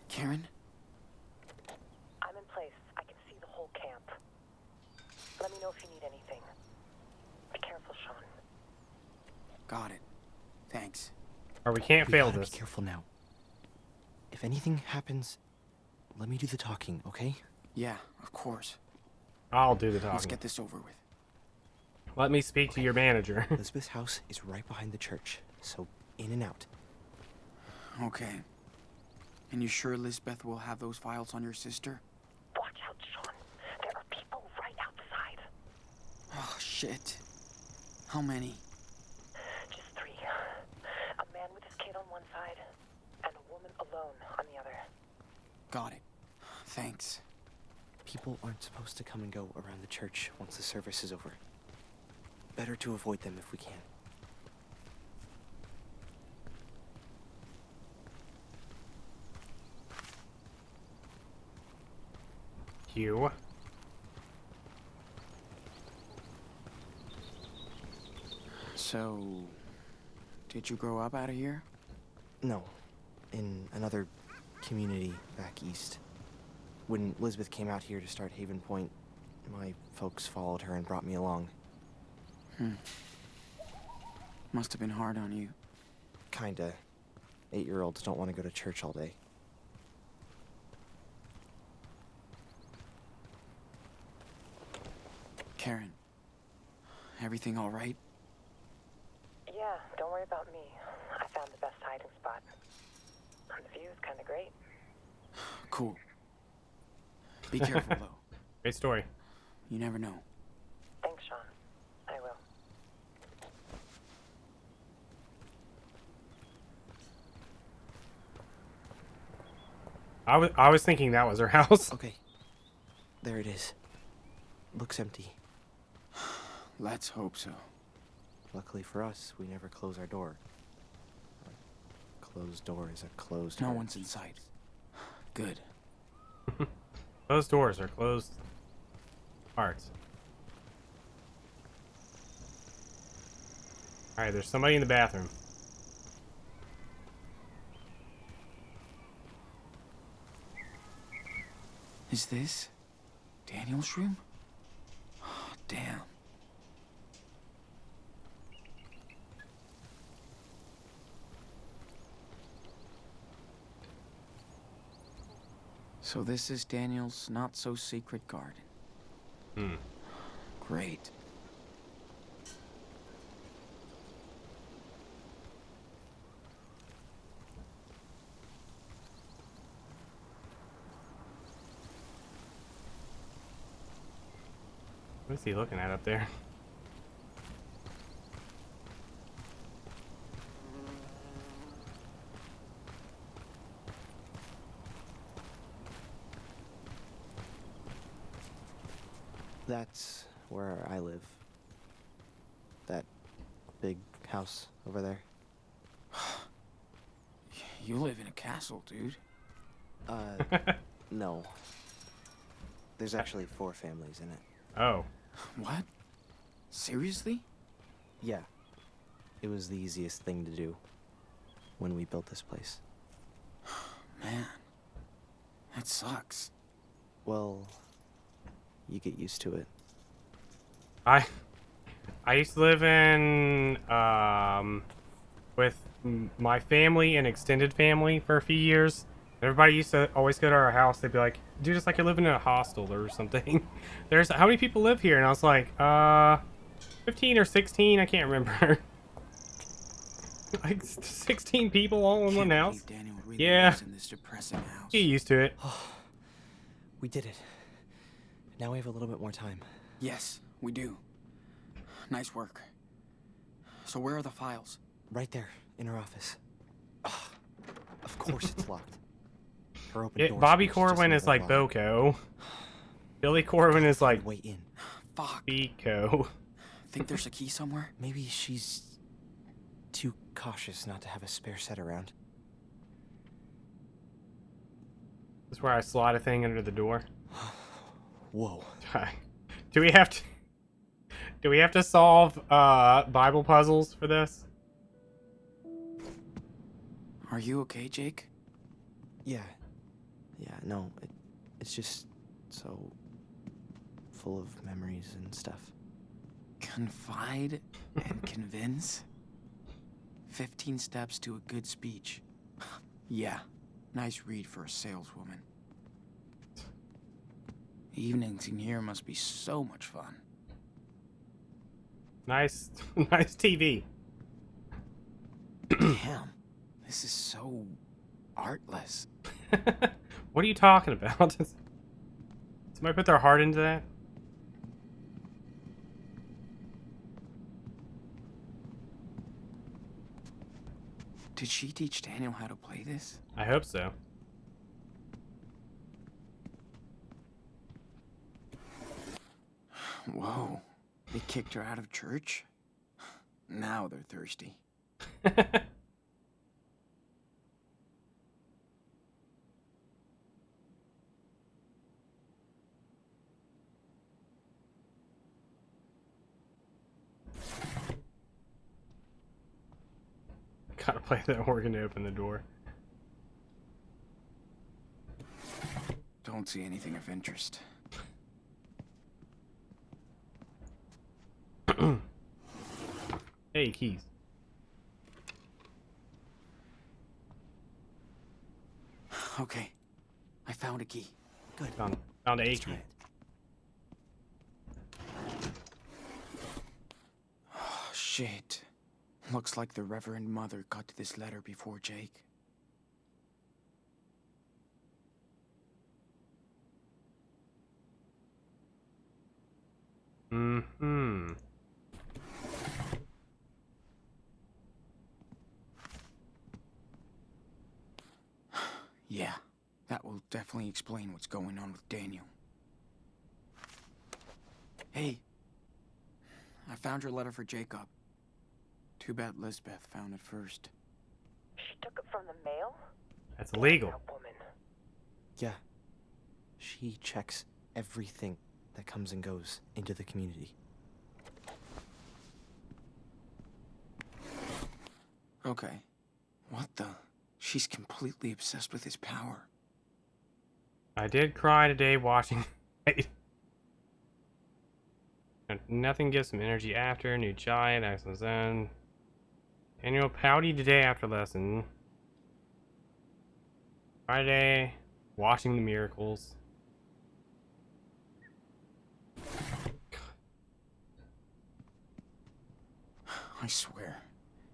Karen? I'm in place. I can see the whole camp. Let me know if you need anything. Be careful, Sean. Got it. Thanks. Or we can't fail gotta this. Be careful now. If anything happens, let me do the talking, okay? Yeah, of course. I'll do the talking. Let's get this over with. Let me speak to your manager. Lisbeth's house is right behind the church, so in and out. Okay. And you sure Lisbeth will have those files on your sister? Watch out, Sean. There are people right outside. Oh, shit. How many? Just 3. A man with his kid on one side, and a woman alone on the other. Got it. Thanks. People aren't supposed to come and go around the church once the service is over. Better to avoid them if we can. You. So, did you grow up out of here? No. In another community back east. When Lisbeth came out here to start Haven Point, my folks followed her and brought me along. Must have been hard on you. Kinda. 8-year-olds don't want to go to church all day. Karen, everything all right? Yeah, don't worry about me. I found the best hiding spot. The view's kind of great. Cool. Be careful, though. Great story. You never know. I was thinking that was her house. Okay. There it is. Looks empty. Let's hope so. Luckily for us, we never close our door. A closed door is a closed No door. one's in sight. Good. Closed doors are closed hearts. Alright, there's somebody in the bathroom. Is this Daniel's room? Oh, damn. So this is Daniel's not-so-secret garden. Hmm. Great. What is he looking at up there? That's where I live. That big house over there. You live in a castle, dude. No. There's actually 4 families in it. Oh. What? Seriously? Yeah. It was the easiest thing to do when we built this place. Man, that sucks. Well, you get used to it. I used to live in with my family and extended family for a few years. Everybody used to always go to our house. They'd be like, dude, it's like you're living in a hostel or something. There's how many people live here? And I was like, 15 or 16, I can't remember. Like 16 people all in one house. Daniel really Yeah. lives in this depressing house. Get used to it. We did it. Now we have a little bit more time. Yes, we do. Nice work. So where are the files? Right there, in her office. Of course it's locked. Her open door Bobby switch just Corwin made is her like lock. Boko. Billy Corwin is like Way in. Fuck. Biko. Think there's a key somewhere? Maybe she's too cautious not to have a spare set around. This is where I slide a thing under the door. Whoa. Do we have to solve Bible puzzles for this? Are you okay, Jake? Yeah. Yeah, no, it's just so full of memories and stuff. Confide and convince? 15 steps to a good speech. Yeah, nice read for a saleswoman. Evenings in here must be so much fun. Nice TV. Damn, this is so artless. What are you talking about? Somebody put their heart into that? Did she teach Daniel how to play this? I hope so. Whoa, they kicked her out of church? Now they're thirsty. Gotta play that organ to open the door. Don't see anything of interest. Hey, keys. Okay, I found a key. Good. Found a key. Oh, shit. Looks like the Reverend Mother got to this letter before Jake. Mm-hmm. Yeah, that will definitely explain what's going on with Daniel. Hey, I found your letter for Jacob. Too bad Lisbeth found it first. She took it from the mail? That's illegal. Yeah. She checks everything that comes and goes into the community. Okay. What the? She's completely obsessed with his power. I did cry today watching. Nothing gives him energy after. New giant, excellent zen. Annual pouty today after lesson. Friday, watching the miracles. I swear,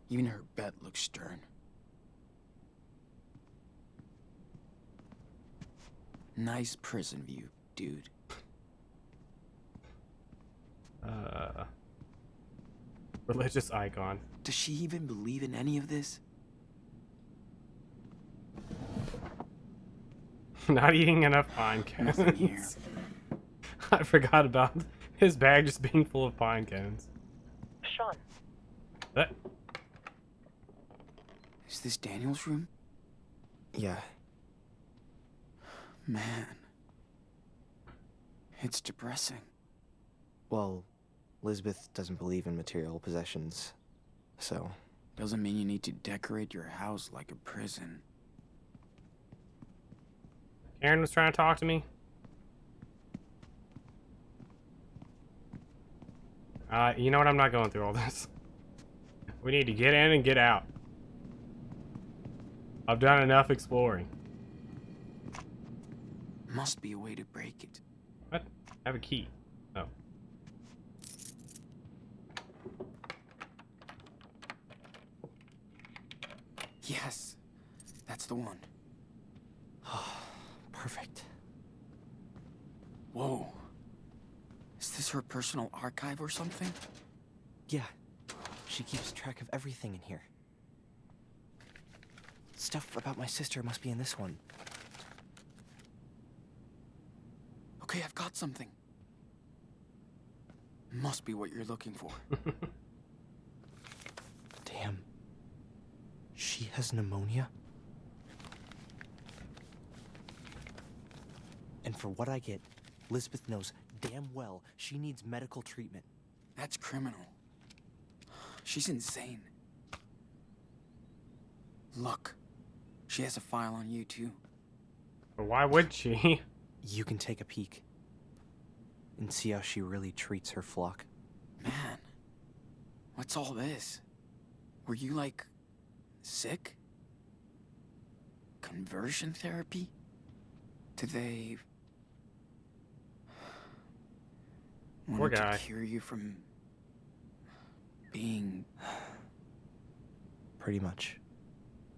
even her bed looks stern. Nice prison view, dude. Religious icon. Does she even believe in any of this? Not eating enough pine cones. I forgot about his bag just being full of pine cones. Sean. What? Is this Daniel's room? Yeah. Man. It's depressing. Well, Lisbeth doesn't believe in material possessions, so... Doesn't mean you need to decorate your house like a prison. Aaron was trying to talk to me. You know what? I'm not going through all this. We need to get in and get out. I've done enough exploring. Must be a way to break it. What? I have a key. Oh. Yes. That's the one. Perfect. Whoa. Is this her personal archive or something? Yeah. She keeps track of everything in here. Stuff about my sister must be in this one. Okay, I've got something. Must be what you're looking for. Damn. She has pneumonia? And for what I get, Lisbeth knows damn well she needs medical treatment. That's criminal. She's insane. Look, she has a file on you too. But why would she? You can take a peek and see how she really treats her flock. Man, what's all this? Were you, like, sick? Conversion therapy? Did they... Poor wanted guy. to cure you from... being... Pretty much.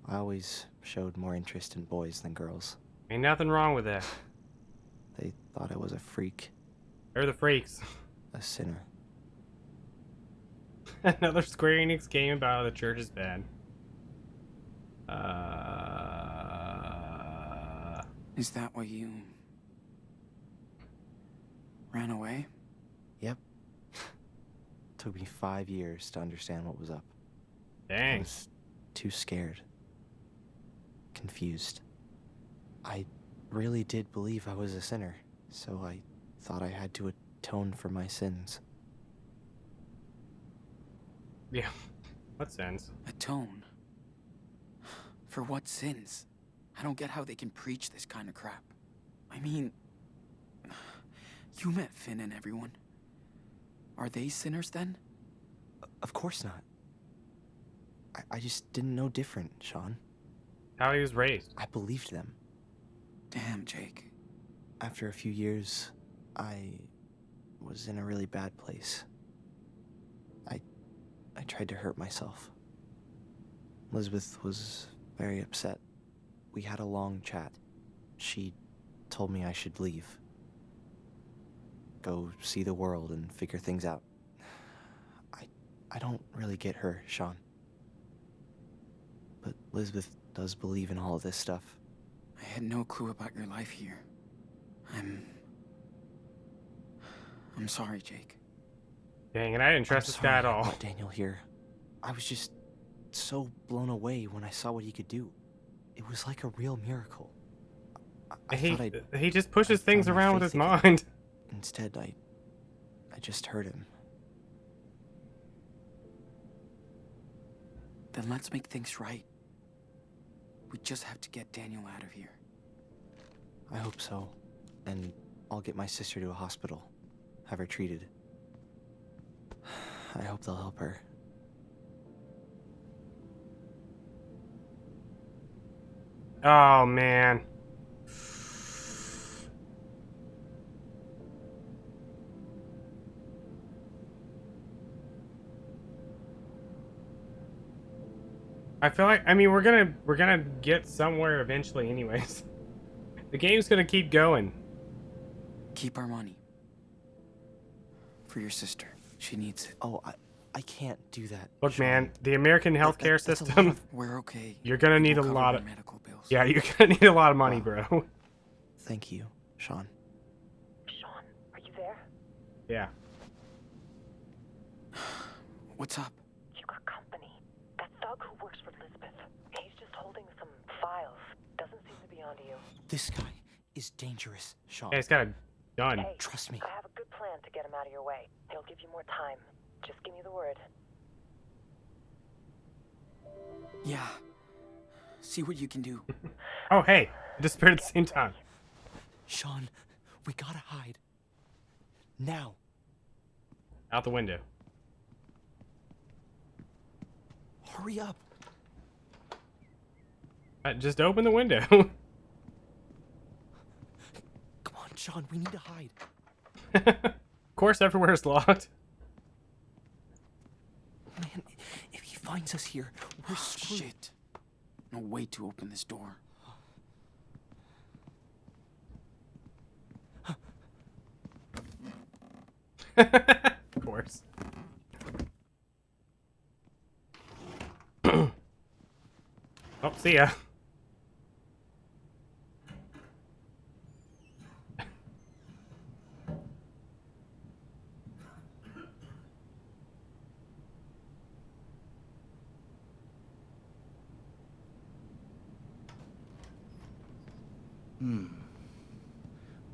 I always showed more interest in boys than girls. Ain't nothing wrong with that. They thought I was a freak. They're the freaks. A sinner. Another Square Enix game about the church is bad. Is that why you... ran away? Yep. Took me 5 years to understand what was up. Dang. I was too scared. Confused. I really did believe I was a sinner, so I thought I had to atone for my sins. Yeah. What sins? Atone? For what sins? I don't get how they can preach this kind of crap. I mean... You met Finn and everyone. Are they sinners then? Of course not. I just didn't know different, Sean. How he was raised. I believed them. Damn, Jake. After a few years, I was in a really bad place. I tried to hurt myself. Lisbeth was very upset. We had a long chat. She told me I should leave. Go see the world and figure things out. I don't really get her, Sean. But Lisbeth does believe in all of this stuff. I I had no clue about your life here. I'm sorry, Jake. Dang it, I didn't trust this guy at I all. brought Daniel here. I was just so blown away when I saw what he could do. It was like a real miracle. I thought He just pushes I'd things found my around with his faith again. mind. Instead, I just hurt him. Then let's make things right. We just have to get Daniel out of here. I hope so. And I'll get my sister to a hospital. Have her treated. I hope they'll help her. Oh, man. I feel like, I mean, we're gonna get somewhere eventually anyways. The game's gonna keep going. Keep our money. For your sister. She needs it. Oh, I can't do that. Look, man, the American healthcare system. We're okay. You're gonna need a We'll cover lot your of medical bills. Yeah, you're gonna need a lot of money, bro. Thank you, Sean. Sean, are you there? Yeah. What's up? You got company. That thug who works for Lisbeth. He's just holding some files. Doesn't seem to be onto you. This guy is dangerous, Sean. Yeah, he's got a gun. Hey, trust me. I have a good plan to get him out of your way. He'll give you more time. Just give me the word. Yeah. See what you can do. Oh, hey, it disappeared at the same time. Sean, we gotta hide. Now. Out the window. Hurry up. Just open the window. Come on, Sean, we need to hide. Of course, everywhere is locked. Man, if he finds us here, we're screwed. Shit. No way to open this door. Of course. Oh, see ya.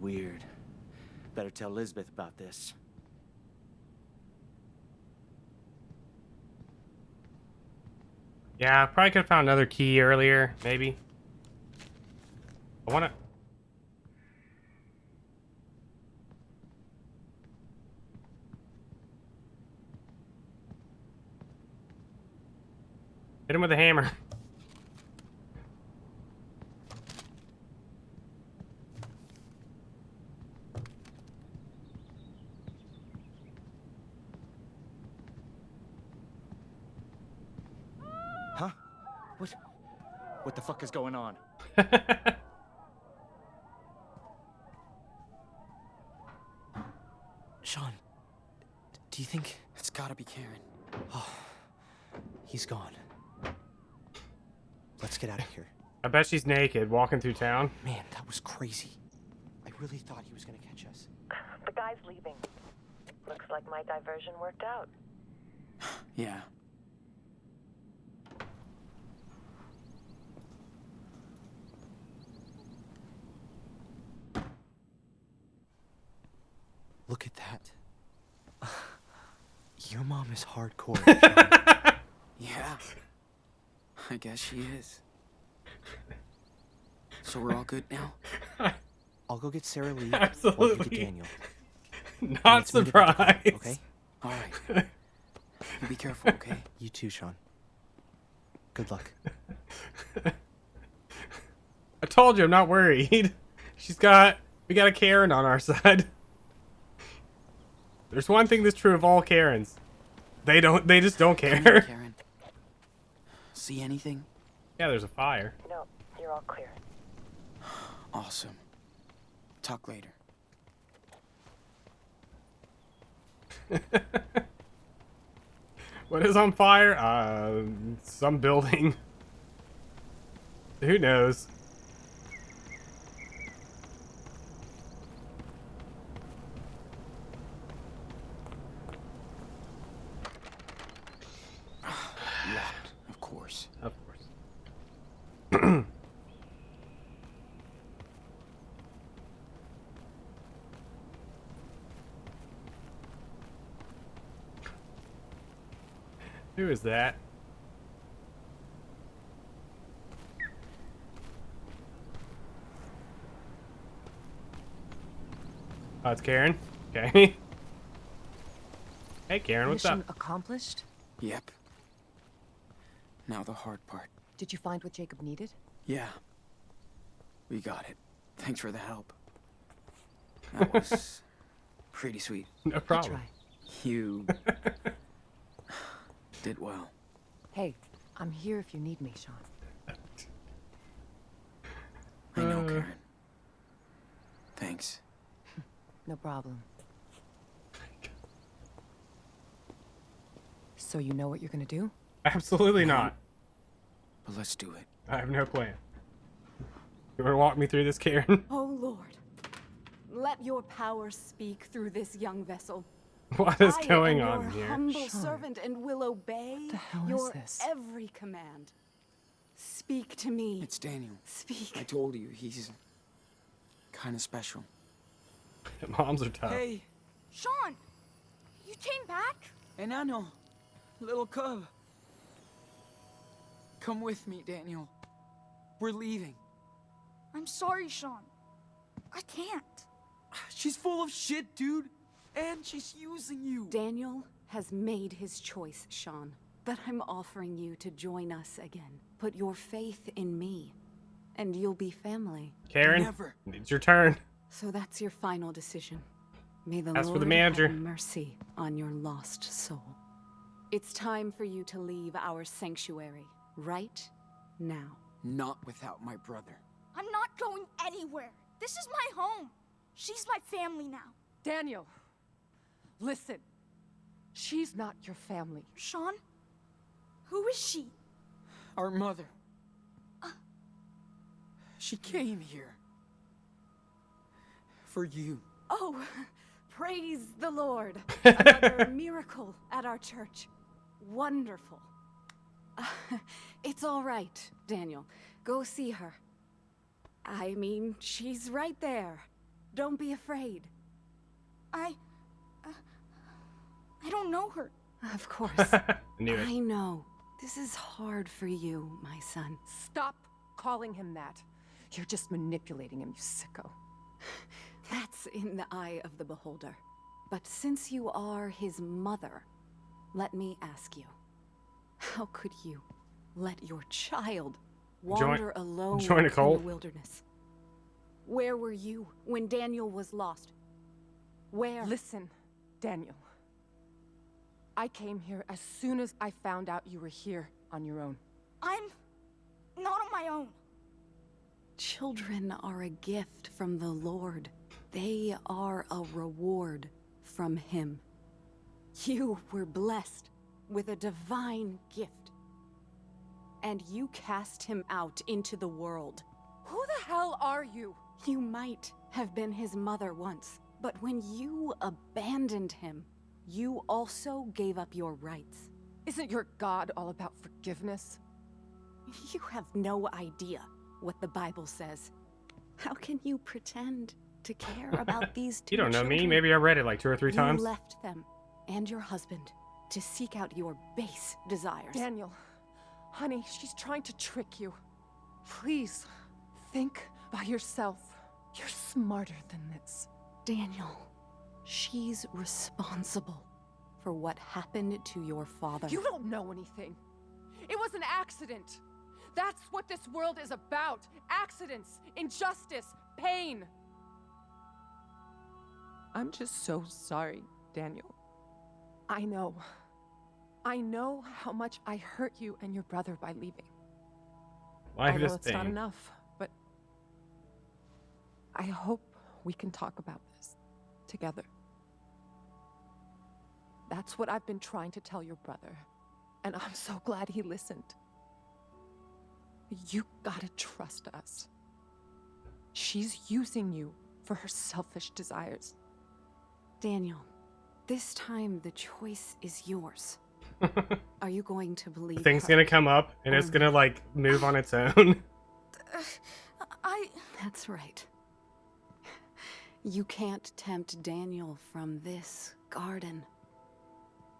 Weird. Better tell Lisbeth about this. Yeah, probably could have found another key earlier, maybe. I wanna... Hit him with a hammer. Huh? What the fuck is going on? Sean, do you think... It's gotta be Karen. Oh, he's gone. Let's get out of here. I bet she's naked, walking through town. Man, that was crazy. I really thought he was gonna catch us. The guy's leaving. Looks like my diversion worked out. Yeah. Look at that. Your mom is hardcore. Yeah. I guess she is. So we're all good now? I'll go get Sarah Lee. Absolutely. While you get Daniel. Not surprised. Okay? Alright. You be careful, okay? You too, Sean. Good luck. I told you I'm not worried. We got a Karen on our side. There's one thing that's true of all Karens. They just don't care. Karen. See anything? Yeah, there's a fire. No, you're all clear. Awesome. Talk later. What is on fire? Some building. Who knows? Who is that? Oh, it's Karen. Okay. Hey, Karen, what's Mission up? accomplished? Yep. Now the hard part. Did you find what Jacob needed? Yeah. We got it. Thanks for the help. That was pretty sweet. No problem. You did well. Hey, I'm here if you need me, Sean. I know, Karen. Thanks. No problem. So you know what you're gonna do? Absolutely not. But let's do it. I have no plan. You want to walk me through this, Karen? Oh Lord, let your power speak through this young vessel. What is I going am on your here? humble servant and will obey the hell is your this? every command. Speak to me. It's Daniel. Speak. I told you, he's kind of special. Moms are tough. Hey, Sean, you came back? enano, little cub. Come with me, Daniel. We're leaving. I'm sorry, Sean. I can't. She's full of shit, dude. And she's using you. Daniel has made his choice, Sean. But I'm offering you to join us again. Put your faith in me, and you'll be family. Karen, Never. it's your turn. So that's your final decision. May the Ask Lord for the manager. have mercy on your lost soul. It's time for you to leave our sanctuary right now. Not without my brother. I'm not going anywhere. This is my home. She's my family now. Daniel, listen. She's not your family. Sean? Who is she? Our mother. She came here. For you. Oh, praise the Lord. Another miracle at our church. Wonderful. It's all right, Daniel. Go see her. I mean, she's right there. Don't be afraid. I don't know her. Of course. Knew it. I know. This is hard for you, my son. Stop calling him that. You're just manipulating him, you sicko. That's in the eye of the beholder. But since you are his mother, let me ask you, how could you let your child wander alone join a in cult? the wilderness? Where were you when Daniel was lost? Where? Listen, Daniel. I came here as soon as I found out you were here on your own. I'm not on my own. Children are a gift from the Lord. They are a reward from Him. You were blessed with a divine gift. And you cast him out into the world. Who the hell are you? You might have been his mother once, but when you abandoned him, you also gave up your rights. Isn't your God all about forgiveness? You have no idea what the Bible says. How can you pretend to care about these two You don't know me. children? Maybe I read it like 2 or 3 times. You left them and your husband to seek out your base desires. Daniel, honey, she's trying to trick you. Please, think by yourself. You're smarter than this. Daniel, she's responsible for what happened to your father. You don't know anything. It was an accident. That's what this world is about. Accidents, injustice, pain. I'm just so sorry, Daniel. I know how much I hurt you and your brother by leaving. Life Although is it's not pain. enough, but I hope we can talk about this together. That's what I've been trying to tell your brother, and I'm so glad he listened. You gotta trust us. She's using you for her selfish desires. Daniel, this time the choice is yours. Are you going to believe The thing's her? gonna come up and it's gonna like move on its own. That's right. You can't tempt Daniel from this garden.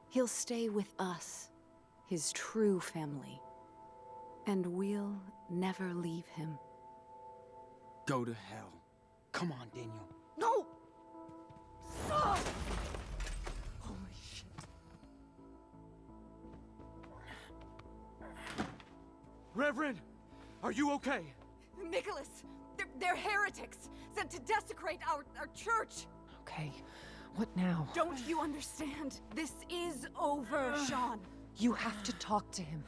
He'll stay with us, his true family. And we'll never leave him. Go to hell. Come on, Daniel. No! Stop! Holy shit. Reverend, are you okay? Nicholas, they're heretics, sent to desecrate our church. Okay, what now? Don't you understand? This is over, Sean. You have to talk to him.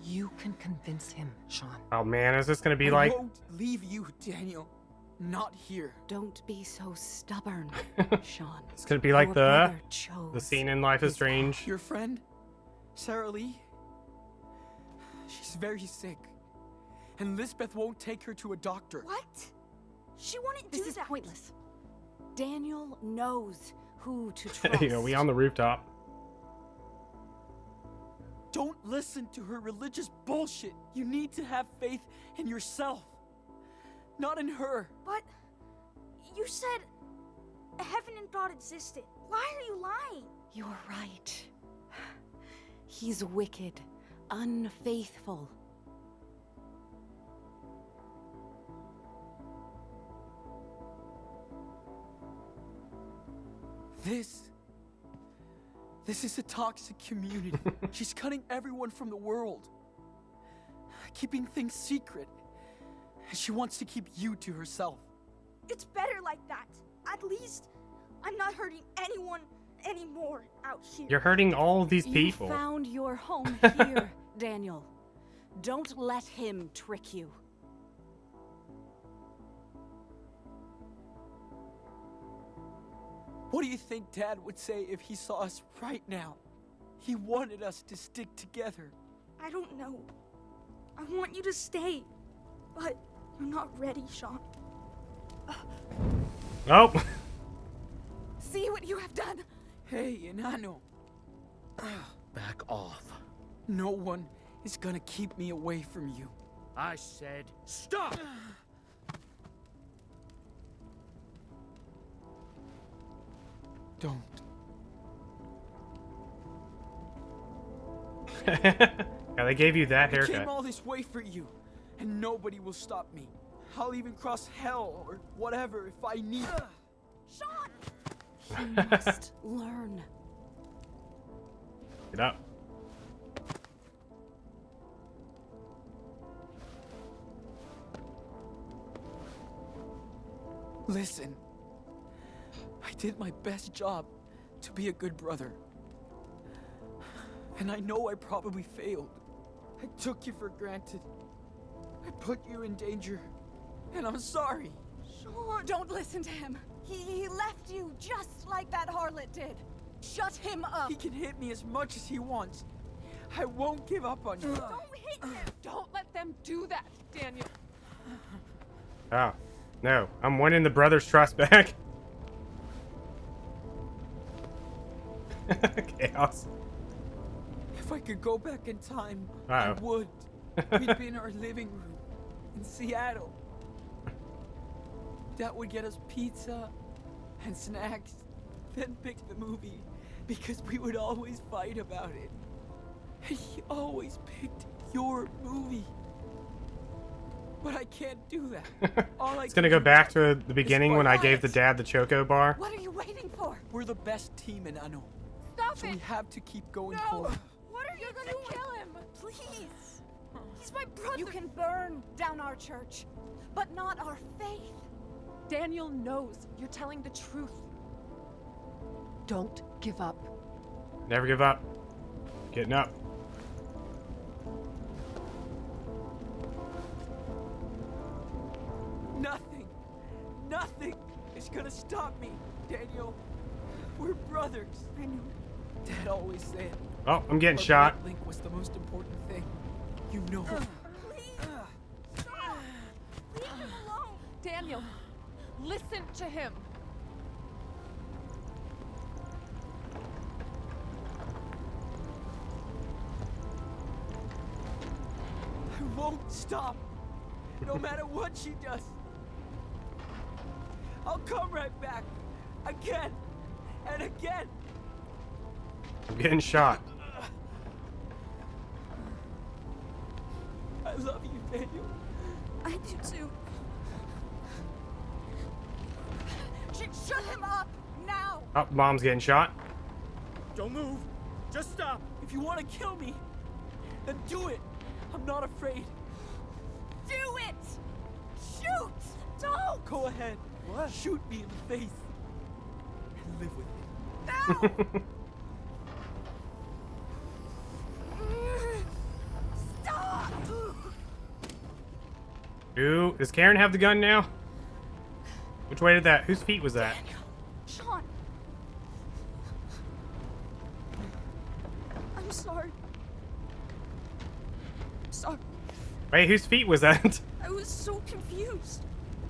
You can convince him, Sean. Oh man, is this gonna be I like... won't leave you, Daniel. Not here. Don't be so stubborn, Sean. It's gonna be like Our the brother chose scene in Life is Strange. Your friend, Sarah Lee, she's very sick. And Lisbeth won't take her to a doctor. What? She wouldn't do This is that. pointless. Daniel knows who to trust. You know, we on the rooftop. Don't listen to her religious bullshit. You need to have faith in yourself, not in her. But you said heaven and God existed. Why are you lying? You're right. He's wicked, unfaithful. This is a toxic community. She's cutting everyone from the world, keeping things secret. And she wants to keep you to herself. It's better like that. At least I'm not hurting anyone anymore out here. You're hurting all of these people. You found your home here, Daniel. Don't let him trick you. What do you think Dad would say if he saw us right now? He wanted us to stick together. I don't know. I want you to stay, but you're not ready, Sean. Nope. See what you have done. Hey, Enano. Back off. No one is gonna keep me away from you. I said stop! Don't. Yeah, they gave you that I haircut. came all this way for you, and nobody will stop me. I'll even cross hell or whatever if I need. Sean! You must learn. Get up. Listen, I did my best job to be a good brother. And I know I probably failed. I took you for granted. I put you in danger. And I'm sorry. Sean! Don't listen to him. He left you just like that harlot did. Shut him up. He can hit me as much as he wants. I won't give up on you. Don't hit him. Don't let them do that, Daniel. Oh. No. I'm winning the brother's trust back. Chaos. If I could go back in time, Uh-oh. I would. We'd be in our living room in Seattle. Dad would get us pizza and snacks, then pick the movie because we would always fight about it. And he always picked your movie. But I can't do that. All I It's gonna can go do back now to the beginning is when I fight. gave the dad the Choco bar. What are you waiting for? We're the best team in Ano. Stop So it. we have to keep going No. forward. What are you gonna kill him? Please. He's my brother. You can burn down our church, but not our faith. Daniel knows you're telling the truth. Don't give up. Never give up. Getting up. Nothing is gonna stop me, Daniel. We're brothers. I know. Dad always said. Oh, I'm getting our shot. blood link was the most important thing. You know. Leave him alone. Daniel, listen to him. I won't stop. No matter what she does. I'll come right back. Again. And again. I'm getting shot. Daniel. I do too. Shut him up now. Oh, Mom's getting shot. Don't move. Just stop. If you want to kill me, then do it. I'm not afraid. Do it. Shoot. Don't. Go ahead. What? Shoot me in the face. And live with it. No. Stop. Ooh, does Karen have the gun now? Which way did that? Whose feet was that? Daniel. Sean. I'm sorry. Sorry. Wait, whose feet was that? I was so confused.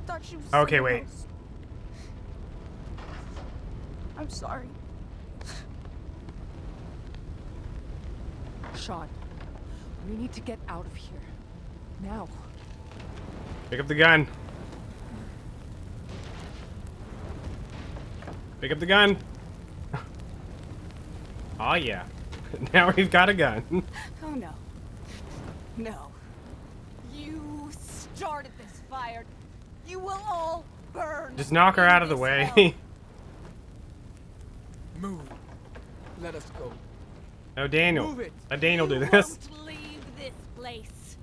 Thought she was Okay, someone wait. else. I'm sorry. Sean, we need to get out of here. Now. Pick up the gun. Pick up the gun. Oh yeah. Now we've got a gun. Oh no. No. You started this fire. You will all burn. Just knock her out of the in way. this hell. Move. Let us go. No, Daniel. Move it. Let Daniel do You this. won't leave this place.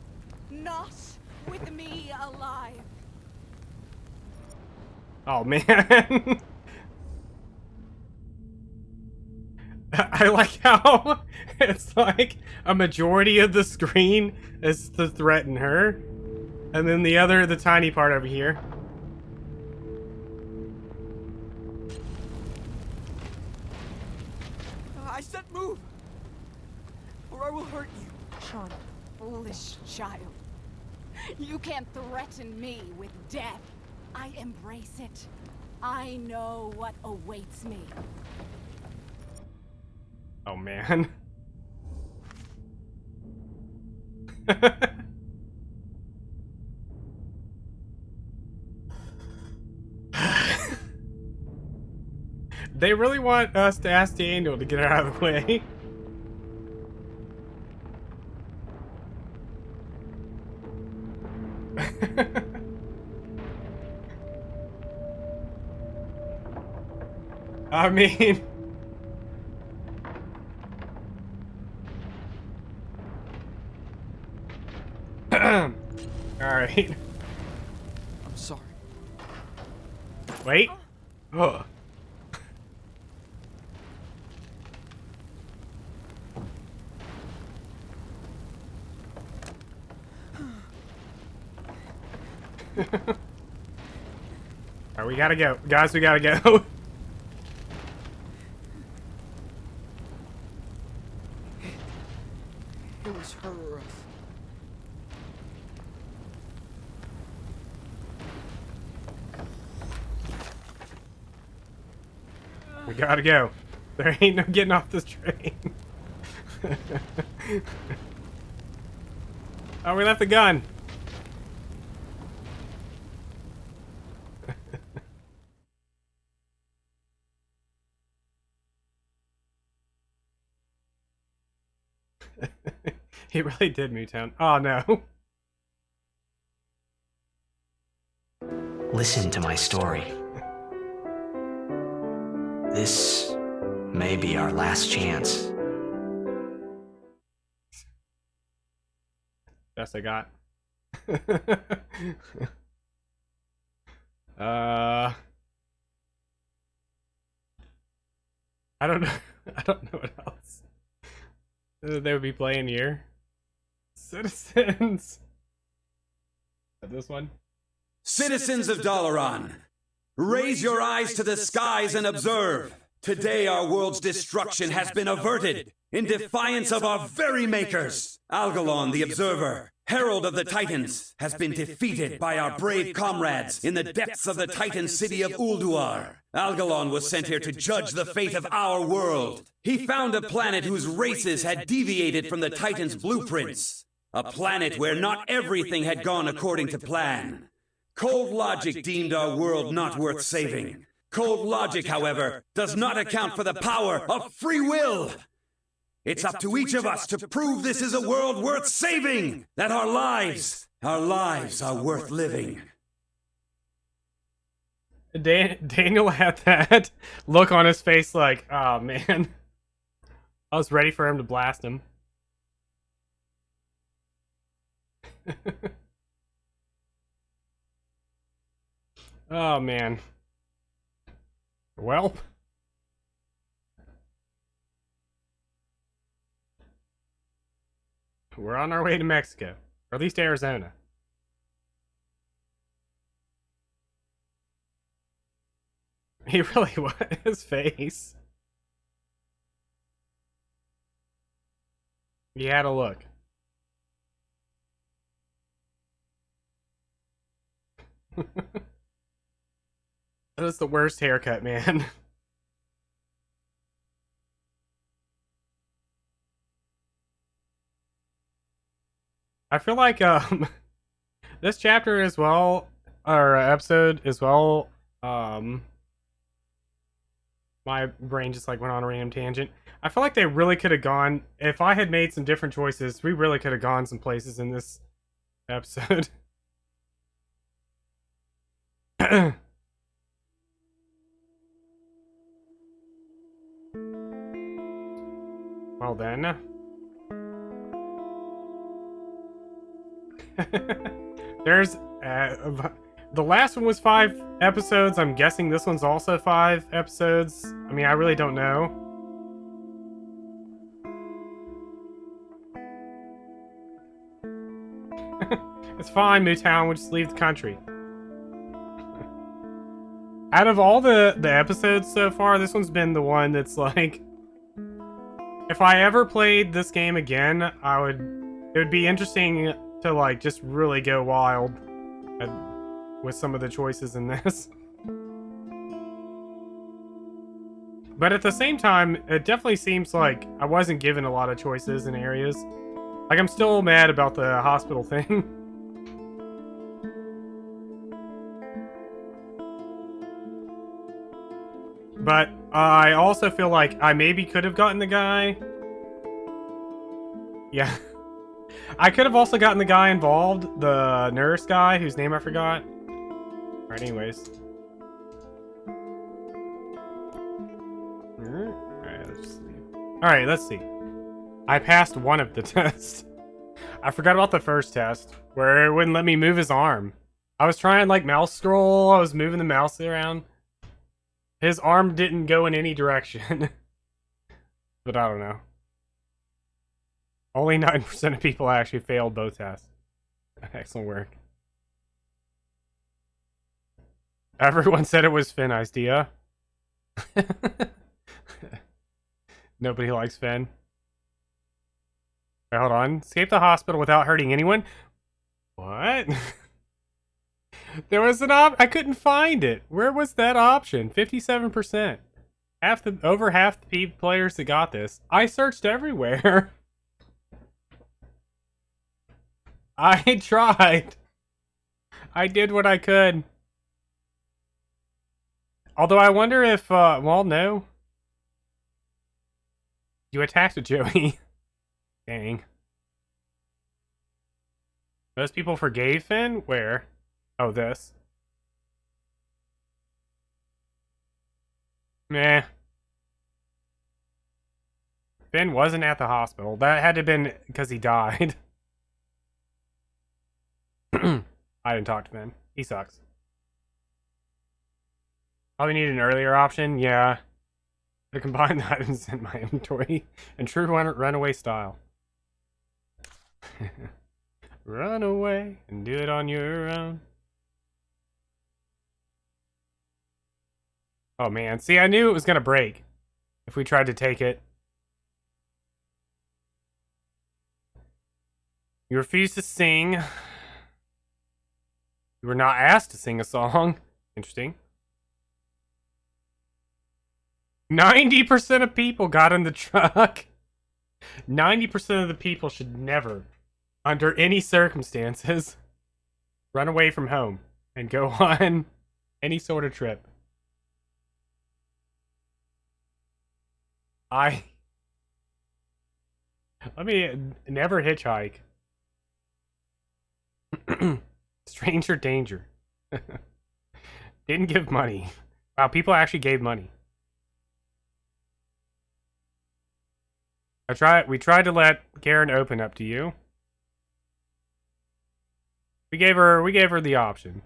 Not with me alive. Oh man. I like how it's like a majority of the screen is to threaten her, and then the tiny part over here. I said move, or I will hurt you. Sean, foolish child. You can't threaten me with death. I embrace it. I know what awaits me. Oh man. They really want us to ask Daniel to get out of the way. I mean... Alright. I'm sorry. Wait. Ugh. Alright, we gotta go. Guys, we gotta go. It was her or us. We gotta go. There ain't no getting off this train. Oh, we left the gun. He really did move town. Oh no. Listen to my story. This may be our last chance. Best I got. I don't know. I don't know what else they would be playing here. Citizens. This one. Citizens of Dalaran, raise your eyes to the skies and observe. Today our world's destruction has been averted in defiance of our very makers. Algalon the Observer, Herald of the Titans, has been defeated by our brave comrades in the depths of the Titan city of Ulduar. Algalon was sent here to judge the fate of our world. He found a planet whose races had deviated from the Titans' blueprints. A planet where not everything had gone according to plan. Cold logic deemed our world not worth saving. Cold logic, however, does not account for the power of free will. It's up to each of us to prove this is a world worth saving, that our lives Our lives are worth living. Daniel had that look on his face like, oh man. I was ready for him to blast him. Oh man. Well. We're on our way to Mexico. Or at least Arizona. He really was. His face. He had a look. That was the worst haircut, man. I feel like this chapter as well, or episode as well, my brain just like went on a random tangent. I feel like they really could have gone, if I had made some different choices, we really could have gone some places in this episode. Well then. There's the last one was 5 episodes. I'm guessing this one's also 5 episodes. I mean, I really don't know. It's fine, Mootown, we'll just leave the country. Out of all the episodes so far, this one's been the one that's like, if I ever played this game again, it would be interesting to like just really go wild with some of the choices in this. But at the same time, it definitely seems like I wasn't given a lot of choices in areas. Like, I'm still mad about the hospital thing. But I also feel like I maybe could have gotten the guy. Yeah. I could have also gotten the guy involved, the nurse guy, whose name I forgot. Alright, anyways. Alright, let's see. I passed one of the tests. I forgot about the first test, where it wouldn't let me move his arm. I was trying, like, mouse scroll, I was moving the mouse around. His arm didn't go in any direction. But I don't know. Only 9% of people actually failed both tests. Excellent work. Everyone said it was Finn idea. Nobody likes Finn. Wait, hold on. Escape the hospital without hurting anyone? What? There was an I couldn't find it. Where was that option? 57%. Over half the players that got this. I searched everywhere. I tried. I did what I could. Although I wonder if, well, no. You attacked Joey. Dang. Those people forgave Finn? Where? Oh, this. Meh. Finn wasn't at the hospital. That had to have been because he died. I didn't talk to Finn. He sucks. Probably need an earlier option. Yeah. To combine the items in my inventory in true runaway style. Run away and do it on your own. Oh man, see, I knew it was gonna break if we tried to take it. You refused to sing. You were not asked to sing a song. Interesting. 90% of people got in the truck. 90% of the people should never, under any circumstances, run away from home and go on any sort of trip. Let me never hitchhike. Stranger danger. Didn't give money. Wow, people actually gave money. We tried to let Karen open up to you. We gave her the option.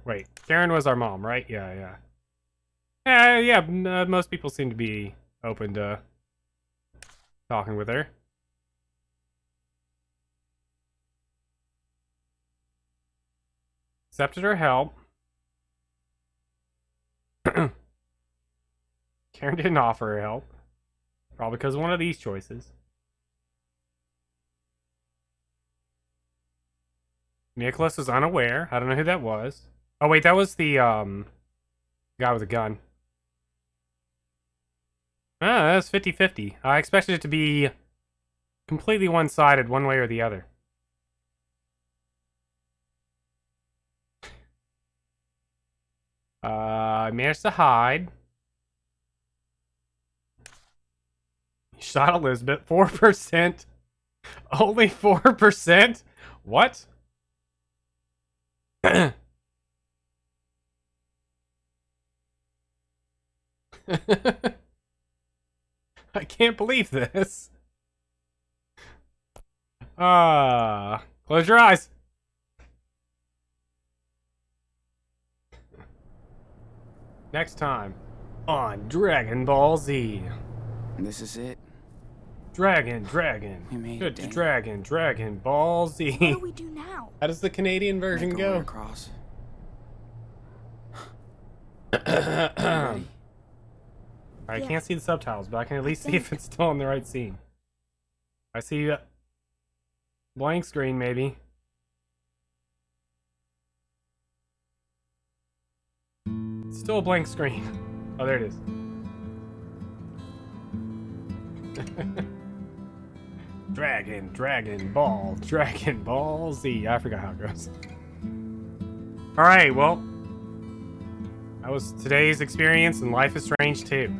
Wait, Karen was our mom, right? Yeah. Most people seem to be open to talking with her. Accepted her help. Karen didn't offer her help. Probably because of one of these choices. Nicholas was unaware. I don't know who that was. Oh wait, that was the guy with a gun. Ah, that's 50-50. I expected it to be completely one-sided, one way or the other. I managed to hide. Shot Elizabeth. 4%. Only 4%? What? I can't believe this. Close your eyes. Next time on Dragon Ball Z. This is it. Dragon. We made Good it, Dragon Ball Z. What do we do now? How does the Canadian version Make a go? way across. I can't see the subtitles, but I can at least see if it's still on the right scene. I see blank screen, maybe. It's still a blank screen. Oh, there it is. Dragon Ball Z. I forgot how it goes. Alright, well, that was today's experience in Life is Strange 2.